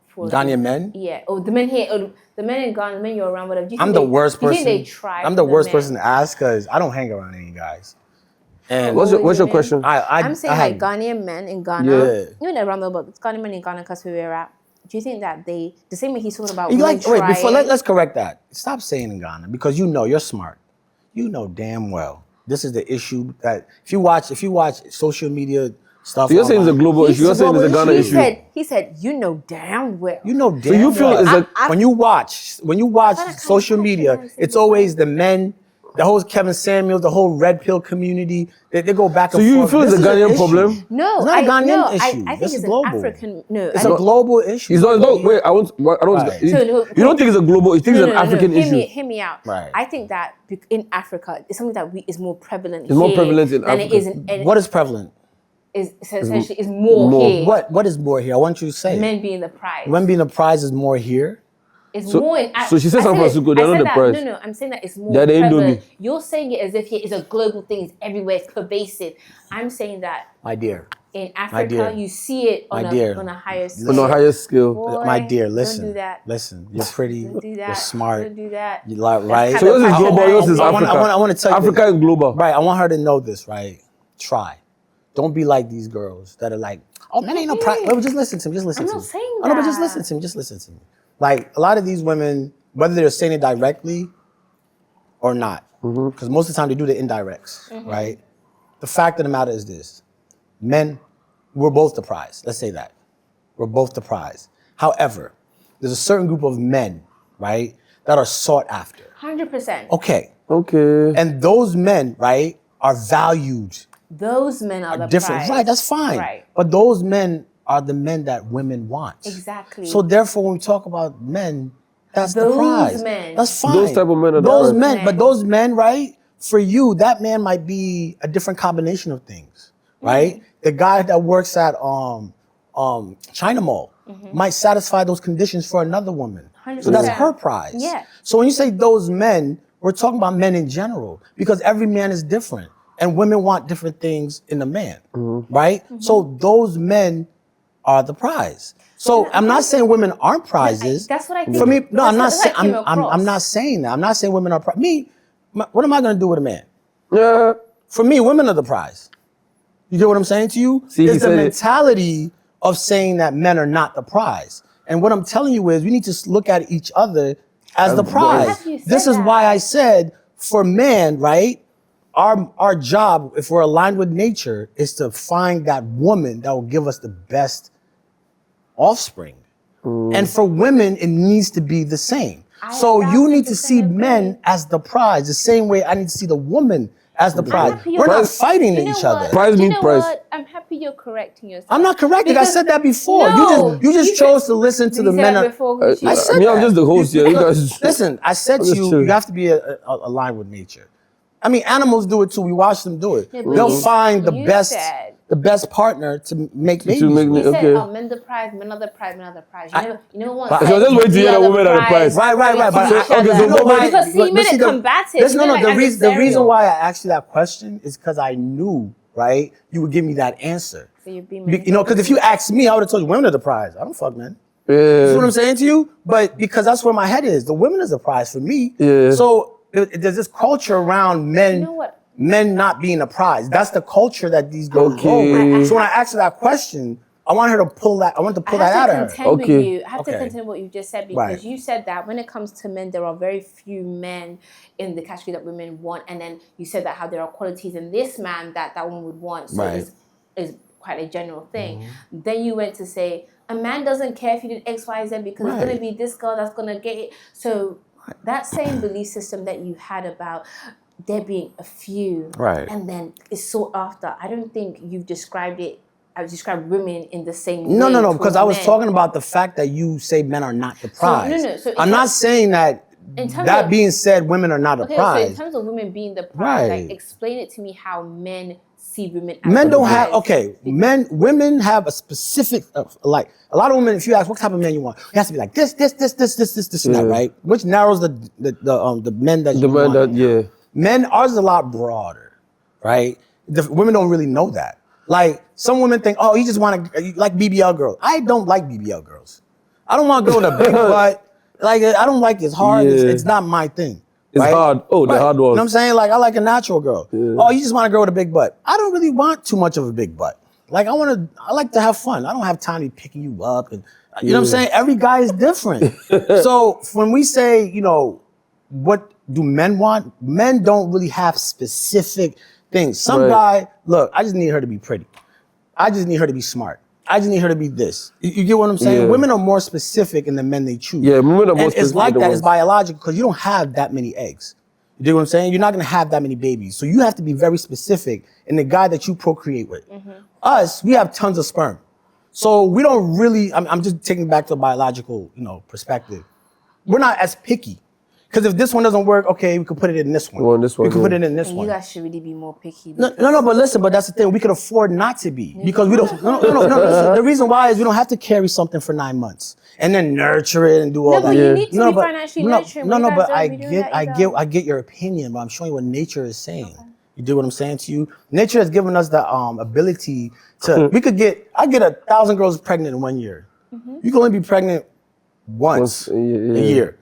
S3: for
S2: Ghanaian men?
S3: Yeah. Or the men here, or the men in Ghana, the men you're around, whatever. Do you
S2: I'm
S3: think
S2: the
S3: they-
S2: worst
S3: do you
S2: person.
S3: think they try
S2: I'm
S3: for
S2: the worst
S3: men?
S2: person to ask because I don't hang around any guys. And
S1: What's your
S3: women?
S1: question?
S3: I'm saying
S2: I
S3: like
S2: have-
S3: Ghanaian men in Ghana,
S2: Yeah.
S3: even around the world, Ghanaian men in Ghana, because we were at. Do you think that they, the same way he's talking about
S2: You
S3: women
S2: like wait before
S3: trying-
S2: let's correct that. Stop saying in Ghana because you know you're smart. You know damn well this is the issue that if you watch social media stuff.
S1: So you're saying it's a
S2: online,
S1: global issue. You're saying it's a Ghana
S3: he
S1: issue.
S3: He said, you know damn well.
S2: you know damn
S1: So you feel
S2: well.
S1: it's a
S2: when you watch
S3: But I kinda
S2: social media,
S3: catch it,
S2: it's always the men, the whole Kevin Samuels, the whole red pill community. They go back and
S1: So you
S2: forth.
S1: feel it's
S2: This
S1: a
S2: is an
S1: Ghanaian
S2: issue.
S1: problem?
S3: No,
S2: It's not a Ghanaian
S3: no,
S2: issue.
S3: I think
S2: This is
S3: it's
S2: global.
S3: an African. No,
S2: It's a global issue.
S1: It's not, no, wait, I don't
S2: Right.
S1: you don't think it's a global, you think it's an African issue?
S3: Hear me out.
S2: Right.
S3: I think that in Africa, it's something that is more prevalent.
S1: It's more
S3: here
S1: prevalent in
S3: than it
S1: Africa.
S3: is in.
S2: What is prevalent?
S3: Is essentially is more
S1: more.
S3: here.
S2: What is more here? I want you to say.
S3: Men being the prize.
S2: Men being the prize is more here.
S3: It's
S1: So-
S3: more in.
S1: so she said
S3: I
S1: San
S3: said
S1: Francisco,
S3: it-
S1: they're
S3: I
S1: not
S3: said
S1: the
S3: that-
S1: prize.
S3: No, I'm saying that it's more
S1: They're the
S3: prevalent.
S1: Indomie.
S3: You're saying it as if it's a global thing. It's everywhere. It's pervasive. I'm saying that
S2: My dear.
S3: in
S2: dear.
S3: Africa, you see it on
S2: My dear.
S3: on a higher scale.
S1: On a higher scale.
S3: Boy,
S2: My dear, listen.
S3: Don't do that.
S2: Listen, you're pretty.
S3: Don't do that.
S2: You're smart.
S3: Don't do that.
S2: You like
S3: That's
S2: right.
S3: kind
S1: So
S3: of
S1: yours is global, yours is
S3: patronizing.
S1: Africa.
S2: I want to tell you
S1: Africa
S2: this.
S1: is global.
S2: Right. I want her to know this. Right. Try. Don't be like these girls that are like, oh, men ain't no prize. Wait, just listen to me. Just listen
S3: I'm
S2: to me.
S3: not saying
S2: Oh, no, but just
S3: that.
S2: listen to me. Just listen to me. Like a lot of these women, whether they're saying it directly or not, because most of the time they do the indirects, right? The fact of the matter is this: men, we're both the prize. Let's say that we're both the prize. However, there's a certain group of men, right, that are sought after.
S3: 100%.
S2: Okay,
S1: Okay.
S2: and those men, right, are valued
S3: Those men are the
S2: different.
S3: prize.
S2: Right, that's fine.
S3: Right.
S2: But those men are the men that women want.
S3: Exactly.
S2: So therefore, when we talk about men, that's the
S3: Those
S2: prize.
S3: men.
S2: That's fine.
S1: Those type of men are the
S2: those
S1: prize.
S2: men.
S3: Men.
S2: But those men, right? For you, that man might be a different combination of things, right? The guy that works at China Mall might satisfy those conditions for another woman.
S3: 100%.
S2: So that's her prize.
S3: Yeah.
S2: So when you say those men, we're talking about men in general because every man is different and women want different things in a man, right? So those men are the prize. So I'm not saying women aren't prizes.
S3: That's what I think.
S2: For me, no, I'm not
S3: That's
S2: saying.
S3: what I came
S2: I'm
S3: across.
S2: not saying that. I'm not saying women are what am I going to do with a man?
S1: Yeah.
S2: For me, women are the prize. You get what I'm saying to you?
S1: See, he
S2: It's the
S1: said it.
S2: mentality of saying that men are not the prize. And what I'm telling you is we need to look at each other as the prize.
S3: Have you said
S2: This is
S3: that?
S2: why I said for man, right? Our job, if we're aligned with nature, is to find that woman that will give us the best offspring. And for women, it needs to be the same. So you need to
S3: 1000%
S2: see
S3: agree.
S2: men as the prize, the same way I need to see the woman as the prize.
S3: happy you're
S2: We're not
S3: right.
S2: fighting
S3: You know
S2: each
S3: what?
S2: other.
S1: Prize
S3: You
S1: means
S3: know
S1: prize.
S3: what? I'm happy you're correcting yourself.
S2: I'm not correcting. I
S3: Because-
S2: said that before.
S3: No,
S2: you just
S3: you said-
S2: chose to listen to
S3: Did
S2: the
S3: you say
S2: men.
S3: that before, Gucci?
S2: I said
S1: Me, I'm
S2: that.
S1: just the host here. You guys.
S2: Listen, I said
S1: I'm
S2: to
S1: just
S2: you, you
S1: chilling.
S2: have to be aligned with nature. I mean, animals do it too. We watch them do it.
S3: Yeah, but
S2: They'll
S3: you-
S2: find the
S3: you
S2: best
S3: said
S2: the best partner to make babies.
S1: To make
S3: You
S1: me,
S3: said,
S1: okay.
S3: oh, men the prize, men are the prize, men are the prize. You know what?
S2: But-
S1: So just wait to hear the women are the prize.
S2: Right. But
S1: So- okay, so
S2: you know why?
S3: because see, you made it
S2: the-
S3: combative.
S2: Listen,
S3: You made it
S2: the
S3: like
S2: reason
S3: adversarial.
S2: why I asked you that question is because I knew, right, you would give me that answer.
S3: So you're being
S2: You know, because if you asked me, I would have told you women are the prize. I don't fuck men.
S1: Yeah.
S2: You see what I'm saying to you? But because that's where my head is. The women is the prize for me.
S1: Yeah.
S2: So there's this culture around men.
S3: You know what?
S2: Men not being a prize. That's the culture that these girls
S1: Okay.
S2: roll with. So when I
S3: I-
S2: asked her that question, I want her to pull that. I want to pull
S3: I
S2: that
S3: have
S2: out
S3: to
S2: of her.
S3: contend with
S1: Okay.
S3: you. I have to
S2: Okay.
S3: contend what you just said because
S2: Right.
S3: you said that when it comes to men, there are very few men in the category that women want, and then you said that how there are qualities in this man that one would want. So
S2: Right.
S3: is quite a general thing. Then you went to say a man doesn't care if you did X, Y, Z because it's
S2: Right.
S3: gonna be this girl that's gonna get it. So that same belief system that you had about there being a few,
S2: Right.
S3: and then it's sought after. I don't think you've described it. I've described women in the same way.
S2: No,
S3: towards
S2: because I was
S3: men.
S2: talking about the fact that you say men are not the prize.
S3: so in
S2: I'm not
S3: terms-
S2: saying that.
S3: in terms
S2: That
S3: of-
S2: being said, women are not the
S3: Okay, so in
S2: prize.
S3: terms of women being the prize,
S2: Right.
S3: like explain it to me how men see women as
S2: Men
S3: the
S2: don't have
S3: prize.
S2: women have a specific like a lot of women. If you ask what type of man you want, it has to be like this, and that, right? Which narrows the men that
S1: The
S2: you
S1: man
S2: want.
S1: that, yeah.
S2: Men, ours is a lot broader, right? The women don't really know that. Like some women think, oh, you just want to like BBL girls. I don't like BBL girls. I don't want to go with a big butt. Like I don't like it's hard.
S1: Yeah.
S2: It's not my thing.
S1: It's
S2: right?
S1: hard. Oh, the
S2: Right.
S1: hard
S2: You know
S1: ones.
S2: what I'm saying? Like I like a natural girl.
S1: Yeah.
S2: Oh, you just want a girl with a big butt. I don't really want too much of a big butt. Like I like to have fun. I don't have time to be picking you up and you know what I'm saying? Every guy is different. So when we say, you know, what do men want? Men don't really have specific things. Some
S1: Right.
S2: guy, look, I just need her to be pretty. I just need her to be smart. I just need her to be this. You get what I'm saying?
S1: Yeah.
S2: Women are more specific in the men they choose.
S1: Yeah, women are more
S2: and it's
S1: specific
S2: like
S1: than
S2: that.
S1: ones.
S2: It's biological because you don't have that many eggs. You dig what I'm saying? You're not gonna have that many babies. So you have to be very specific in the guy that you procreate with. Us, we have tons of sperm. So we don't really, I'm just taking back to a biological, perspective. We're not as picky. Because if this one doesn't work, okay, we could put it in this one.
S1: Well, this one,
S2: we could put
S1: yeah.
S2: it in this
S3: And
S2: one.
S3: you guys should really be more picky.
S2: No, but listen, but that's the thing. We could afford not to be because we don't. No. Listen, the reason why is we don't have to carry something for 9 months and then nurture it and do all
S3: No,
S2: that.
S3: but you need to be
S2: but-
S3: financially nurturing.
S2: No,
S3: You guys
S2: but
S3: don't
S2: I
S3: be doing
S2: get,
S3: that either.
S2: I get your opinion, but I'm showing you what nature is saying. Okay. You do what I'm saying to you. Nature has given us the ability to. I get 1,000 girls pregnant in 1 year. You can only be pregnant once
S1: yeah.
S2: a year,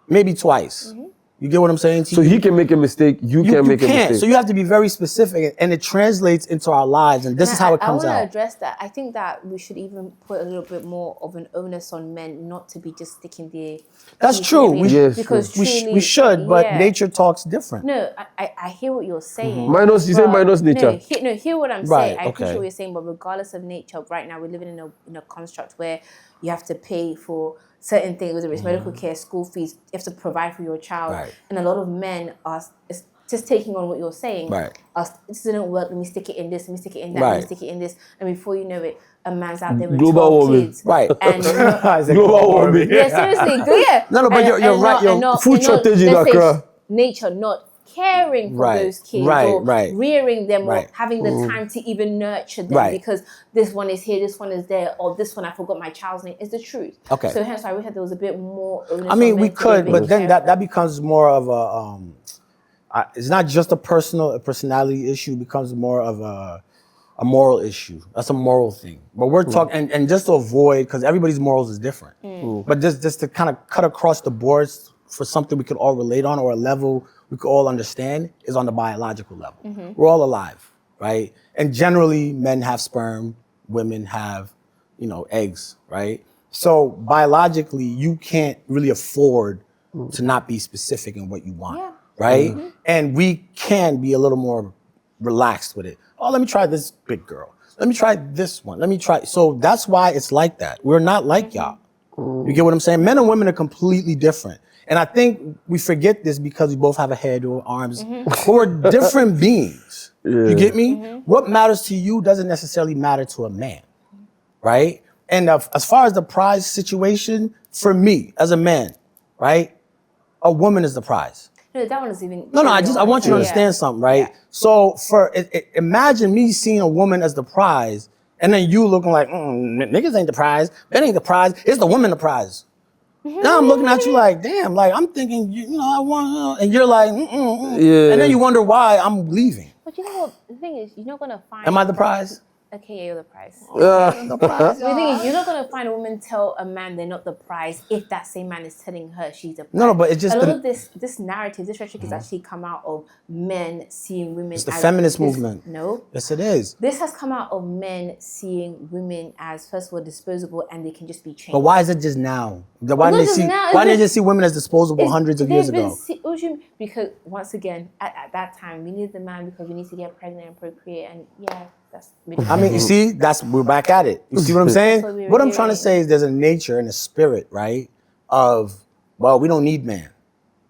S2: maybe twice. You get what I'm saying to you?
S1: So he can make a mistake, you can't make a mistake.
S2: So you have to be very specific, and it translates into our lives, and this is how it comes
S3: I want
S2: out.
S3: to address that. I think that we should even put a little bit more of an onus on men not to be just sticking their.
S2: That's
S3: teeth
S2: true.
S3: in
S2: We,
S3: everything,
S1: Yes,
S3: because
S2: we,
S3: truly,
S2: we should, but
S3: yeah.
S2: nature talks different.
S3: No, I hear what you're saying.
S1: Minus, you say
S3: but-
S1: minus nature.
S3: Hear what I'm
S2: Right,
S3: saying. I appreciate
S2: okay.
S3: what you're saying, but regardless of nature, right now we're living in a construct where you have to pay for certain things, whether it's medical care, school fees, you have to provide for your child.
S2: Right.
S3: And a lot of men are just taking on what you're saying.
S2: Right.
S3: This didn't work, let me stick it in this, let me stick it in that, let me
S2: Right.
S3: stick it in this. And before you know it, a man's out there with
S1: Global
S3: 12
S1: warming.
S3: kids.
S2: Right.
S3: And
S2: I said,
S1: Global warming.
S3: yeah, seriously, yeah.
S2: No, but you're right,
S1: food shortage in
S3: let's say
S1: Accra.
S3: Nature not caring for
S2: Right,
S3: those kids
S2: right,
S3: or
S2: right.
S3: rearing them
S2: Right.
S3: or having the time to even nurture them
S2: Right.
S3: because this one is here, this one is there, or this one I forgot my child's name. It's the truth.
S2: Okay.
S3: So hence I wish that there was a bit more onus
S2: I mean,
S3: on
S2: we
S3: men to be
S2: could,
S3: a
S2: but
S3: bit
S2: then
S3: careful.
S2: that becomes more of a. It's not just a personality issue. It becomes more of a moral issue. That's a moral thing. But we're talking, and just to avoid, because everybody's morals is different. But just to kind of cut across the boards for something we could all relate on or a level we could all understand is on the biological level. We're all alive, right? And generally, men have sperm, women have, eggs, right? So biologically, you can't really afford to not be specific in what you want,
S3: Yeah.
S2: right? And we can be a little more relaxed with it. Oh, let me try this big girl. Let me try this one. Let me try. So that's why it's like that. We're not like y'all. You get what I'm saying? Men and women are completely different. And I think we forget this because we both have a head or arms. But we're different beings. You get me? What matters to you doesn't necessarily matter to a man, right? And as far as the prize situation, for me as a man, right? A woman is the prize.
S3: No, that one is even.
S2: No, I want you to understand something, right?
S3: Yeah.
S2: So imagine me seeing a woman as the prize, and then you looking like, niggas ain't the prize. That ain't the prize. It's the woman the prize. Now I'm looking at you like, damn, like I'm thinking, I want, and you're like,
S1: Yeah.
S2: And then you wonder why I'm leaving.
S3: But you know what? The thing is, you're not gonna find.
S2: Am I the prize?
S3: Okay, yeah, you're the prize.
S2: The prize.
S3: The thing is, you're not gonna find a woman tell a man they're not the prize if that same man is telling her she's the prize.
S2: No, but it's just
S3: a lot of this narrative, this rhetoric has actually come out of men seeing women.
S2: It's the feminist movement.
S3: No.
S2: Yes, it is.
S3: This has come out of men seeing women as, first of all, disposable, and they can just be changed.
S2: But why is it just now? Why didn't they just see women as disposable hundreds of years ago?
S3: Because once again, at that time, we needed the man because we need to get pregnant and procreate, and yeah.
S2: I mean, you see, we're back at it. You see what I'm saying? What I'm trying to say is there's a nature and a spirit, right? Of, well, we don't need man,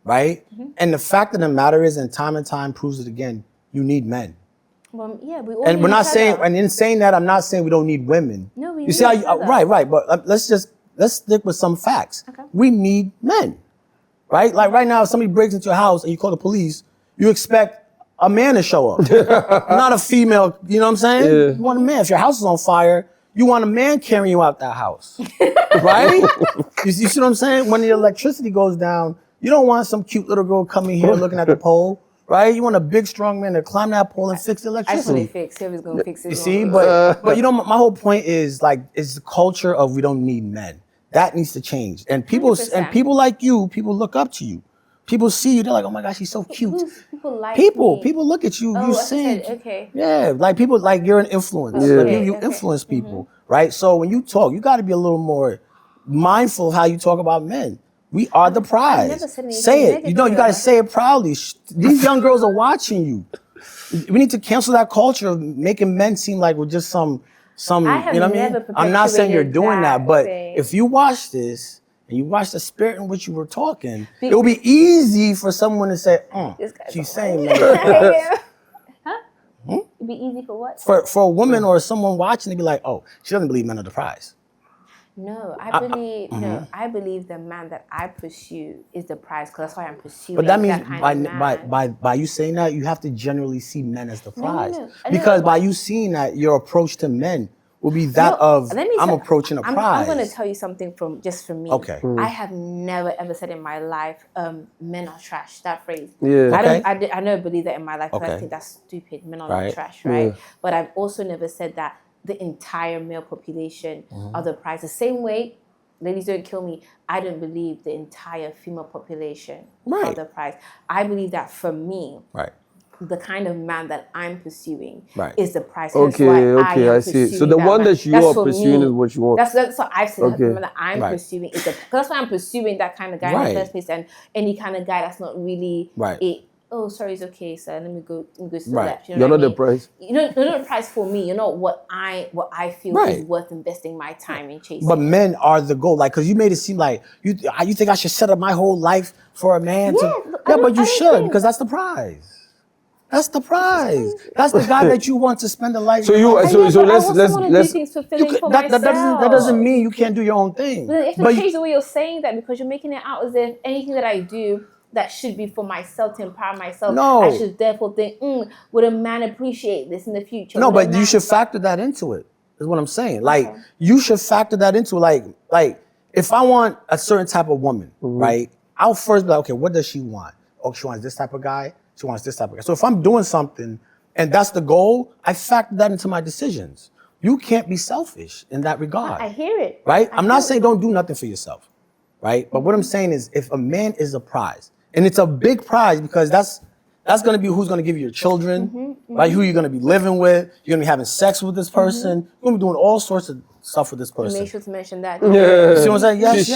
S2: right? Mm-hmm. And the fact of the matter is, and time proves it again, you need men.
S3: Well, yeah, we all.
S2: And we're not saying, and in saying that, I'm not saying we don't need women.
S3: No, we.
S2: You see how right, but let's stick with some facts. Okay. We need men, right? Like right now, if somebody breaks into your house and you call the police, you expect a man to show up, not a female. You know what I'm saying? Yeah. You want a man. If your house is on fire, you want a man carrying you out that house, right? You see what I'm saying? When the electricity goes down, you don't want some cute little girl coming here looking at the pole, right? You want a big, strong man to climb that pole and fix the electricity.
S3: I just want to fix. Whoever's gonna fix it.
S2: You see, but my whole point is it's the culture of we don't need men. That needs to change, and people 100%. Like you, people look up to you. People see you, they're like, oh my gosh, she's so cute.
S3: People like
S2: people.
S3: me.
S2: People look at you, you sing.
S3: Okay.
S2: Yeah, like people, like you're an influence.
S3: Yeah.
S2: Like you influence people, right? So when you talk, you got to be a little more mindful of how you talk about men. We are the prize.
S3: Never said anything
S2: say it.
S3: negative.
S2: You got to say it proudly. These young girls are watching you. We need to cancel that culture of making men seem like we're just some. You know what I mean? I'm not saying you're doing that, but if you watch this, and you watch the spirit in which you were talking, it will be easy for someone to say, she's saying that.
S3: Huh? It'd be easy for what?
S2: For a woman or someone watching to be like, oh, she doesn't believe men are the prize.
S3: No, I believe the man that I pursue is the prize because that's why I'm pursuing.
S2: But that means by you saying that, you have to generally see men as the prize.
S3: No.
S2: Because by you seeing that, your approach to men will be that I'm approaching a prize.
S3: I'm going to tell you something from me.
S2: Okay.
S3: I have never ever said in my life, men are trash. That phrase.
S2: Yeah.
S3: I never believe that in my life because I think that's stupid. Men are not trash, right? Yeah. But I've also never said that the entire male population are the prize. The same way, ladies don't kill me, I don't believe the entire female population are the prize. I believe that for me, the kind of man that I'm pursuing is the prize.
S1: Okay, I see. So the one that you are pursuing is what you want.
S3: That's what I've said. The man that I'm pursuing is that's why I'm pursuing that kind of guy in the first place, and any kind of guy that's not really oh, sorry, it's okay, sir. Let me go to the left.
S1: You're not the prize.
S3: You're not the prize for me. You're not what I feel is worth investing my time in chasing.
S2: But men are the goal, like, because you made it seem like you think I should set up my whole life for a man. But you should, because that's the prize. That's the prize. That's the guy that you want to spend a life.
S1: So let's
S2: that doesn't mean you can't do your own thing.
S3: But if change the way you're saying that, because you're making it out as if anything that I do that should be for myself, to empower myself.
S2: No.
S3: I should therefore think, would a man appreciate this in the future?
S2: No, but you should factor that into it, is what I'm saying. Like, you should factor that into it. Like, if I want a certain type of woman, right, I'll first be like, okay, what does she want? Oh, she wants this type of guy. She wants this type of guy. So if I'm doing something and that's the goal, I factor that into my decisions. You can't be selfish in that regard.
S3: I hear it.
S2: Right? I'm not saying don't do nothing for yourself, right? But what I'm saying is if a man is a prize, and it's a big prize because that's going to be who's going to give you your children, right? Who you're going to be living with. You're going to be having sex with this person. You're going to be doing all sorts of stuff with this person.
S3: Make sure to mention that.
S2: You see what I'm saying? Yes.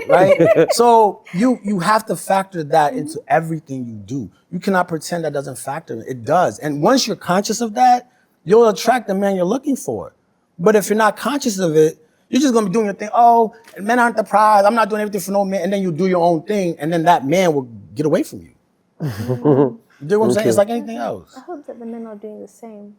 S2: Right? So you have to factor that into everything you do. You cannot pretend that doesn't factor. It does. And once you're conscious of that, you'll attract the man you're looking for. But if you're not conscious of it, you're just going to be doing your thing. Oh, men aren't the prize. I'm not doing everything for no man. And then you do your own thing. And then that man will get away from you. You know what I'm saying? It's like anything else.
S3: I hope that the men are doing the same.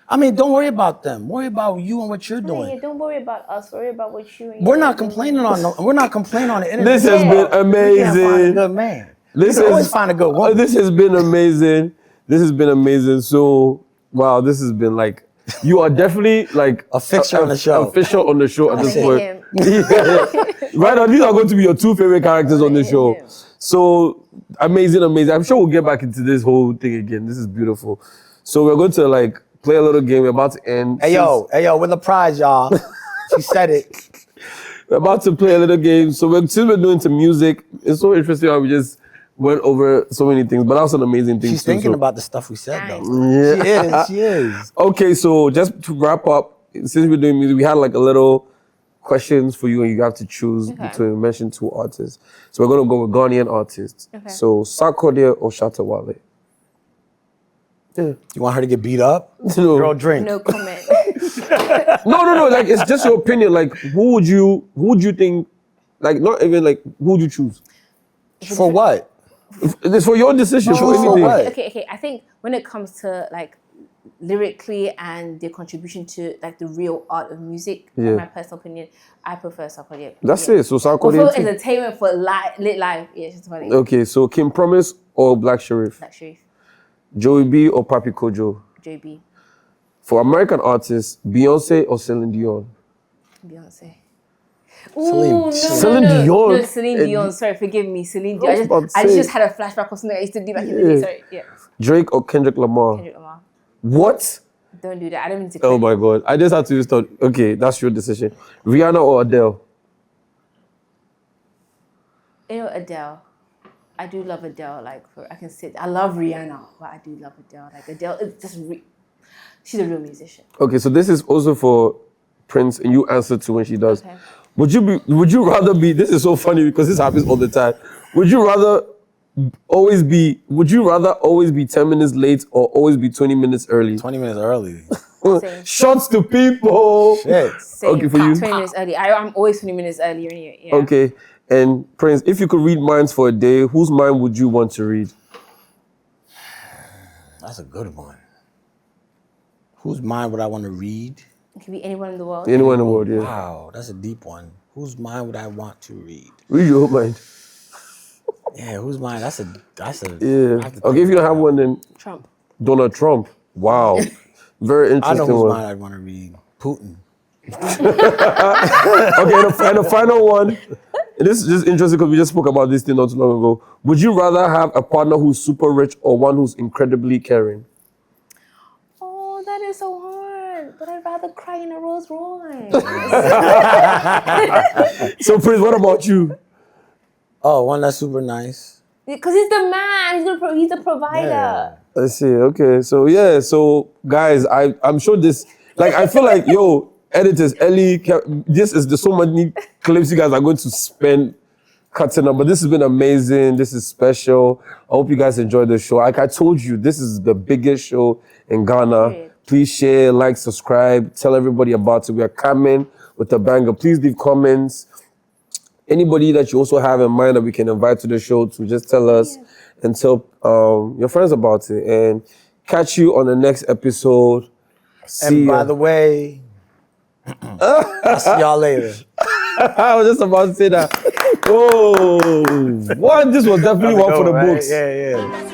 S2: I mean, don't worry about them. Worry about you and what you're doing.
S3: Yeah, don't worry about us. Worry about what you and
S2: We're not complaining on the internet.
S1: This has been amazing.
S2: Good man.
S1: This
S2: You always
S1: is
S2: find a good one.
S1: This has been amazing. This has been amazing. So wow, this has been like you are definitely like
S2: A fixture on the show.
S1: Official on the show at
S3: I'm
S1: this
S3: gonna
S1: point.
S3: hit him.
S1: Right now, these are going to be your 2 favorite characters on the
S3: hit
S1: show.
S3: him.
S1: So amazing. I'm sure we'll get back into this whole thing again. This is beautiful. So we're going to like play a little game. We're about to end.
S2: Hey yo, win the prize, y'all. She said it.
S1: We're about to play a little game. So since we're doing some music, it's so interesting how we just went over so many things. But that was an amazing thing.
S2: She's thinking about the stuff we said though.
S1: Yeah.
S2: She is.
S1: Okay, so just to wrap up, since we're doing music, we had like a little questions for you, and you have to choose between mention 2 artists. So we're gonna go with Ghanaian artists.
S3: Okay.
S1: So Sarkodie or Shatta Wale. Yeah.
S2: You want her to get beat up?
S1: No.
S2: Girl, drink.
S3: No comment.
S1: No. Like it's just your opinion. Like who would you think? Like not even like who would you choose?
S2: For what?
S1: It's for your decision. For
S2: Choose for
S1: anything.
S2: what?
S3: Okay. I think when it comes to like lyrically and their contribution to like the real art of music,
S1: Yeah.
S3: in my personal opinion, I prefer Sarkodie.
S1: That's
S3: yeah.
S1: it. So
S3: For
S1: Sarkodie.
S3: entertainment, for lit life, yeah, it's funny.
S1: Okay, so Kim Promise or Black Sherif?
S3: Black Sharif,
S1: Joey B or Papi Kojo?
S3: JB,
S1: For American artists, Beyonce or Celine Dion?
S3: Beyonce.
S2: Celine-
S3: Ooh, no,
S1: Celine
S3: no, no.
S1: Dion.
S3: No, Celine Dion. Sorry, forgive me, Celine Dion.
S1: I was about to
S3: I
S1: say.
S3: just had a flashback of something I used to do back in the day. Sorry, yeah.
S1: Drake or Kendrick Lamar?
S3: Kendrick Lamar.
S1: What?
S3: Don't do that. I don't mean to.
S1: Oh my God. I just had to start. Okay, that's your decision. Rihanna or Adele?
S3: You know, Adele. I do love Adele. Like, I can sit. I love Rihanna, but I do love Adele. Like Adele, it's just she's a real musician.
S1: Okay, so this is also for Prince, and you answer to when she does.
S3: Okay.
S1: Would you rather be? This is so funny because this happens all the time. Would you rather always be 10 minutes late or always be 20 minutes early?
S2: 20 minutes early.
S3: Same.
S1: Shots to people.
S2: Shit.
S3: Same.
S1: Okay, for you.
S3: 20 minutes early. I'm always 20 minutes earlier anyway. Yeah.
S1: Okay, and Prince, if you could read minds for a day, whose mind would you want to read?
S2: That's a good one. Whose mind would I want to read?
S3: It could be anyone in the world.
S1: Anyone in the world, yeah.
S2: Wow, that's a deep one. Whose mind would I want to read?
S1: Read your own mind.
S2: Yeah, whose mind? That's a.
S1: Yeah.
S2: I have to think
S1: Okay, if you don't have one, then
S3: Trump.
S1: Donald Trump. Wow. Very
S2: I know
S1: interesting
S2: whose
S1: one.
S2: mind I'd want to read. Putin.
S1: Okay, and the final one. This is just interesting because we just spoke about this thing not too long ago. Would you rather have a partner who's super rich or one who's incredibly caring?
S3: Oh, that is so hard. But I'd rather cry in a Rolls Royce.
S1: So, Prince, what about you?
S2: Oh, one that's super nice.
S3: Because he's the man. He's the provider.
S2: Yeah.
S1: I see. Okay. So, yeah. So, guys, I'm sure this, like, I feel like, yo, editors, Ellie, there's so many clips you guys are going to spend cutting up. But this has been amazing. This is special. I hope you guys enjoyed the show. Like I told you, this is the biggest show in Ghana.
S3: Great.
S1: Please share, like, subscribe, tell everybody about it. We are coming with a banger. Please leave comments. Anybody that you also have in mind that we can invite to the show to just tell us and tell your friends about it. And catch you on the next episode. See
S2: And by
S1: ya.
S2: the way, I'll see y'all later.
S1: I was just about to say that. Oh, what? This was definitely one for the books.
S2: Yeah.